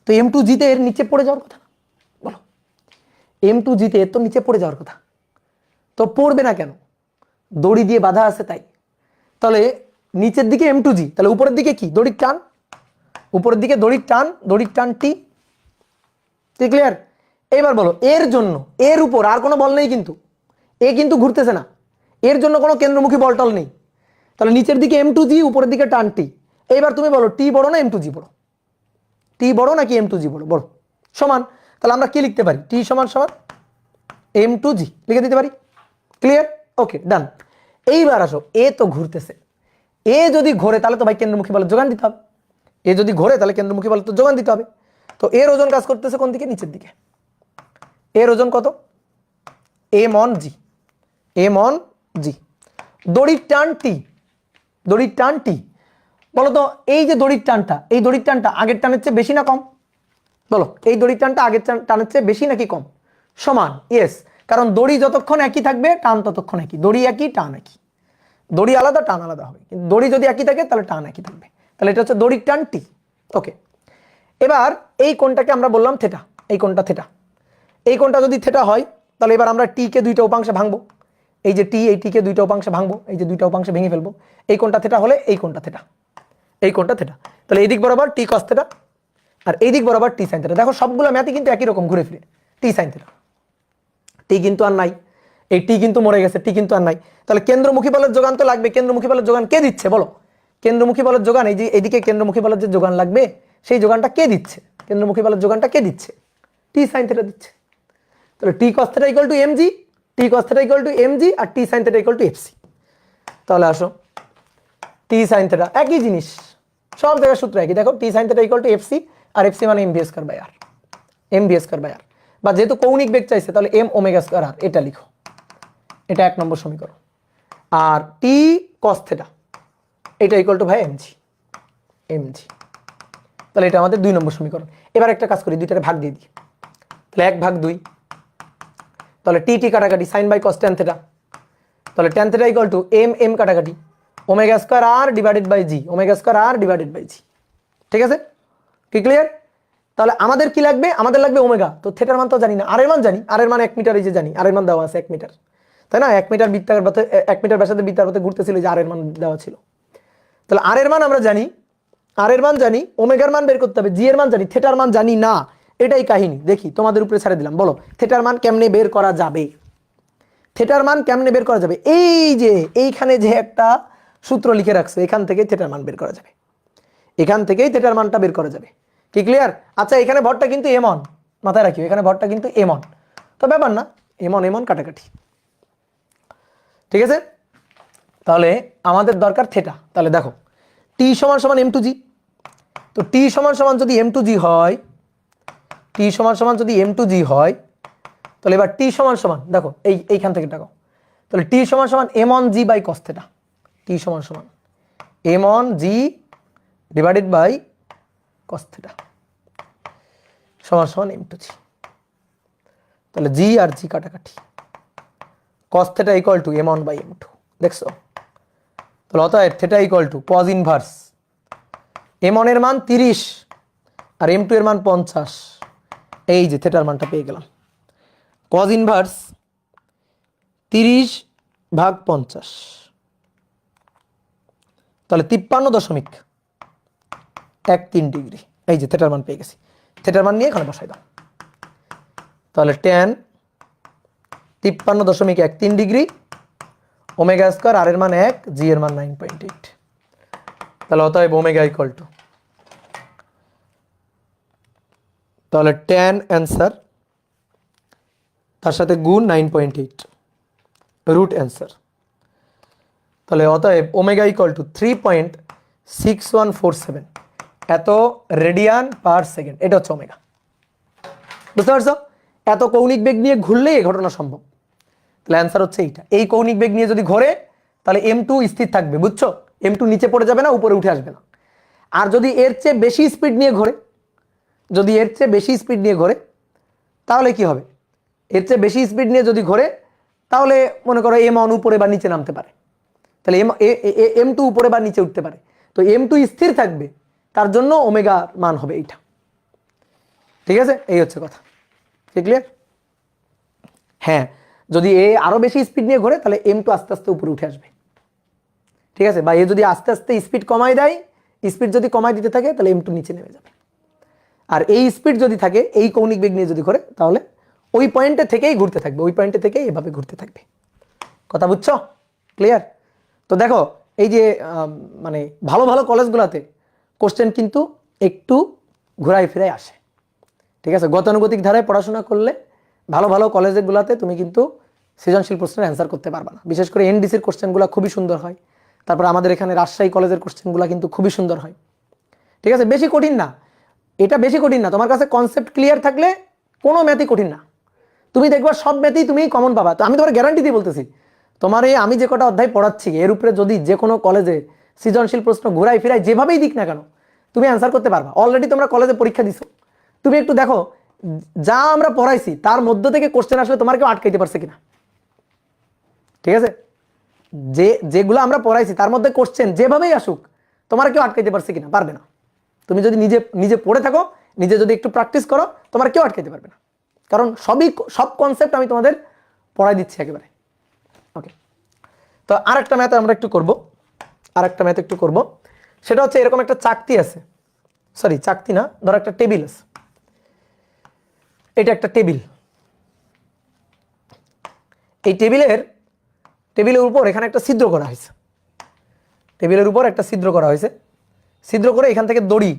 তো M2G তে এর নিচে পড়ে যাওয়ার কথা না? বলো, M2G তে এর তো নিচে পড়ে যাওয়ার কথা, তো পড়বে না কেন? দড়ি দিয়ে বাধা আছে তাই। তাহলে নিচের দিকে M2G, তাহলে উপরের দিকে কি? দড়ির টান, উপরের দিকে দড়ির টান, দড়ির টান T। ক্লিয়ার? এবার বলো, এর জন্য এর উপর আর কোনো বল নেই কিন্তু, এ কিন্তু ঘুরতেছে না, এর জন্য কোনো কেন্দ্রমুখী বল টল নেই। তাহলে নিচের দিকে M2G, উপরের দিকে টান T। এইবার তুমি বলো T বড় না M2G বড়? T বড় নাকি M2G বড়? বড়। সমান। তাহলে আমরা কি লিখতে পারি? T সমান সমান M2G লিখে দিতে পারি। ক্লিয়ার? ওকে, ডান। এইবার আসো, এ তো ঘুরতেছে, এ যদি ঘোরে তাহলে তো ভাই কেন্দ্রমুখী বলের যোগান দিতে হবে। এ যদি ঘোরে তাহলে কেন্দ্রমুখী বলের তো যোগান দিতে হবে। তো এর ওজন কাজ করতেছে কোন দিকে? নিচের দিকে। এর ওজন কত? M(G), M(G). দড়ির টান T, দড়ির টান T। বলো তো এই যে দড়ির টানটা, এই দড়ির টানটা আগের টানের চেয়ে বেশি না কম? বলো, এই দড়ির টানটা আগের টানের চেয়ে বেশি নাকি কম? সমান। ইয়েস, কারণ দড়ি যতক্ষণ একই থাকবে টান ততক্ষণ একই। দড়ি একই, টান একই। দড়ি আলাদা, টান আলাদা হবে, কিন্তু দড়ি যদি একই থাকে তাহলে টান একই থাকবে। তাহলে এটা হচ্ছে দড়ির টান T। ওকে, এবার এই কোণটাকে আমরা বললাম থেটা, এই কোণটা থেটা। এই কোণটা যদি থেটা হয় তাহলে এবার আমরা T কে দুইটা উপাংশে ভাঙবো। এই যে T, এই T কে দুইটা উপাংশে ভাঙবো, এই যে দুইটা উপাংশে ভেঙে ফেলবো। এই কোণটা থেটা হলে এই কোণটা থেটা, এই কোণটা থেটা। তাহলে এই দিক বরাবর T cos থেটা আর এই দিক বরাবর T sin থেটা। দেখো সবগুলো ম্যাথই কিন্তু একই রকম ঘুরে ফিরে, T sin থেটা। T কিন্তু আর নাই, এই T কিন্তু মরে গেছে, T কিন্তু আর নাই। তাহলে কেন্দ্রমুখী বলের যোগান তো লাগবে। কেন্দ্রমুখী বলের যোগান কে দিচ্ছে বলো? কেন্দ্রমুখী বলের যোগান, এই যে এইদিকে কেন্দ্রমুখী বলের যে যোগান লাগবে সেই যোগানটা কে দিচ্ছে? কেন্দ্রমুখী বলের যোগানটা কে দিচ্ছে? T sin থেটা দিচ্ছে। তাহলে T cos theta equal to mg, T cos theta equal to mg আর T sin theta equal to fc। তাহলে আসো, T sin থেটা একই জিনিস, সব জায়গায় সূত্র একই। দেখো T sin theta equal to fc, আর fc মানে mv square by r, mv square by r। বা যেহেতু কৌণিক বেগ চাইছে তাহলে m ওমেগা স্কয়ার r, এটা লিখো। এটা 1 নম্বর সমীকরণ। আর T cos থেটা এটা ইকুয়াল টু ভাই mg, mg। তাহলে এটা আমাদের 2 নম্বর সমীকরণ। এবার একটা কাজ করি, দুইটারে ভাগ দিয়ে দিই। তাহলে 1/2, তাহলে T কাটাকাটি sin by cos tan theta. তাহলে tan theta equal to m কাটাকাটি omega square r divided by g, omega square r divided by g। ঠিক আছে, কি ক্লিয়ার? তাহলে আমাদের কি লাগবে? আমাদের লাগবে ওমেগা। তো থেটার মান তো জানি না, আর এর মান জানি, আর এর মান 1 মিটার, এই যে জানি আর এর মান দেওয়া আছে 1 মিটার, তাই না? 1 মিটার বৃত্তাকার পথে 1 মিটার ব্যাসার্ধে বৃত্তার পথে ঘুরতেছিল, যে আর এর মান দেওয়া ছিল। তাহলে আর এর মান আমরা জানি, আর এর মান জানি, ওমেগার মান বের করতে হবে, জি এর মান জানি, থেটার মান জানি না। এটাই কাহিনী। দেখি তোমাদের উপরে ছেড়ে দিলাম, বলো থেটার মান কেমনে বের করা যাবে? থেটার মান কেমনে বের করা যাবে? এই যে এইখানে যে একটা সূত্র লিখে রাখছে, এখান থেকে থেটার মান বের করা যাবে, এখান থেকেই থেটার মানটা বের করা যাবে। কি ক্লিয়ার? আচ্ছা, এখানে ভরটা কিন্তু এমন, মাথায় রাখিও, এখানে ভরটা কিন্তু এমন, তো ব্যাপার না, এমন কাটাকাটি। ঠিক আছে, তাহলে আমাদের দরকার থেটা। তাহলে দেখো T সমান সমান m2g। তো T সমান সমান যদি m2g হয়, T সমান সমান যদি m2g হয়, তাহলে এবার টি সমান সমান দেখো এইখান থেকে দেখো, তাহলে টি সমান সমান M one G by cos theta, T সমান সমান M one G divided by cos theta সমান সমান এম টু জি। তাহলে জি আর জি কাটাকাটি, cos theta equal to M one by m two, দেখছো? তাহলে অতএব theta equal to cos inverse m one এর মান 30 আর এম টু এর মান 50, এই যে থিটার মানটা পেয়ে গেলাম। কজ ইনভার্স 30/50, তাহলে 53.13 ডিগ্রি, এই যে থিটার মান পেয়ে গেছি। থিটার মান নিয়ে এখানে বসাই দাও। তাহলে tan 53.13 degree, omega square, r এর মান 1, জি এর মান 9.8। তাহলে অতএব ওমেগা ইকুয়াল টু, তাহলে tan অ্যান্সার তার সাথে গুণ 9.8 রুট অ্যান্সার। তাহলে অতএব ওমেগা ইকুয়াল টু 3.6147 এত রেডিয়ান পার সেকেন্ড, এটা হচ্ছে ওমেগা। বুঝতে পারছো? এত কৌণিক বেগ নিয়ে ঘুরলেই এই ঘটনা সম্ভব। তাহলে অ্যান্সার হচ্ছে এইটা। এই কৌণিক বেগ নিয়ে যদি ঘোরে তাহলে m2 স্থির থাকবে, বুঝছো? m2 নিচে পড়ে যাবে না, উপরে উঠে আসবে না। আর যদি এর চেয়ে বেশি স্পিড নিয়ে ঘোরে, যদি এর চেয়ে বেশি স্পিড নিয়ে ঘোরে তাহলে কি হবে? এর চেয়ে বেশি স্পিড নিয়ে যদি ঘোরে তাহলে মনে করো m1 উপরে বা নিচে নামতে পারে, তাহলে m2 উপরে বা নিচে উঠতে পারে। তো m2 স্থির থাকবে, তার জন্য ওমেগা মান হবে এইটা। ঠিক আছে, এই হচ্ছে কথা। ক্লিয়ার? হ্যাঁ, যদি এ আরো বেশি স্পিড নিয়ে ঘোরে তাহলে m2 আস্তে আস্তে উপরে উঠে আসবে। ঠিক আছে, বা এ যদি আস্তে আস্তে স্পিড কমায় দেয়, স্পিড যদি কমায় দিতে থাকে তাহলে m2 নিচে নেমে যাবে। আর এই স্পিড যদি থাকে, এই কৌণিক বেগ নিয়ে যদি ঘোরে তাহলে ওই পয়েন্টে থেকেই ঘুরতে থাকবে, ওই পয়েন্টে থেকেই এভাবে ঘুরতে থাকবে। কথা বুঝছো? ক্লিয়ার? তো দেখো এই যে মানে ভালো ভালো কলেজগুলোতে কোশ্চেন কিন্তু একটু ঘোরায় ফিরায় আসে। ঠিক আছে, গতানুগতিক ধারায় পড়াশোনা করলে ভালো ভালো কলেজগুলোতে তুমি কিন্তু সৃজনশীল প্রশ্নের অ্যান্সার করতে পারবা না। বিশেষ করে এনডিসির কোশ্চেনগুলো খুবই সুন্দর হয়। তারপর আমাদের এখানে রাজশাহী কলেজের কোশ্চেনগুলো কিন্তু খুবই সুন্দর হয়। ঠিক আছে, বেশি কঠিন না, এটা বেশি কঠিন না। তোমার কাছে কনসেপ্ট ক্লিয়ার থাকলে কোনো ম্যাথই কঠিন না, তুমি দেখবা সব ম্যাথই তুমি কমন পাবা। তো আমি তোমার গ্যারান্টি দিয়ে বলতেছি, তোমার এই আমি যে কটা অধ্যায় পড়াচ্ছি এর উপরে যদি যে কোনো কলেজে সৃজনশীল প্রশ্ন ঘুরাই ফিরাই যেভাবেই দিক না কেন তুমি অ্যান্সার করতে পারবা। অলরেডি তোমরা কলেজে পরীক্ষা দিছো, তুমি একটু দেখো যা আমরা পড়াইছি তার মধ্য থেকে কোশ্চেন আসলে তোমার কেউ আটকাইতে পারছে কিনা। ঠিক আছে, যেগুলো আমরা পড়াইছি তার মধ্যে কোশ্চেন যেভাবেই আসুক তোমার কেউ আটকাইতে পারছে কিনা? পারবে না। তুমি যদি নিজে নিজে পড়ে থাকো, নিজে যদি একটু প্র্যাকটিস করো, তোমার কেউ আটকাইতে পারবে না, কারণ সব কনসেপ্ট আমি তোমাদের পড়াই দিচ্ছি একেবারে। ওকে, তো আরেকটা ম্যাথ আমরা একটু করব, আরেকটা ম্যাথ একটু করব। সেটা হচ্ছে এরকম একটা চাকতি আছে, সরি চাকতি না, ধরো একটা টেবিল আছে, এটা একটা টেবিল। এই টেবিলের উপর এখানে একটা ছিদ্র করা হয়েছে, টেবিলের উপর একটা ছিদ্র করা হয়েছে। ছিদ্র করে এখান থেকে দড়ি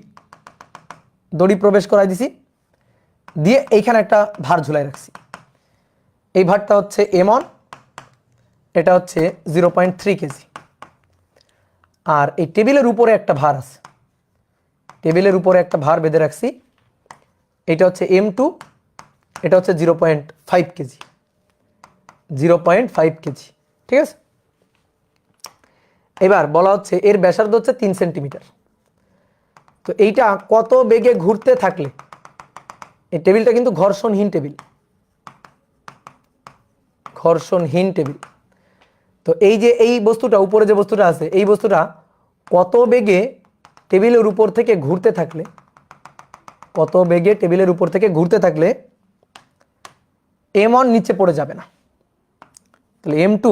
প্রবেশ করাই দিছি, দিয়ে এইখানে একটা ভার ঝুলাই রাখছি। এই ভারটা হচ্ছে m1, এটা হচ্ছে 0.3 কেজি। আর এই টেবিলের উপরে একটা ভার আছে, টেবিলের উপরে একটা ভার বেঁধে রাখছি, এটা হচ্ছে m2, এটা হচ্ছে 0.5 কেজি, 0.5 কেজি। ঠিক আছে, এবার বলা হচ্ছে এর ব্যাসার্ধ হচ্ছে 3 সেন্টিমিটার। তো এইটা কত বেগে ঘুরতে থাকলে, এই টেবিলটা কিন্তু ঘর্ষণহীন টেবিল, ঘর্ষণহীন টেবিল। তো এই যে এই বস্তুটা উপরে যে বস্তুটা আছে, এই বস্তুটা কত বেগে টেবিলের উপর থেকে ঘুরতে থাকলে, কত বেগে টেবিলের উপর থেকে ঘুরতে থাকলে m1 নিচে পড়ে যাবে না। তাহলে m2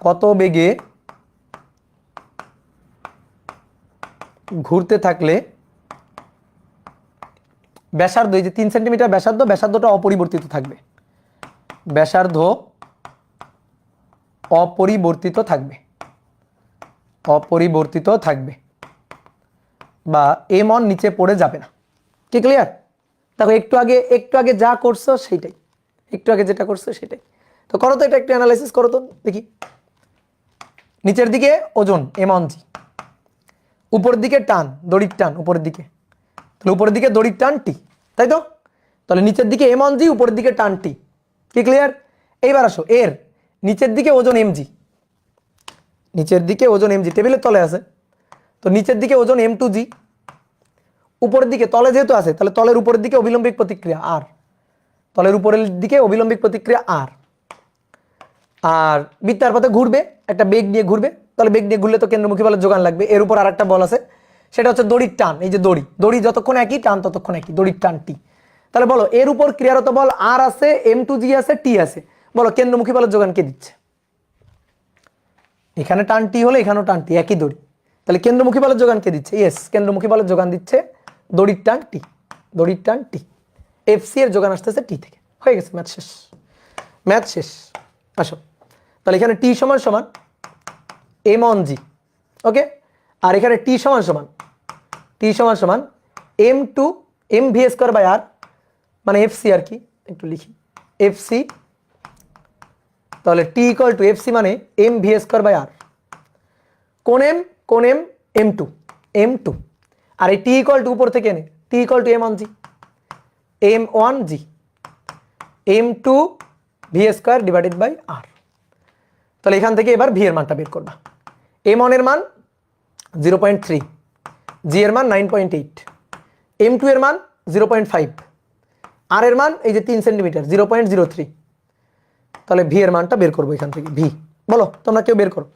কত বেগে ঘুরতে থাকলে ব্যাসার্ধ, এই যে 3 সেন্টিমিটার ব্যাসার্ধ, ব্যাসার্ধটা অপরিবর্তিত থাকবে, ব্যাসার্ধ অপরিবর্তিত থাকবে, অপরিবর্তিত থাকবে, বা m1 নিচে পড়ে যাবে না। কি ক্লিয়ার? দেখো একটু আগে যা করছো সেইটাই, একটু আগে যেটা করছো সেটাই। তো করো তো, এটা একটু অ্যানালাইসিস করো তো দেখি। নিচের দিকে ওজন m1g, উপরের দিকে টান, দড়ির টান উপরের দিকে, তাহলে উপরের দিকে দড়ির টান t, তাই তো? তাহলে নিচের দিকে এম অন জি, উপরের দিকে টান টি। কি ক্লিয়ার? এইবার আসো এর নিচের দিকে ওজন এম জি, নিচের দিকে ওজন এম জি টেবিলের তলে আছে, তো নিচের দিকে ওজন এম টু জি, উপরের দিকে তলে যেহেতু আছে তাহলে তলের উপরের দিকে অবিলম্বিক প্রতিক্রিয়া আর, তলের উপরের দিকে অবিলম্বিক প্রতিক্রিয়া আর, আর বৃত্তার পথে ঘুরবে, একটা বেগ নিয়ে ঘুরবে, তাহলে বেগ নিয়ে ঘুরলে তো কেন্দ্রমুখী বলের যোগান লাগবে। এর উপর আরেকটা বল আছে, সেটা হচ্ছে দড়ির টান। এই যে দড়ি, দড়ি যতক্ষণ একই, টান ততক্ষণ একই, দড়ির টান টি। তাহলে বলো এর উপর ক্রিয়ারত বল আর আছে, এম টু জি আছে, টি আছে, বলো কেন্দ্রমুখী বলের যোগান কে দিচ্ছে? এখানে টান টি হলে এখানেও টান টি, একই দড়ি, তাহলে কেন্দ্রমুখী বলের যোগান কে দিচ্ছে? ইয়েস, কেন্দ্রমুখী বলের যোগান দিচ্ছে দড়ির টান টি, দড়ির টান টি। এফসি এর যোগান আসতেছে টি থেকে। হয়ে গেছে, ম্যাথ শেষ, ম্যাথ শেষ। আসো তাহলে এখানে টি সমান সমান এম অন জি, ওকে, আর এখানে টি সমান সমান, টি সমান সমান M two M V square by R, মানে এফসি আর কি, একটু লিখি এফসি। তাহলে টি ইকুয়াল টু এফসি মানে M V square by R, কোন এম, কোন M, M two, M two, আর এই টি ইকুয়াল টু উপর থেকে এনে T equal to M one G, M one G, M two V square divided by R. তাহলে এখান থেকে এবার ভি এর মানটা বের করবা। এম ওয়ান এর মান 0.3, জি এর মান 9.8, এম টু এর মান 0.5, আর এর মান এই যে 3 সেন্টিমিটার 0.03। তাহলে ভি এর মানটা বের করবো এখান থেকে। ভি বলো তোমরা কেউ বের করো,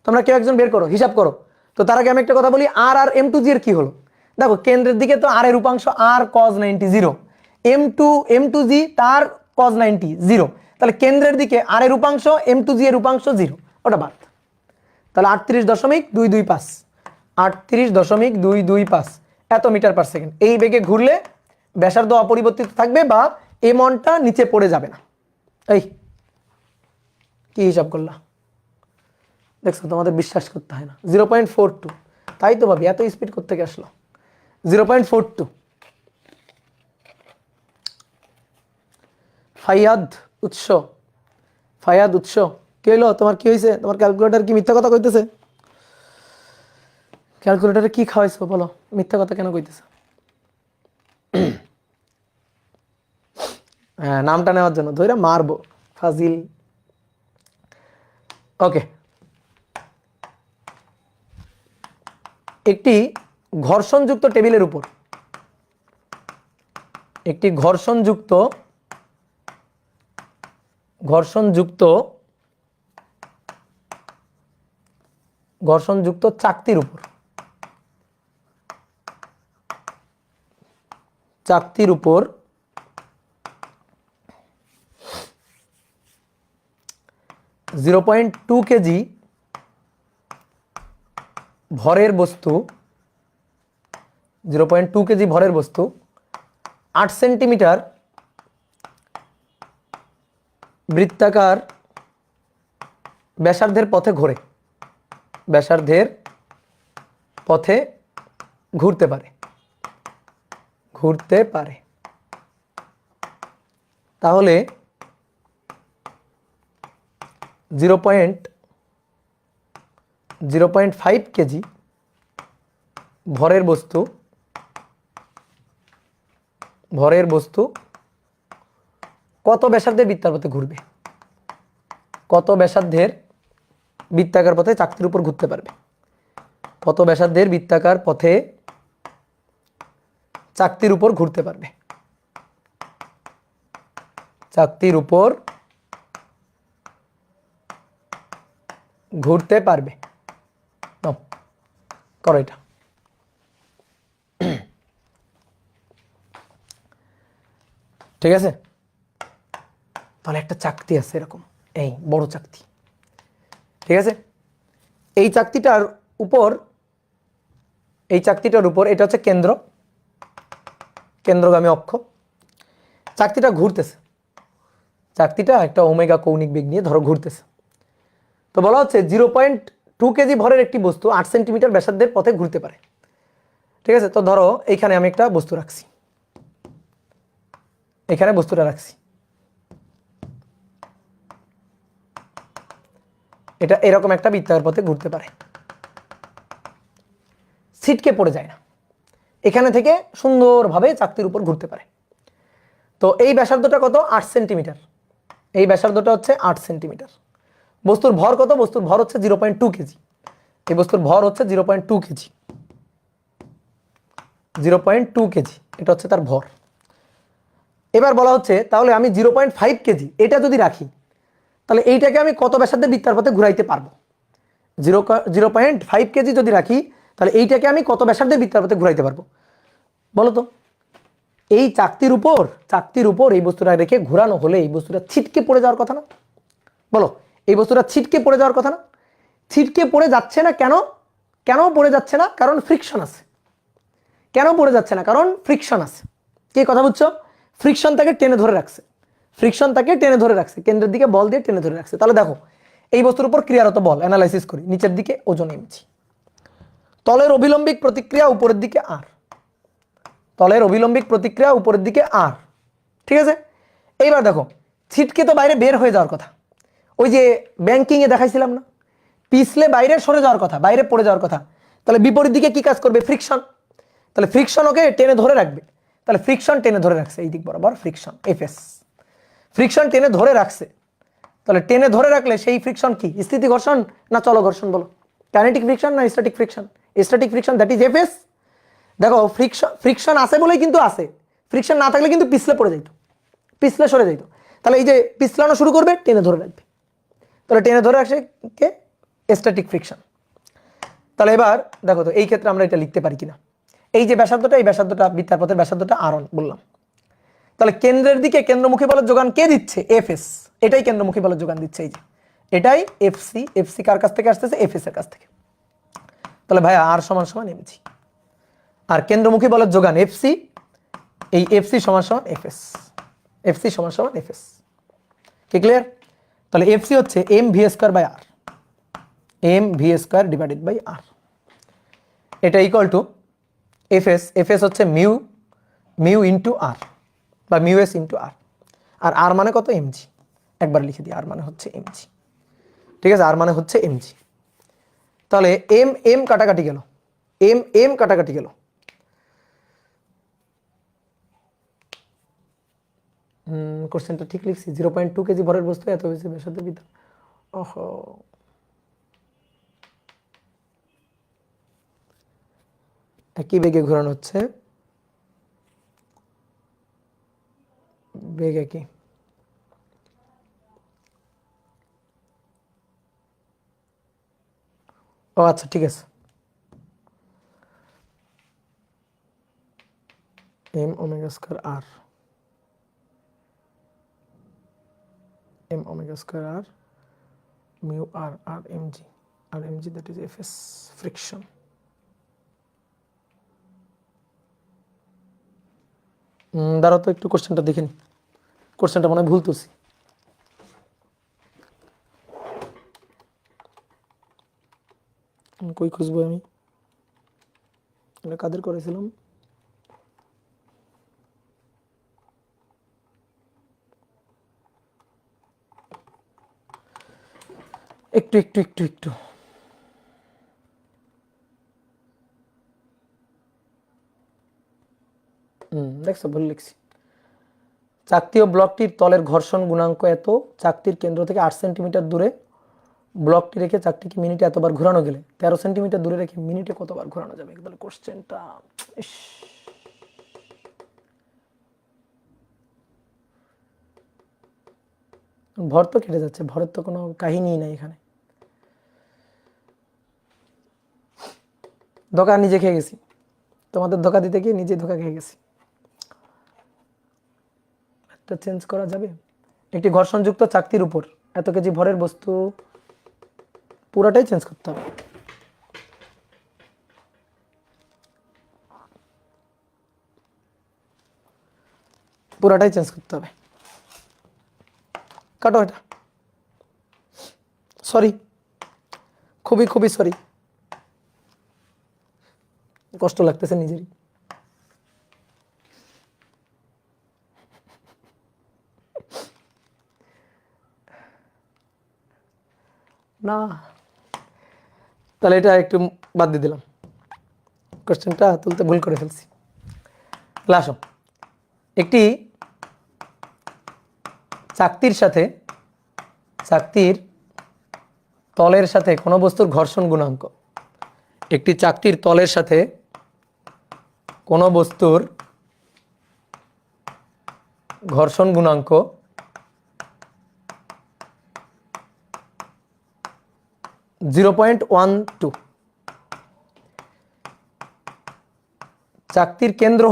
তোমরা কেউ একজন বের করো, হিসাব করো। তো তার আগে আমি একটা কথা বলি, আর আর এম টু জি এর কি হলো? দেখো কেন্দ্রের দিকে তো আর এর উপাংশ আর কজ 90 0, এম টু জি তার কজ 90 0, তাহলে কেন্দ্রের দিকে আর এর উপাংশ এম টু জি এর উপাংশ 0, ওটা বাদ। তাহলে 38.225, 38.225 এত মিটার পার সেকেন্ড। এই বেগে ঘুরলে ব্যাসার্ধ অপরিবর্তিত থাকবে বা এম অনটা নিচে পড়ে যাবে না। এই কি হিসাব করলা? দেখছো তোমাদের বিশ্বাস করতে হয় না। 0.42, তাই তো ভাবি এত স্পিড করতে গিয়ে আসলো। 0.42। ফাইয়াদ উৎস, ফাইয়াদ উৎস, কি হইলো তোমার? কি হয়েছে? তোমার ক্যালকুলেটর কি মিথ্যা কথা কইতেছে? ক্যালকুলেটরে কি খাওয়াইছো বলো, মিথ্যা কথা কেন কইতেছে? হ্যাঁ, নামটা নেওয়ার জন্য ধরে মারবো, ফাজিল। ওকে, একটি ঘর্ষণযুক্ত টেবিলের উপর, একটি ঘর্ষণযুক্ত ঘর্ষণযুক্ত চাকতির উপর, চাকতির উপর 0.2 কেজি ভরের বস্তু, 0.2 কেজি ভরের বস্তু 8 সেন্টিমিটার বৃত্তাকার ব্যাসার্ধের পথে ঘোরে, ব্যাসার্ধের পথে ঘুরতে পারে, ঘুরতে পারে। তাহলে 0.5 কেজি ভরের বস্তু, ভরের বস্তু কত ব্যাসার্ধের বৃত্তার পথে ঘুরবে? কত ব্যাসার্ধের বৃত্তাকার পথে চাকতির উপর ঘুরতে পারবে? কত ব্যাসার্ধের বৃত্তাকার পথে চাকতির উপর ঘুরতে পারবে? চাকতির উপর ঘুরতে পারবে। নাও করো এটা। ঠিক আছে, তাহলে একটা চাকতি আছে এরকম, এই বড় চাকতি। ঠিক আছে, এই চাকতিটার উপর, এই চাকতিটার উপর এটা হচ্ছে কেন্দ্র, কেন্দ্রগামী অক্ষ। চাকতিটা ঘুরতেছে, চাকতিটা একটা ওমেগা কৌণিক বেগ নিয়ে ধরো ঘুরতেছে। তো বলা হচ্ছে 0.2 কেজি ভরের একটি বস্তু 8 সেন্টিমিটার ব্যাসার্ধের পথে ঘুরতে পারে। ঠিক আছে, তো ধরো এইখানে আমি একটা বস্তু রাখছি, এখানে বস্তুটা রাখছি, এটা এরকম একটা বৃত্তাকার পথে ঘুরতে পারে, ছিটকে পড়ে যায় না, এখানে থেকে সুন্দরভাবে চাকতির উপর ঘুরতে পারে। তো এই ব্যাসার্ধটা কত? 8 সেন্টিমিটার। এই ব্যাসার্ধটা হচ্ছে 8 সেন্টিমিটার। বস্তুর ভর কত? বস্তুর ভর হচ্ছে 0.2 কেজি। এই বস্তুর ভর হচ্ছে 0.2 কেজি, 0.2 কেজি, এটা হচ্ছে তার ভর। এবার বলা হচ্ছে তাহলে আমি 0.5 কেজি এটা যদি রাখি, তাহলে এইটাকে আমি কত ব্যাসার্ধে বৃত্তার পথে ঘুরাইতে পারবো? 0.5 কেজি যদি রাখি, তাহলে এইটাকে আমি কত ব্যাসার্ধে বৃত্তার পথে ঘুরাইতে পারবো বলো তো? এই চাকতির উপর এই বস্তুটা রেখে ঘোরানো হলে এই বস্তুটা ছিটকে পড়ে যাওয়ার কথা না? বলো, এই বস্তুটা ছিটকে পড়ে যাওয়ার কথা না? ছিটকে পড়ে যাচ্ছে না কেন? কেন পড়ে যাচ্ছে না? কারণ ফ্রিকশন আছে। কেন পড়ে যাচ্ছে না? কারণ ফ্রিকশন আছে। কি কথা বুঝছো? ফ্রিকশন তাকে টেনে ধরে রাখছে, ফ্রিকশন তাকে টেনে ধরে রাখছে, কেন্দ্রের দিকে বল দিয়ে টেনে ধরে রাখছে। তাহলে দেখো, এই বস্তুর উপর ক্রিয়ারত বল অ্যানালাইসিস করি। নিচের দিকে ওজন এমজি, তলের অভিলম্বিক প্রতিক্রিয়া উপরের দিকে আর, তলের অভিলম্বিক প্রতিক্রিয়া উপরের দিকে আর, ঠিক আছে? এইবার দেখো, ছিটকে তো বাইরে বের হয়ে যাওয়ার কথা। ওই যে ব্যাংকিং এ দেখাইছিলাম না, পিছলে বাইরে সরে যাওয়ার কথা, বাইরে পড়ে যাওয়ার কথা। তাহলে বিপরীত দিকে কি কাজ করবে? ফ্রিকশন। তাহলে ফ্রিকশন ওকে টেনে ধরে রাখবে। তাহলে ফ্রিকশন টেনে ধরে রাখছে এই দিক বরাবর, ফ্রিকশন এফএস, ফ্রিকশন টেনে ধরে রাখছে। তাহলে টেনে ধরে রাখলে সেই ফ্রিকশন কি? স্থিতি ঘর্ষণ না চল ঘর্ষণ? বলো, কাইনেটিক ফ্রিকশন না static friction? Static friction, that is FS. দেখো, ফ্রিকশন আছে বলেই কিন্তু আছে, ফ্রিকশন না থাকলে কিন্তু পিছলে পড়ে যাইতো, পিছলে সরে যাইতো। তাহলে এই যে পিছলানো শুরু করবে, টেনে ধরে রাখবে। তাহলে টেনে ধরে রাখছে কে? Static friction. তাহলে এবার দেখো তো এই ক্ষেত্রে আমরা এটা লিখতে পারি কিনা। এই যে ব্যাসার্ধটা, এই ব্যাসার্ধটা বৃত্তার পথের ব্যাসার্ধটা আর1 বললাম। তাহলে কেন্দ্রের দিকে কেন্দ্রমুখী বলের যোগান কে দিচ্ছে? এফএস। এটাই কেন্দ্রমুখী বলের যোগান দিচ্ছে, এই যে এটাই এফসি। এফসি কার কাছ থেকে আসতেছে? এফএস এর কাছ থেকে। তাহলে ভাইয়া আর সমান সমান এমজি, আর কেন্দ্রমুখী বলের যোগান এফসি, এই এফসি সমান সমান এফএস, এফসি সমান সমান এফএস। কি ক্লিয়ার? তাহলে এফসি হচ্ছে M V square by R, M V square divided by R. এটা ইকুয়াল টু এফএস, এফএস হচ্ছে মিউ, মিউ ইন্টু আর বা মিউ এস ইন্টু আর। আর আর মানে কত? এমজি। একবার লিখে দিই, আর মানে হচ্ছে এমজি, ঠিক আছে? আর মানে হচ্ছে এমজি। তাহলে এম এম কাটাকাটি গেল, এম এম কাটাকাটি গেল। কোশ্চেনটা ঠিক লিখছি? 0.2 কেজি ভরের বস্তু এত বেশি ব্যাসার্ধ বৃত্ত। ওহো, একই বেগে ঘোরানো হচ্ছে, বেগ একই। ও আচ্ছা, ঠিক আছে। M omega square r, m omega square r mu আর, আর এমজি, আর mg that is FS friction. দাঁড়াও তো একটু কোশ্চেনটা দেখে নি, কোশ্চেনটা মনে হয় ভুল তুলছি। কই খুঁজবো আমি? এটা কাদের করেছিলাম? একটু একটু একটু একটু দেখছো, ভুল লিখছি। চাকতি ও ব্লকটির তলের ঘর্ষণ গুণাঙ্ক এত, চাকতির কেন্দ্র থেকে 8 সেন্টিমিটার দূরে ব্লকটি রেখে চাকতিকে মিনিটে এতবার ঘোরানো গেলে 13 সেন্টিমিটার দূরে রেখে মিনিটে কতবার ঘোরানো যাবে? তাহলে কোশ্চেনটা ভর তো কেটে যাচ্ছে, ভরের তো কোনো কাহিনী নাই এখানে। ধোকা নিজে খেয়ে গেছি, তোমাদের ধোকা দিতে গিয়ে নিজে ধোকা খেয়ে গেছি। একটা চেঞ্জ করা যাবে? একটি ঘর্ষণযুক্ত চাকতির উপর এত কেজি ভরের বস্তু, পুরাটাই চেঞ্জ করতে হবে। পুরাটাই চেঞ্জ করতে হবে। কাটো এটা, সরি, খুবই খুবই সরি, কষ্ট লাগতেছে নিজেরই। না, তাহলে এটা একটু বাদ দিয়ে দিলাম, কোশ্চেনটা তুলতে ভুল করে ফেলছি। তাহলে আসো, একটি চাকতির তলের সাথে কোনো বস্তুর ঘর্ষণ গুণাঙ্ক, একটি চাকতির তলের সাথে কোনো বস্তুর ঘর্ষণ গুণাঙ্ক 0.12। চাকতির কেন্দ্র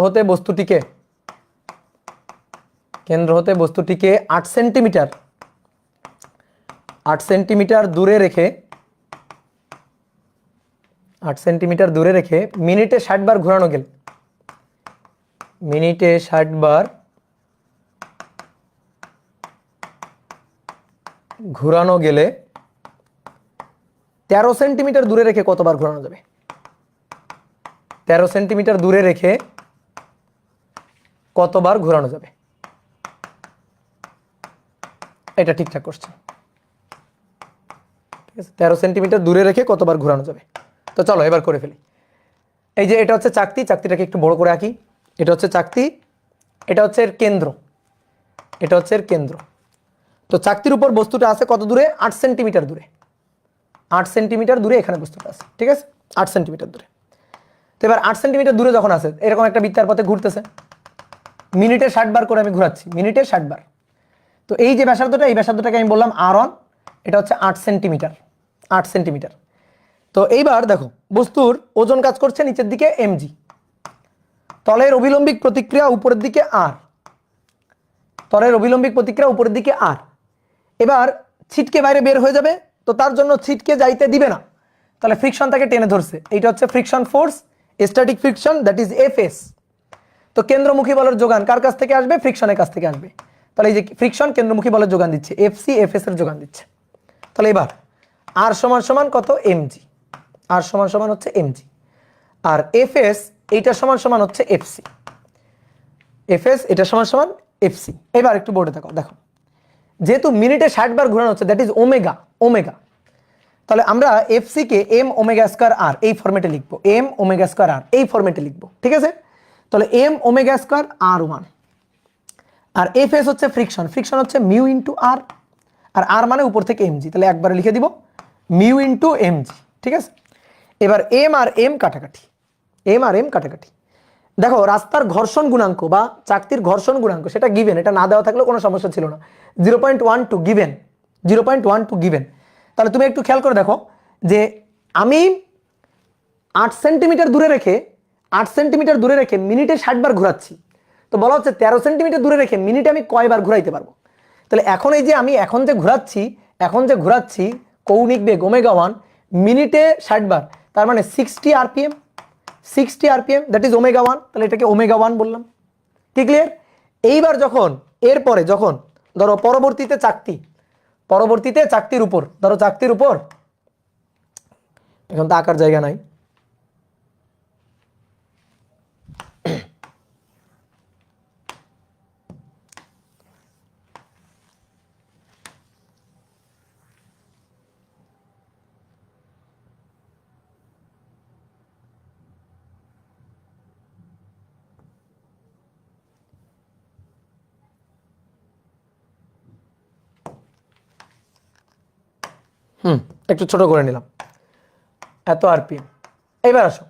হতে বস্তুটিকে 8 সেন্টিমিটার দূরে রেখে মিনিটে 60 বার ঘোরানো গেলে, মিনিটে 60 বার ঘোরানো গেলে 13 সেন্টিমিটার দূরে রেখে কতবার ঘোরানো যাবে? 13 সেন্টিমিটার দূরে রেখে কতবার ঘোরানো যাবে? এটা ঠিকঠাক কোশ্চেন। ঠিক আছে, 13 সেন্টিমিটার দূরে রেখে কতবার ঘোরানো যাবে? তো চলো এবার করে ফেলি। এই যে এটা হচ্ছে চাকতিটাকে একটু বড় করে আঁকি। এটা হচ্ছে চাকতি, এটা হচ্ছে এর কেন্দ্র, তো চাকতির উপর বস্তুটা আছে কত দূরে? 8 সেন্টিমিটার দূরে। 8 সেন্টিমিটার দূরে এখানে বস্তুটা আছে, ঠিক আছে, 8 সেন্টিমিটার দূরে। তো এবার 8 সেন্টিমিটার দূরে যখন আছে, এরকম একটা বৃত্তার পথে ঘুরতেছে, মিনিটে 60 বার করে আমি ঘোরাচ্ছি, মিনিটে 60 বার। তো এই যে ব্যাসার্ধটা, এই ব্যাসার্ধটাকে আমি বললাম r1, এটা হচ্ছে 8 সেন্টিমিটার। তো এইবার দেখো বস্তুর ওজন কাজ করছে নিচের দিকে mg, তলের অভিলম্বিক প্রতিক্রিয়া উপরের দিকে r, এবার ছিটকে বাইরে বের হয়ে যাবে, তো তার জন্য ছিটকে যাইতে দিবে না, তাহলে ফ্রিকশন তাকে টেনে ধরছে, এইটা হচ্ছে friction force, static friction, that is Fs। তো কেন্দ্রমুখী বলের যোগান কার কাছ থেকে আসবে? ফ্রিকশনের কাছ থেকে আসবে। তাহলে এই যে ফ্রিকশন কেন্দ্রমুখী বলের যোগান দিচ্ছে, Fc Fs এর যোগান দিচ্ছে। তাহলে এবার r সমান কত? mg, r সমান হচ্ছে mg, আর Fs এইটা সমান হচ্ছে Fc, Fs এটা সমান Fc। এবার একটু বোর্ডে দেখো, যেহেতু মিনিটে 60 বার ঘোরানো হচ্ছে, দ্যাট ইজ ওমেগা, তাহলে আমরা Fc কে m ওমেগা স্কয়ার r এই ফরম্যাটে লিখবো, m ওমেগা স্কয়ার r এই ফরম্যাটে লিখবো, ঠিক আছে। তাহলে m ওমেগা স্কয়ার r1, আর Fs হচ্ছে ফ্রিকশন হচ্ছে মিউ ইনটু r, আর r মানে উপর থেকে mg, তাহলে একবারে লিখে দিব মিউ ইনটু mg, ঠিক আছে। এবার m আর m কাটাকাটি, দেখো রাস্তার ঘর্ষণ গুণাঙ্ক বা চাকতির ঘর্ষণ গুণাঙ্ক সেটা গিভেন, এটা না দেওয়া থাকলেও কোনো সমস্যা ছিল না, 0.12 গিভেন, 0.12 গিভেন। তাহলে তুমি একটু খেয়াল করে দেখো যে আমি 8 সেন্টিমিটার দূরে রেখে মিনিটে 60 বার ঘোরাচ্ছি, তো বলা হচ্ছে 13 সেন্টিমিটার দূরে রেখে মিনিটে আমি কয়বার ঘোরাইতে পারবো? তাহলে এখন এই যে আমি এখন যে ঘোরাচ্ছি কৌণিক বেগ ওমেগা 1, মিনিটে 60 বার, তার মানে 60 rpm, দ্যাট ইজ ওমেগা 1, তাহলে এটাকে ওমেগা 1 বললাম, কি ক্লিয়ার? এইবার এরপরে যখন ধরো পরবর্তীতে চাকতির উপর, এখন তো আঁকার জায়গা নাই, একটু ছোট করে নিলাম, এত আরপিএম। এবার আসো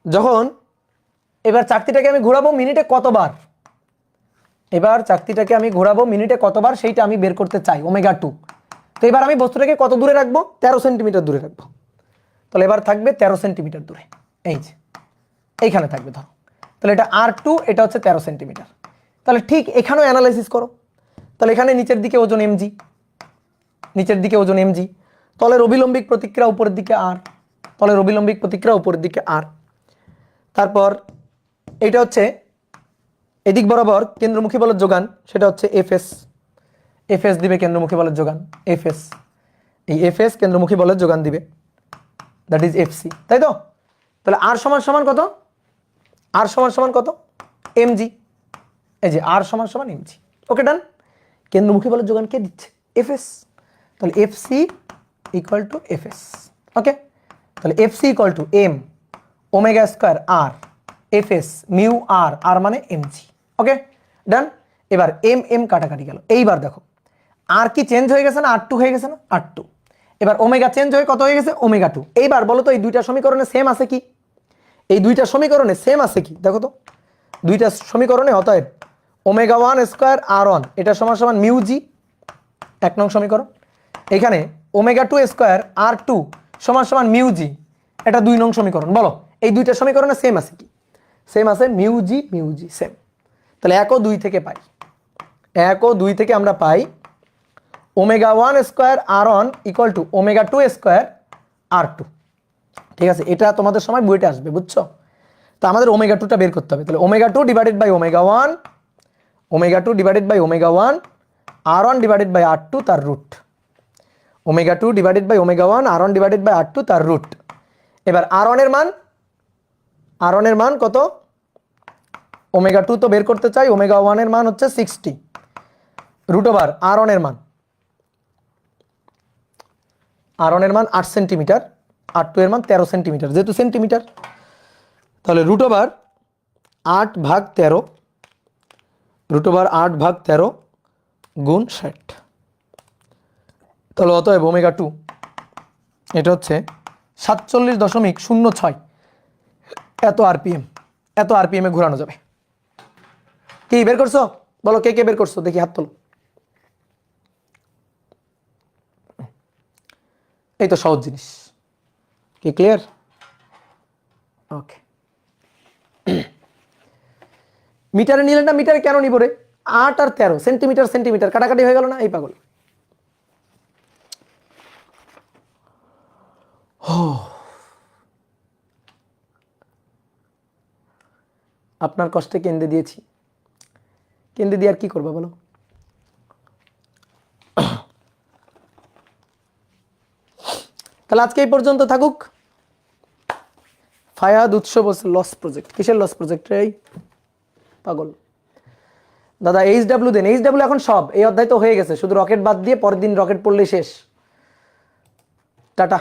যখন এবার চাকতিটাকে আমি ঘোরাবো মিনিটে কতবার, সেইটা আমি বের করতে চাই, ওমেগা 2। তো এবার আমি বস্তুটাকে কত দূরে রাখবো? 13 সেন্টিমিটার দূরে রাখবো। তাহলে এবার থাকবে 13 সেন্টিমিটার দূরে, এই যে এইখানে থাকবে ধরো, তাহলে এটা r2, এটা হচ্ছে 13 সেন্টিমিটার। তাহলে ঠিক এখানেও অ্যানালাইসিস করো, তাহলে এখানে নিচের দিকে ওজন mg, তলের অভিলম্বিক প্রতিক্রিয়া উপরের দিকে r, তারপর এটা হচ্ছে এদিক বরাবর কেন্দ্রমুখী বলের যোগান, সেটা হচ্ছে Fs দিবে কেন্দ্রমুখী বলের যোগান, এই Fs কেন্দ্রমুখী বলের যোগান দিবে, দ্যাট ইজ Fc, তাই তো? তাহলে r সমান কত? mg, এই যে r সমান mg, ওকে ডান। কেন্দ্রমুখী বলের যোগান কে দিচ্ছে? Fs, তাহলে F C equal to F S. Okay, তাহলে F C equal to M omega square R F S mu R, R মানে এম জি। ওকে ডান। এবার এম এম কাটাকাটি গেল। এইবার দেখো আর কি চেঞ্জ হয়ে গেছে না, আর টু হয়ে গেছে না, আর টু। এবার ওমেগা চেঞ্জ হয়ে কত হয়ে গেছে, ওমেগা টু। এইবার বলো তো এই দুইটা সমীকরণে সেম আছে কি, এই দুইটা সমীকরণে সেম আছে কি, দেখো তো দুইটা সমীকরণে। অতএব omega one square R one এটা সমান সমান মিউ জি, 1 নং সমীকরণ। এখানে omega two square R two সমান সমান মিউ জি, এটা 2 নং সমীকরণ। বলো এই দুইটা সমীকরণে সেম আছে কি, সেম আছে, মিউ জি সেম। তাহলে 1 ও 2 থেকে পাই, 1 ও 2 থেকে আমরা পাই omega one square R one equal to omega two square R two. ঠিক আছে, এটা তোমাদের সময় বইটা আসবে, বুঝছো? তো আমাদের ওমেগা টুটা বের করতে হবে। তাহলে omega two divided by omega one, omega two divided by omega one r one divided by r two তার root. Omega two divided by omega one r one divided by r two তার root. এবার r ওয়ানের মান, আর ওয়ানের মান কত, omega two তো বের করতে চাই, ওমেগা ওয়ানের মান হচ্ছে 60 রুট ওভার আর ওয়ানের মান, আর ওয়ানের মান 8 সেন্টিমিটার, আর টু এর মান 13 সেন্টিমিটার, যেহেতু সেন্টিমিটার তাহলে রুট ওভার 8/13, রুট ওভার 8/13 গুণ 60। তাহলে অতএব ওমেগা টু এটা হচ্ছে 47.06 এত আরপিএম, এত আরপিএম এ ঘোরানো যাবে। কি বের করছো বলো, কে কে বের করছো দেখি হাত তোলো। এই তো সহজ জিনিস, কি ক্লিয়ার? ওকে, মিটারে নিলেন না, মিটারে কেন নিব রে, 8 আর 13 সেন্টিমিটার সেন্টিমিটার কাটাকাটি হয়ে গেল না, এই পাগল। আপনার কষ্টে কেন্দ্রে দিয়েছি, কেন্দ্রে দিয়ে আর কি করবা বলো। তাহলে আজকে এই পর্যন্ত থাকুক। ফায়াদ উৎসব লস প্রজেক্ট, কিসের লস প্রজেক্ট রে পাগল? দাদা HW দেন, HW এখন সব এই অধ্যায় তো হয়ে গেছে, শুধু রকেট বাদ দিয়ে পরের দিন রকেট পড়লেই শেষ। টাটা।